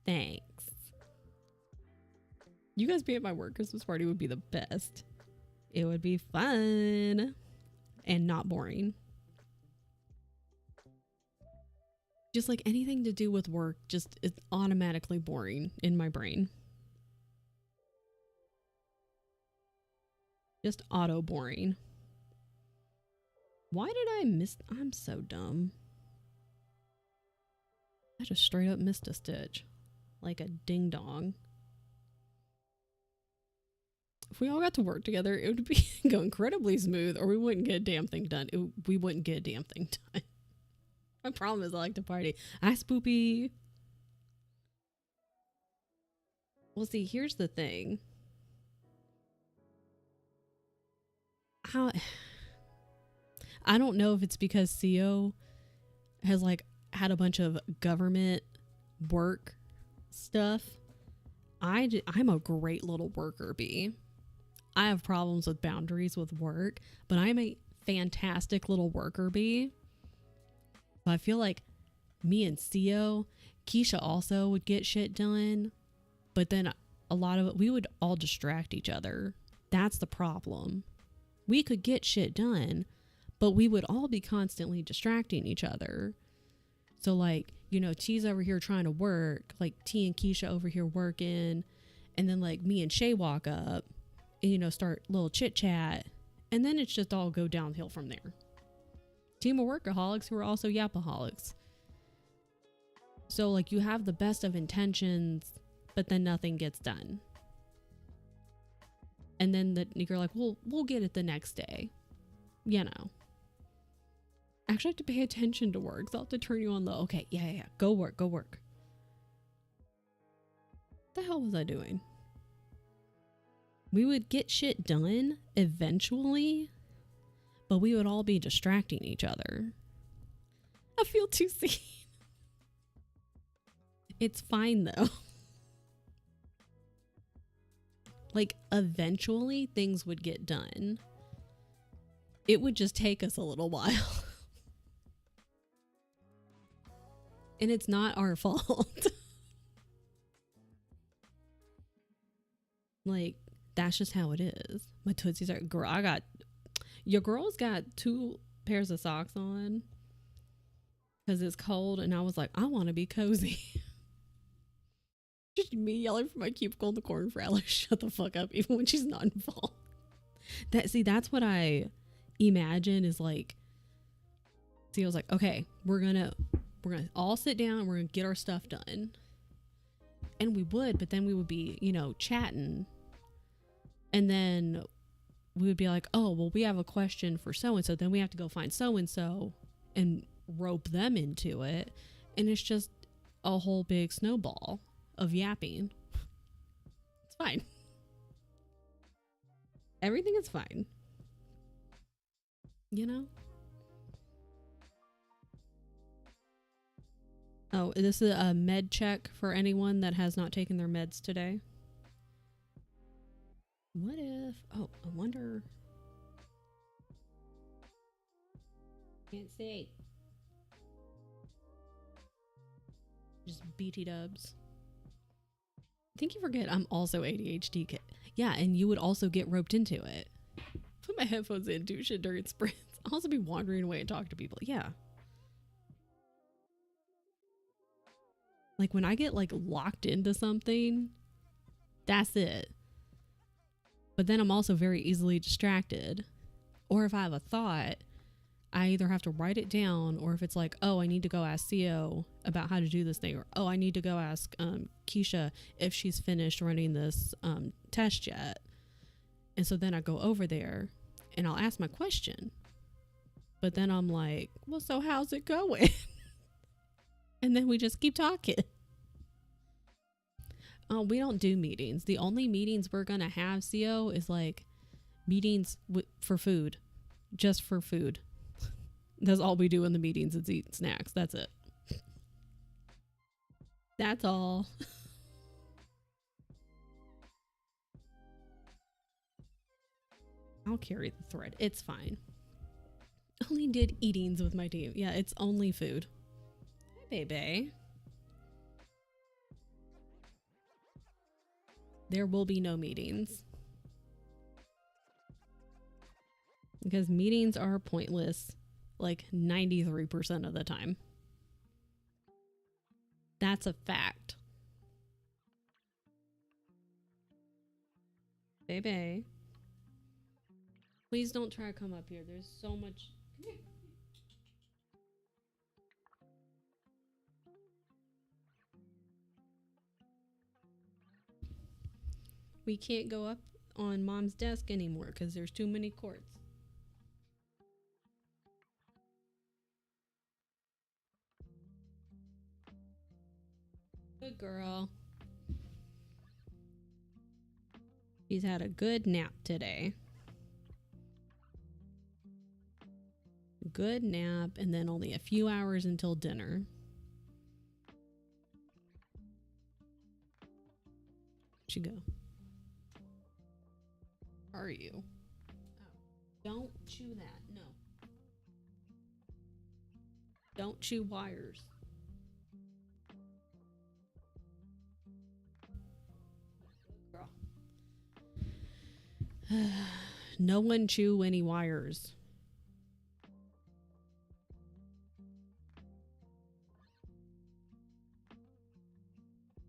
Thanks. You guys being at my work Christmas party would be the best. It would be fun and not boring. Just like anything to do with work, just it's automatically boring in my brain. Just auto boring. Why did I miss? I'm so dumb. I just straight up missed a stitch. Like a ding dong. If we all got to work together, it would be go incredibly smooth, or we wouldn't get a damn thing done. We wouldn't get a damn thing done. My problem is I like to party. I spoopy. Well, see, here's the thing. How I don't know if it's because CO has like had a bunch of government work stuff. I'm a great little worker bee. I have problems with boundaries with work, but I'm a fantastic little worker bee. I feel like me and CO, Keisha also would get shit done, but then a lot of it, we would all distract each other. That's the problem. We could get shit done, but we would all be constantly distracting each other. So like, you know, T's over here trying to work, like T and Keisha over here working, and then like me and Shay walk up and, you know, start a little chit chat, and then it's just all go downhill from there. Team of workaholics who are also yapaholics. So like you have the best of intentions, but then nothing gets done. And then you're like, well, we'll get it the next day. You know. Actually, I have to pay attention to work. So I'll have to turn you on the, okay, yeah. Go work. What the hell was I doing? We would get shit done eventually, but we would all be distracting each other. I feel too seen. It's fine though. Like eventually things would get done. It would just take us a little while. And it's not our fault. Like, that's just how it is. My tootsies are, girl, your girl's got 2 pairs of socks on because it's cold, and I was like, I want to be cozy. Just me yelling from my cubicle in the corner for Ella, shut the fuck up, even when she's not involved. That's what I imagine is like. See, I was like, okay, we're gonna all sit down and we're gonna get our stuff done. And we would, but then we would be, you know, chatting. And then we would be like, oh, well, we have a question for so-and-so. Then we have to go find so-and-so and rope them into it. And it's just a whole big snowball of yapping. It's fine. Everything is fine. You know? Oh, this is a med check for anyone that has not taken their meds today. What if... Oh, I wonder... Can't see. Just BT dubs. I think you forget I'm also ADHD. Yeah, and you would also get roped into it. Put my headphones in, do shit during sprints. I'll also be wandering away and talk to people. Yeah. Like when I get like locked into something, that's it. But then I'm also very easily distracted. Or if I have a thought, I either have to write it down, or if it's like, oh, I need to go ask CO about how to do this thing, or oh, I need to go ask Keisha if she's finished running this test yet. And so then I go over there and I'll ask my question. But then I'm like, well, so how's it going? And then we just keep talking. We don't do meetings. The only meetings we're going to have, CO, is like meetings for food. Just for food. That's all we do in the meetings is eat snacks. That's it. That's all. I'll carry the thread. It's fine. Only did eatings with my team. Yeah, it's only food. Hi, baby. There will be no meetings. Because meetings are pointless like 93% of the time. That's a fact. Baby. Please don't try to come up here. There's so much. Come here. We can't go up on mom's desk anymore because there's too many cords. Good girl. She's had a good nap today. Good nap, and then only a few hours until dinner. Where'd she go? Are you? Oh. Don't chew that. No. Don't chew wires. Girl. No one chew any wires.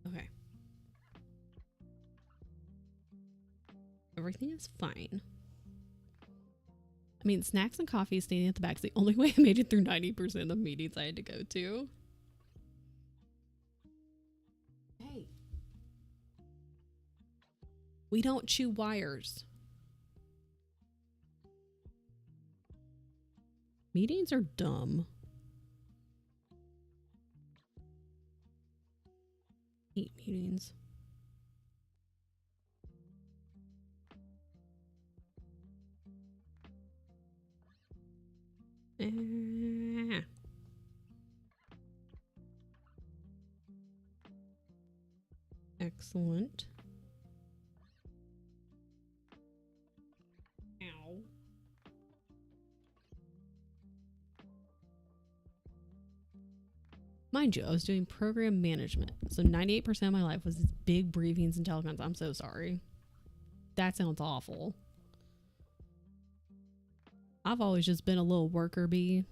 Okay. Everything is fine. I mean, snacks and coffee standing at the back is the only way I made it through 90% of the meetings I had to go to. Hey. We don't chew wires. Meetings are dumb. Hate meetings. Excellent. Ow. Mind you, I was doing program management. So 98% of my life was these big briefings and telecoms. I'm so sorry. That sounds awful. I've always just been a little worker bee.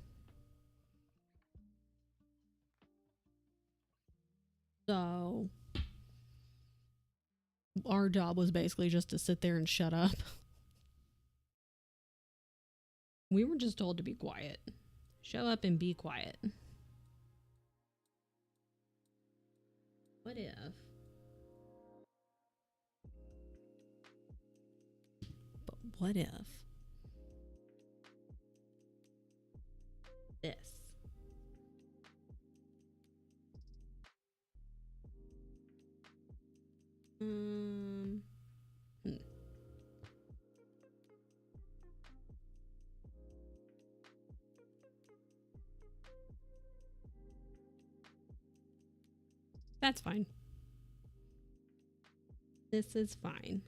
So our job was basically just to sit there and shut up. We were just told to be quiet. Show up and be quiet. What if? But what if? This. That's fine. This is fine.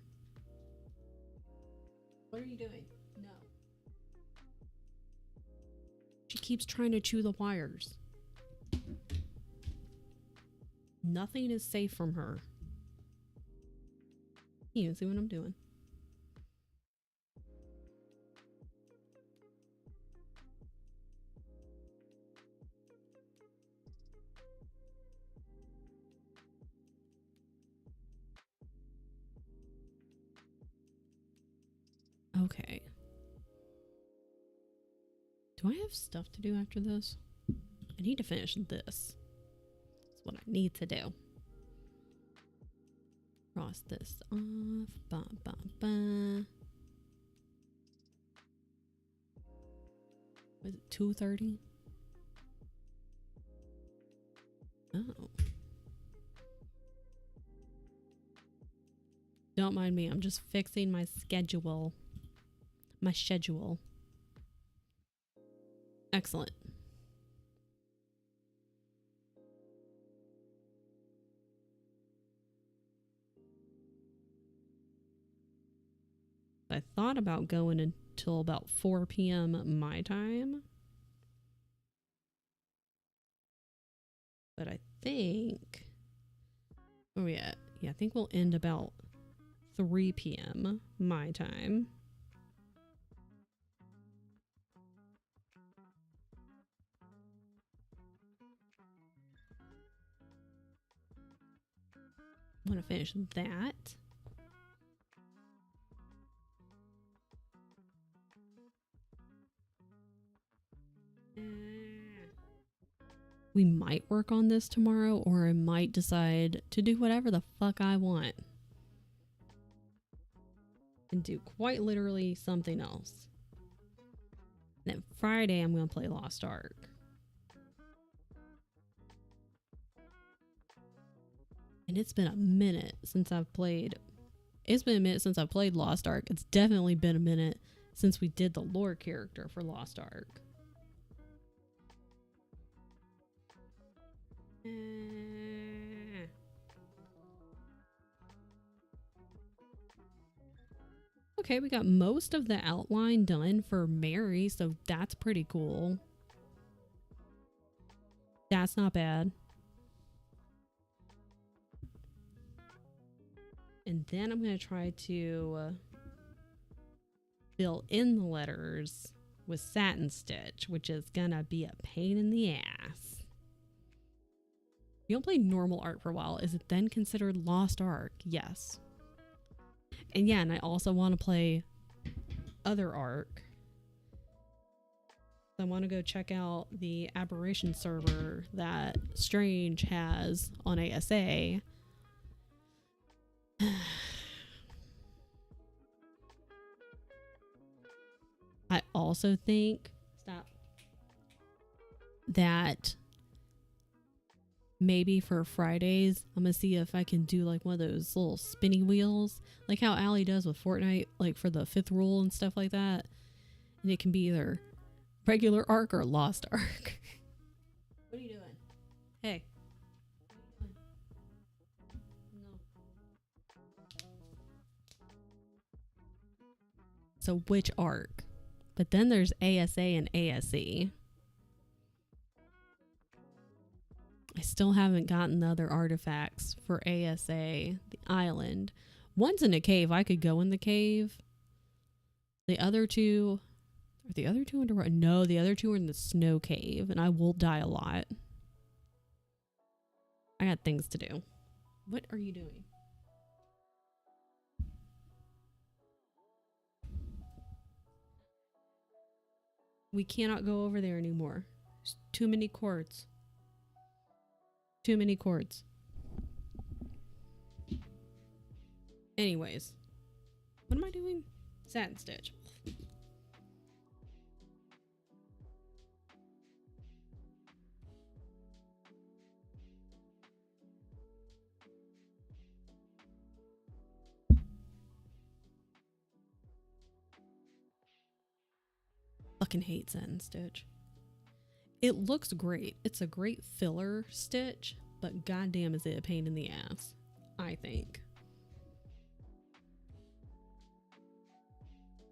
What are you doing? No. She keeps trying to chew the wires. Nothing is safe from her. You see what I'm doing? Okay. Do I have stuff to do after this? I need to finish this. That's what I need to do. Cross this off. Ba, ba, ba. Was it 2:30? Oh. Don't mind me. I'm just fixing my schedule. My schedule. Excellent. I thought about going until about 4 p.m. my time. But I think... Oh, yeah. Yeah, I think we'll end about 3 p.m. my time. Want to finish that. We might work on this tomorrow, or I might decide to do whatever the fuck I want. And do quite literally something else. And then Friday, I'm going to play Lost Ark. And it's been a minute since I've played. It's been a minute since I've played Lost Ark. It's definitely been a minute since we did the lore character for Lost Ark. Okay, we got most of the outline done for Mary, so that's pretty cool. That's not bad. And then I'm going to try to fill in the letters with satin stitch, which is going to be a pain in the ass. You don't play normal art for a while. Is it then considered Lost Ark? Yes. And yeah, and I also want to play other Ark. I want to go check out the Aberration server that Strange has on ASA. I also think that maybe for Fridays, I'm gonna see if I can do like one of those little spinny wheels, like how Allie does with Fortnite, like for the 5th rule and stuff like that. And it can be either regular Ark or Lost Ark. What are you doing? Hey. So which Ark? But then there's ASA and ASE. I still haven't gotten the other artifacts for ASA, the island. One's in a cave. I could go in the cave. The other two... Are the other two underwater? No, the other two are in the snow cave, and I will die a lot. I got things to do. What are you doing? We cannot go over there anymore. There's too many cords. Too many cords. Anyways. What am I doing? Satin stitch. Fucking hate satin stitch. It looks great. It's a great filler stitch, but goddamn is it a pain in the ass, I think.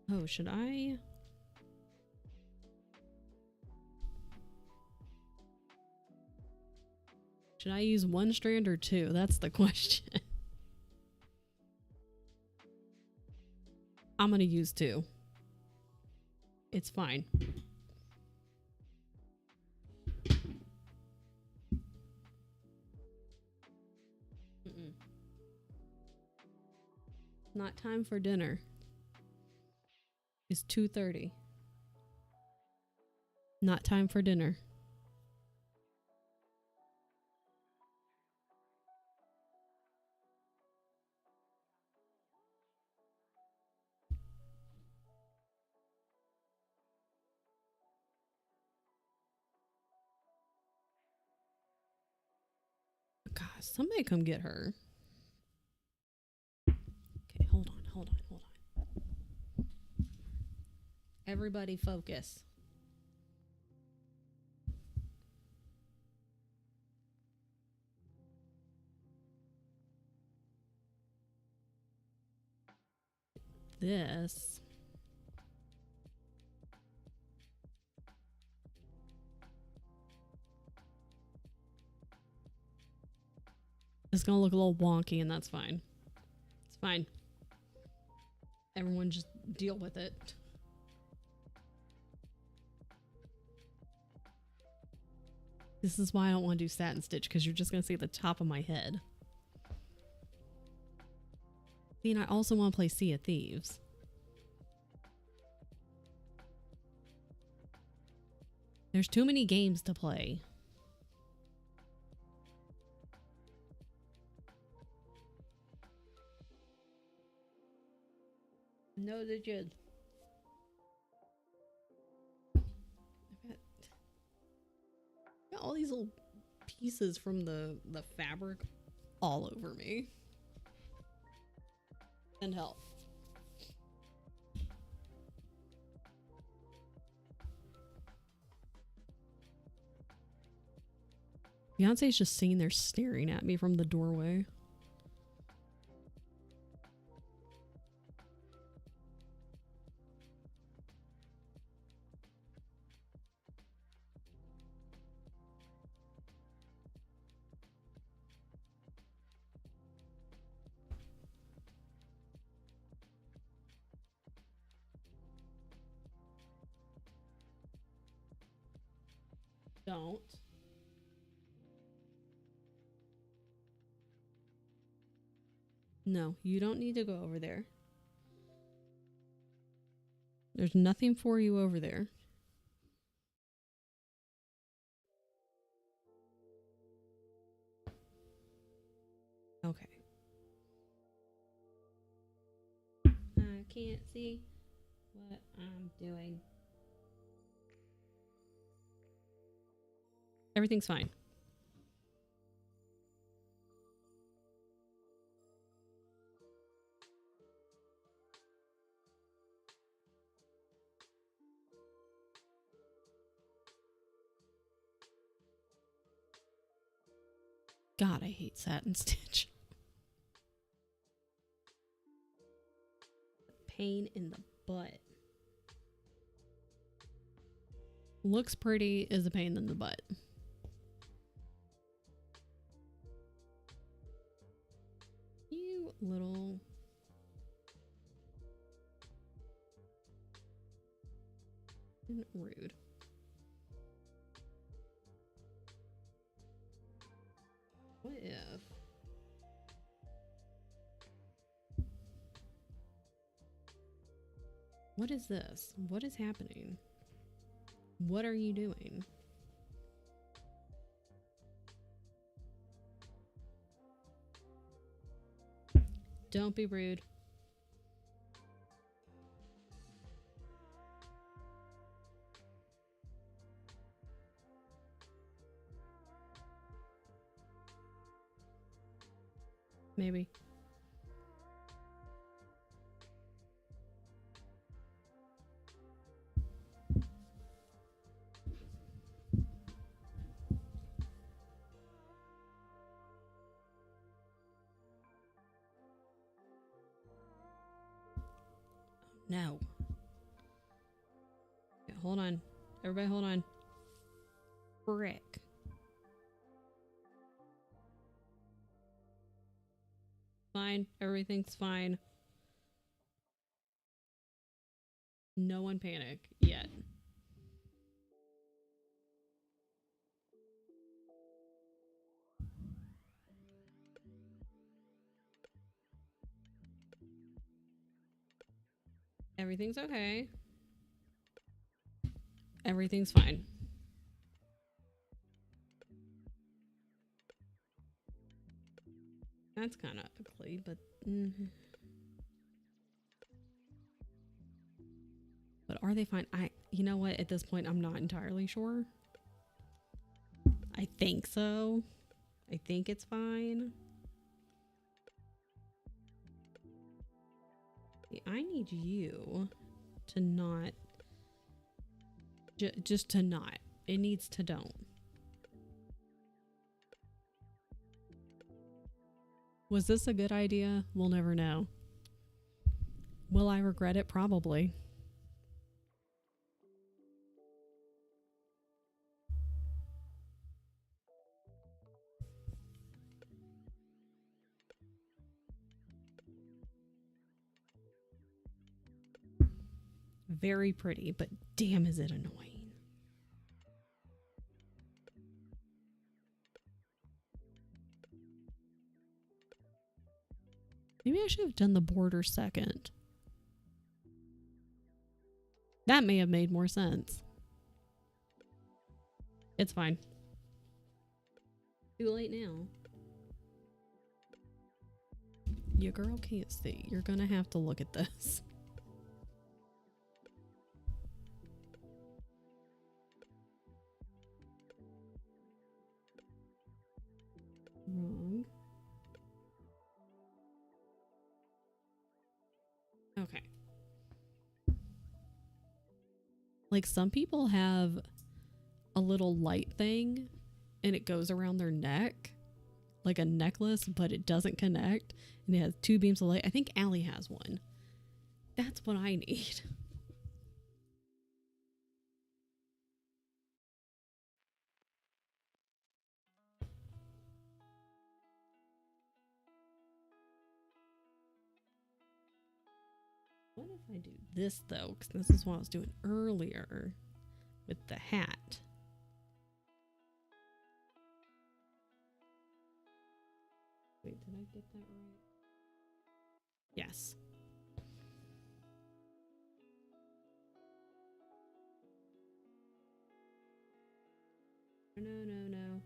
Oh, should I? Should I use one strand or two? That's the question. I'm gonna use two. It's fine. Not time for dinner. It's 2:30. Not time for dinner. God, somebody come get her. Okay, hold on. Everybody focus. This. It's gonna look a little wonky, and that's fine. It's fine. Everyone just deal with it. This is why I don't want to do satin stitch, because you're just gonna see the top of my head. See, and I also want to play Sea of Thieves. There's too many games to play. No, they did. Got all these little pieces from the fabric all over me. And help. Beyonce's just sitting there staring at me from the doorway. Don't. No, you don't need to go over there. There's nothing for you over there. Okay. I can't see what I'm doing. Everything's fine. God, I hate satin stitch. Pain in the butt. Looks pretty, is a pain in the butt. You little... rude. What if... What is this? What is happening? What are you doing? Don't be rude. Maybe. No. Okay, hold on. Everybody hold on. Frick. Fine. Everything's fine. No one panic yet. Everything's okay. Everything's fine. That's kind of ugly, but... But are they fine? You know what? At this point, I'm not entirely sure. I think so. I think it's fine. I need you to not... just to not. It needs to don't. Was this a good idea? We'll never know. Will I regret it? Probably. Very pretty, but damn is it annoying. Maybe I should have done the border second. That may have made more sense. It's fine. Too late now. Your girl can't see. You're gonna have to look at this. Wrong. Okay. Like some people have a little light thing and it goes around their neck like a necklace, but it doesn't connect and it has two beams of light. I think Allie has one. That's what I need. What if I do this though? Because this is what I was doing earlier with the hat. Wait, did I get that right? Yes. No.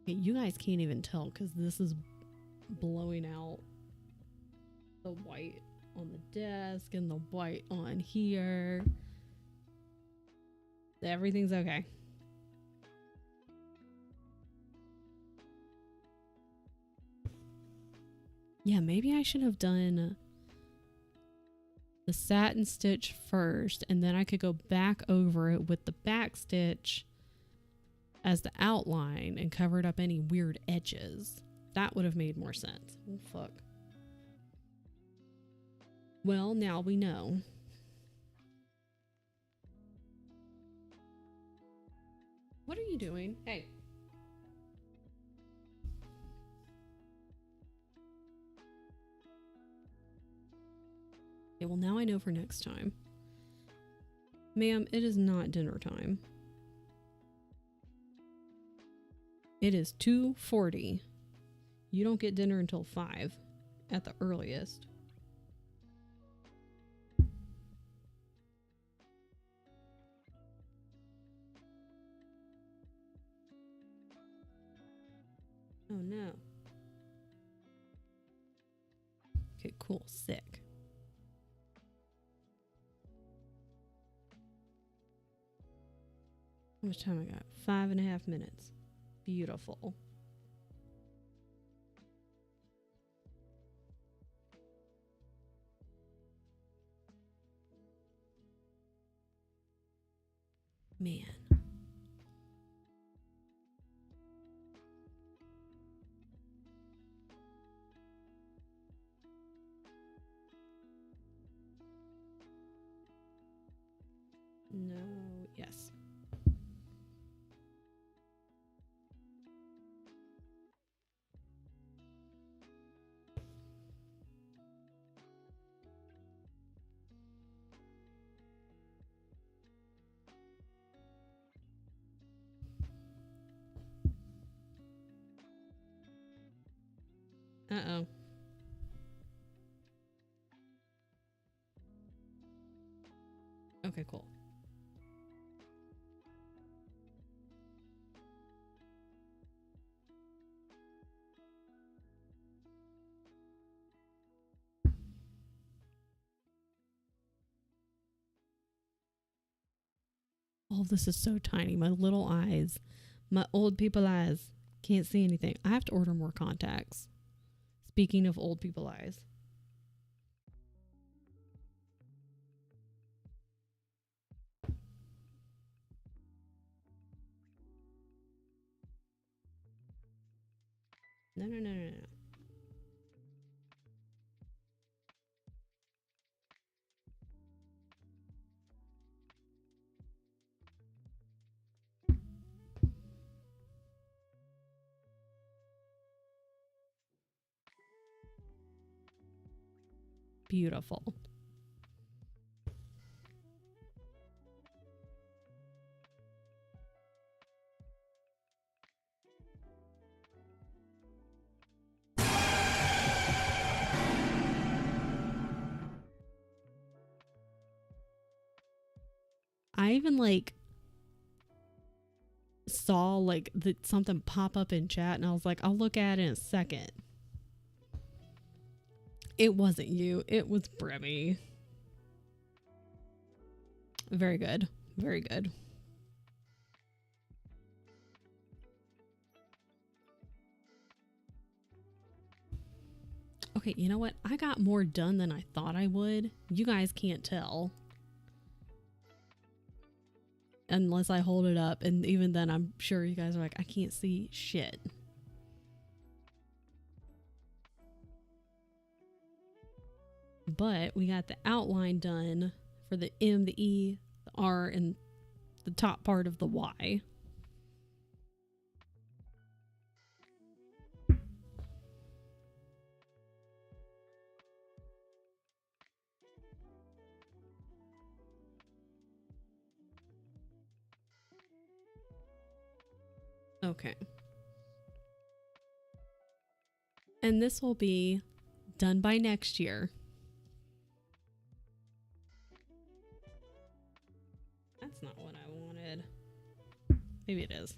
Okay, you guys can't even tell because this is blowing out the white on the desk and the white on here. Everything's okay. Yeah, maybe I should have done the satin stitch first and then I could go back over it with the back stitch as the outline and covered up any weird edges. That would have made more sense. Oh, fuck. Well, now we know. What are you doing? Hey. Okay, well now I know for next time. Ma'am, it is not dinner time. It is 2:40. You don't get dinner until 5 at the earliest. Oh no. Okay, cool. Sick. How much time I got? 5.5 minutes. Beautiful. Man. No, yes. Uh-oh. Okay, cool. All of this is so tiny. My little eyes, my old people eyes, can't see anything. I have to order more contacts. Speaking of old people eyes. No. Beautiful. I even like saw like something pop up in chat, and I was like, I'll look at it in a second. It wasn't you. It was Bremy. Very good. Very good. Okay, you know what? I got more done than I thought I would. You guys can't tell. Unless I hold it up, and even then I'm sure you guys are like, I can't see shit. But we got the outline done for the M, the E, the R, and the top part of the Y. Okay. And this will be done by next year. That's not what I wanted. Maybe it is.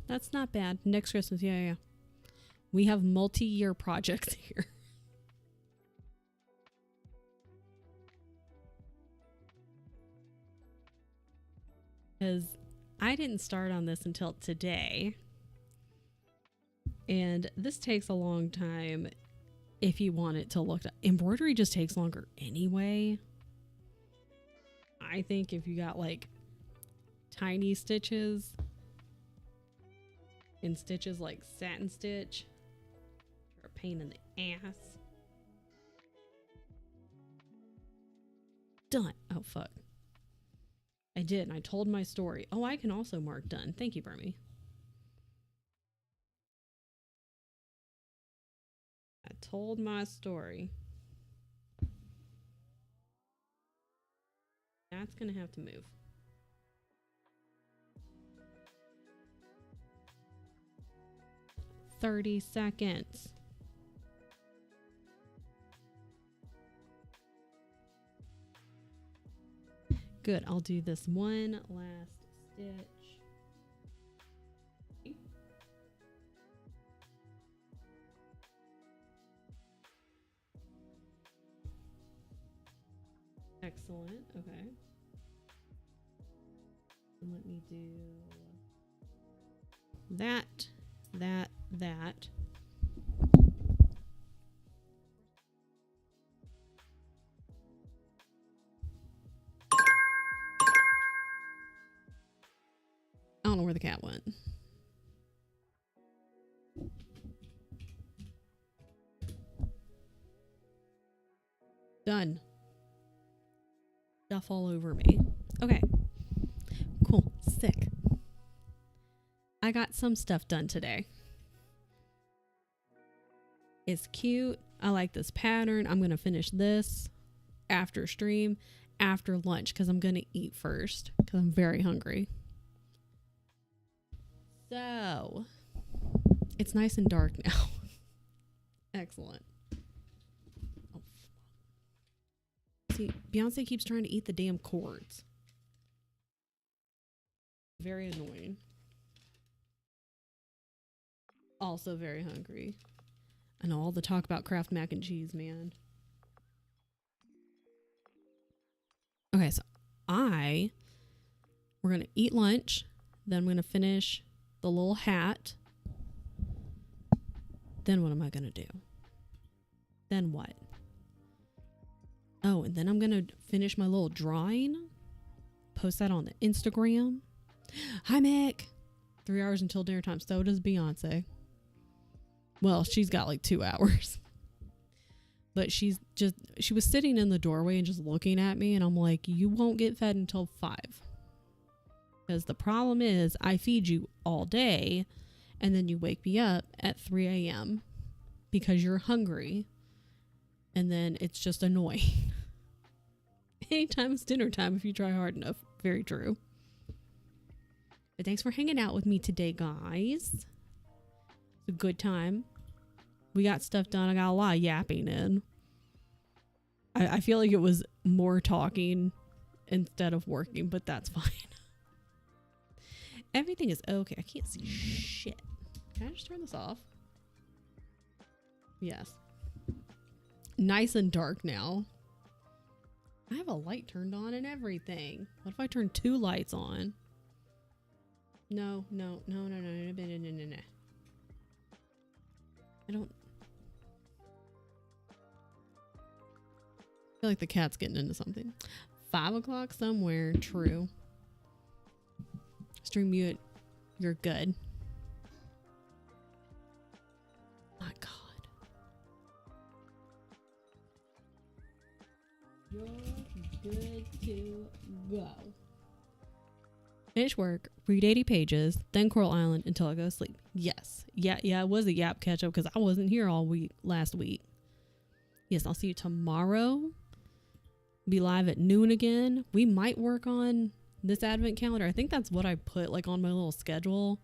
That's not bad. Next Christmas, yeah. We have multi-year projects here. Because I didn't start on this until today. And this takes a long time if you want it to look... Embroidery just takes longer anyway. I think if you got like tiny stitches... and stitches like satin stitch are a pain in the ass. Done. Oh fuck. I did, and I told my story. Oh, I can also mark done. Thank you, Burmy. I told my story. That's gonna have to move. $30 seconds. Good. I'll do this one last stitch. Excellent. Okay. And let me do that. That. I don't know where the cat went. Done. Stuff all over me. Okay. Cool. Sick. I got some stuff done today. It's cute. I like this pattern. I'm going to finish this after stream, after lunch, because I'm going to eat first because I'm very hungry. So, it's nice and dark now. Excellent. Oh, see, Beyonce keeps trying to eat the damn cords. Very annoying. Also very hungry. I know all the talk about Kraft mac and cheese, man. Okay, so we're gonna eat lunch, then I'm gonna finish the little hat. Then what am I gonna do? Then what? Oh, and then I'm gonna finish my little drawing, post that on the Instagram. Hi, Mick. 3 hours until dinner time. So does Beyonce. Well, she's got like 2 hours. But she was sitting in the doorway and just looking at me, and I'm like, you won't get fed until 5. Because the problem is I feed you all day, and then you wake me up at 3 a.m. because you're hungry, and then it's just annoying. Anytime it's dinner time if you try hard enough. Very true. But thanks for hanging out with me today, guys. It's a good time. We got stuff done. I got a lot of yapping in. I feel like it was more talking instead of working, but that's fine. Everything is okay. I can't see shit. Can I just turn this off? Yes. Nice and dark now. I have a light turned on and everything. What if I turn 2 lights on? No. I don't... I feel like the cat's getting into something. 5 o'clock somewhere. True. Stream mute. You're good. My God. You're good to go. Finish work, read 80 pages, then Coral Island until I go to sleep. Yes. Yeah, it was a yap catch up because I wasn't here all week last week. Yes, I'll see you tomorrow. Be live at noon again. We might work on this advent calendar. I think that's what I put like on my little schedule.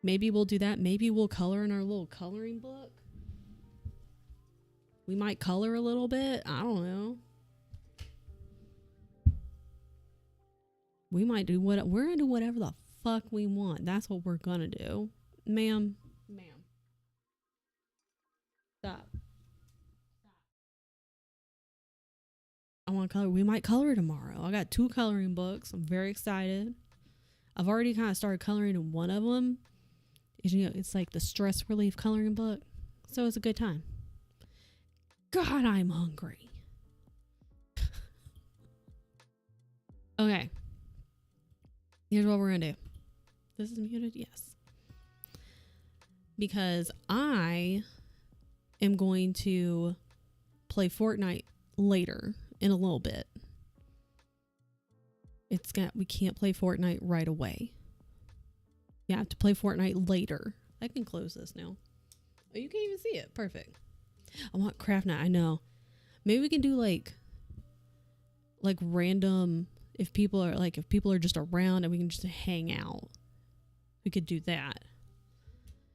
Maybe we'll do that. Maybe we'll color in our little coloring book. We might color a little bit. I don't know. We might do what we're gonna do whatever the fuck we want. That's what we're gonna do. Ma'am. Stop. I want to color. We might color tomorrow. I got 2 coloring books. I'm very excited. I've already kind of started coloring in one of them. It's like the stress relief coloring book. So it's a good time. God, I'm hungry. Okay. Here's what we're going to do. This is muted? Yes. Because I am going to play Fortnite later. In a little bit. We can't play Fortnite right away. You have to play Fortnite later. I can close this now. Oh, you can't even see it. Perfect. I want craft night. I know. Maybe we can do like random if people are just around and we can just hang out. We could do that.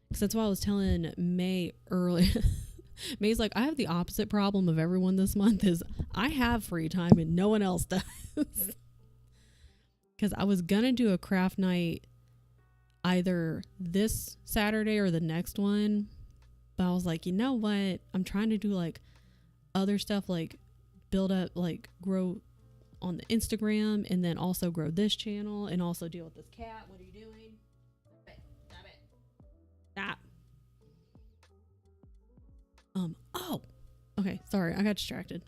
Because that's why I was telling May earlier. May's like, I have the opposite problem of everyone this month is I have free time and no one else does. Because I was going to do a craft night either this Saturday or the next one. But I was like, you know what? I'm trying to do like other stuff like build up, like grow on the Instagram and then also grow this channel and also deal with this cat. What are you doing? Stop it. Stop. Oh, okay. Sorry. I got distracted.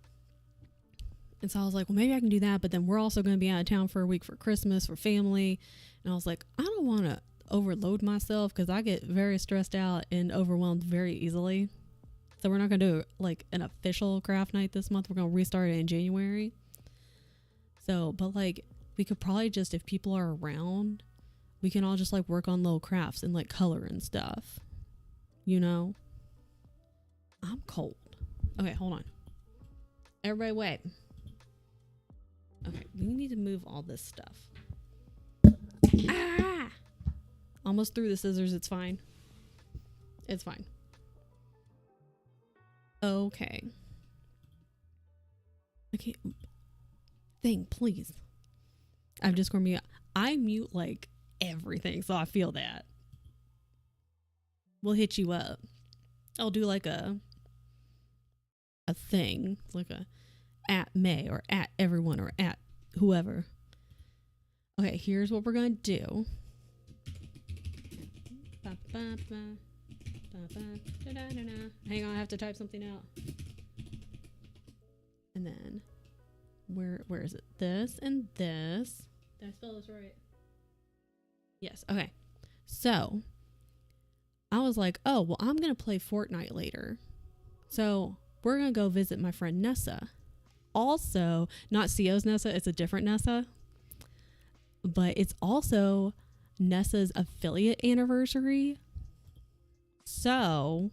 And so I was like, well, maybe I can do that. But then we're also going to be out of town for a week for Christmas, for family. And I was like, I don't want to overload myself because I get very stressed out and overwhelmed very easily. So we're not going to do like an official craft night this month. We're going to restart it in January. So, but like we could probably just, if people are around, we can all just like work on little crafts and like color and stuff, you know? I'm cold. Okay, hold on. Everybody wait. Okay, we need to move all this stuff. Ah! Almost threw the scissors. It's fine. It's fine. Okay. Okay. Thing, please. I'm just going to mute. I mute like everything, so I feel that. We'll hit you up. I'll do like a thing. It's like a at May or at everyone or at whoever. Okay, here's what we're gonna do. Hang on, I have to type something out. And then where is it? This and this. Did I spell this right? Yes. Okay. So I was like, oh, well, I'm going to play Fortnite later. So we're going to go visit my friend Nessa. Also, not CO's Nessa, it's a different Nessa. But it's also Nessa's affiliate anniversary. So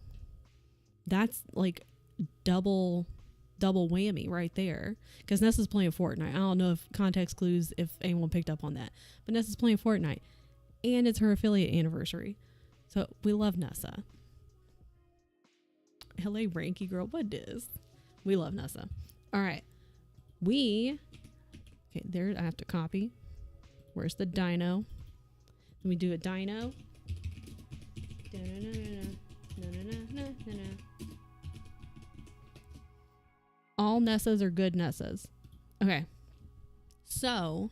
that's like double double whammy right there. Because Nessa's playing Fortnite. I don't know if context clues, if anyone picked up on that. But Nessa's playing Fortnite. And it's her affiliate anniversary. So we love Nessa. LA Ranky girl, what is? We love Nessa. All right. Okay, there, I have to copy. Where's the dino? Let me do a dino. All Nessas are good Nessas. Okay. So,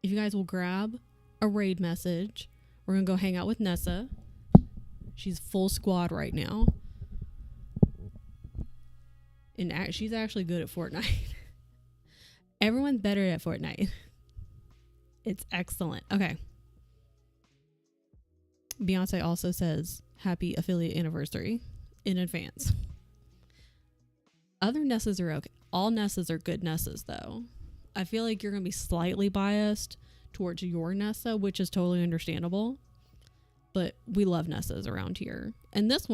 if you guys will grab a raid message, we're going to go hang out with Nessa. She's full squad right now. And she's actually good at Fortnite. Everyone's better at Fortnite. It's excellent. Okay. Beyonce also says happy affiliate anniversary in advance. Other Nessas are okay. All Nessas are good Nessas, though. I feel like you're going to be slightly biased towards your Nessa, which is totally understandable. But we love Nessas around here. And this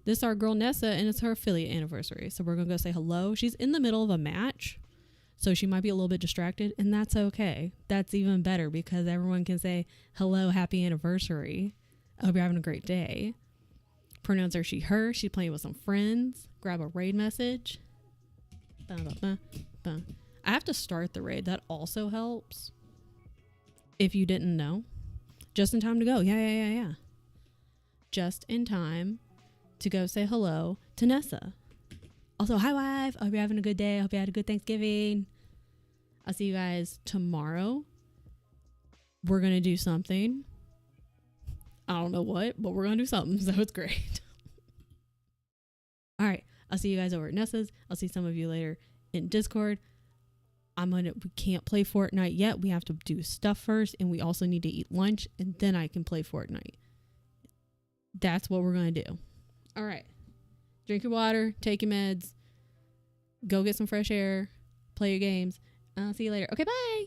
is our girl Nessa, and it's her affiliate anniversary. So we're going to go say hello. She's in the middle of a match, so she might be a little bit distracted, and that's okay. That's even better because everyone can say hello, happy anniversary. I hope you're having a great day. Pronouns are she, her. She's playing with some friends. Grab a raid message. I have to start the raid. That also helps. If you didn't know. Just in time to go. Yeah. Just in time to go say hello to Nessa. Also, hi, wife. I hope you're having a good day. I hope you had a good Thanksgiving. I'll see you guys tomorrow. We're going to do something. I don't know what, but we're going to do something. So it's great. All right. I'll see you guys over at Nessa's. I'll see some of you later in Discord. We can't play Fortnite yet. We have to do stuff first. And we also need to eat lunch. And then I can play Fortnite. That's what we're going to do. All right. Drink your water. Take your meds. Go get some fresh air. Play your games. I'll see you later. Okay, bye.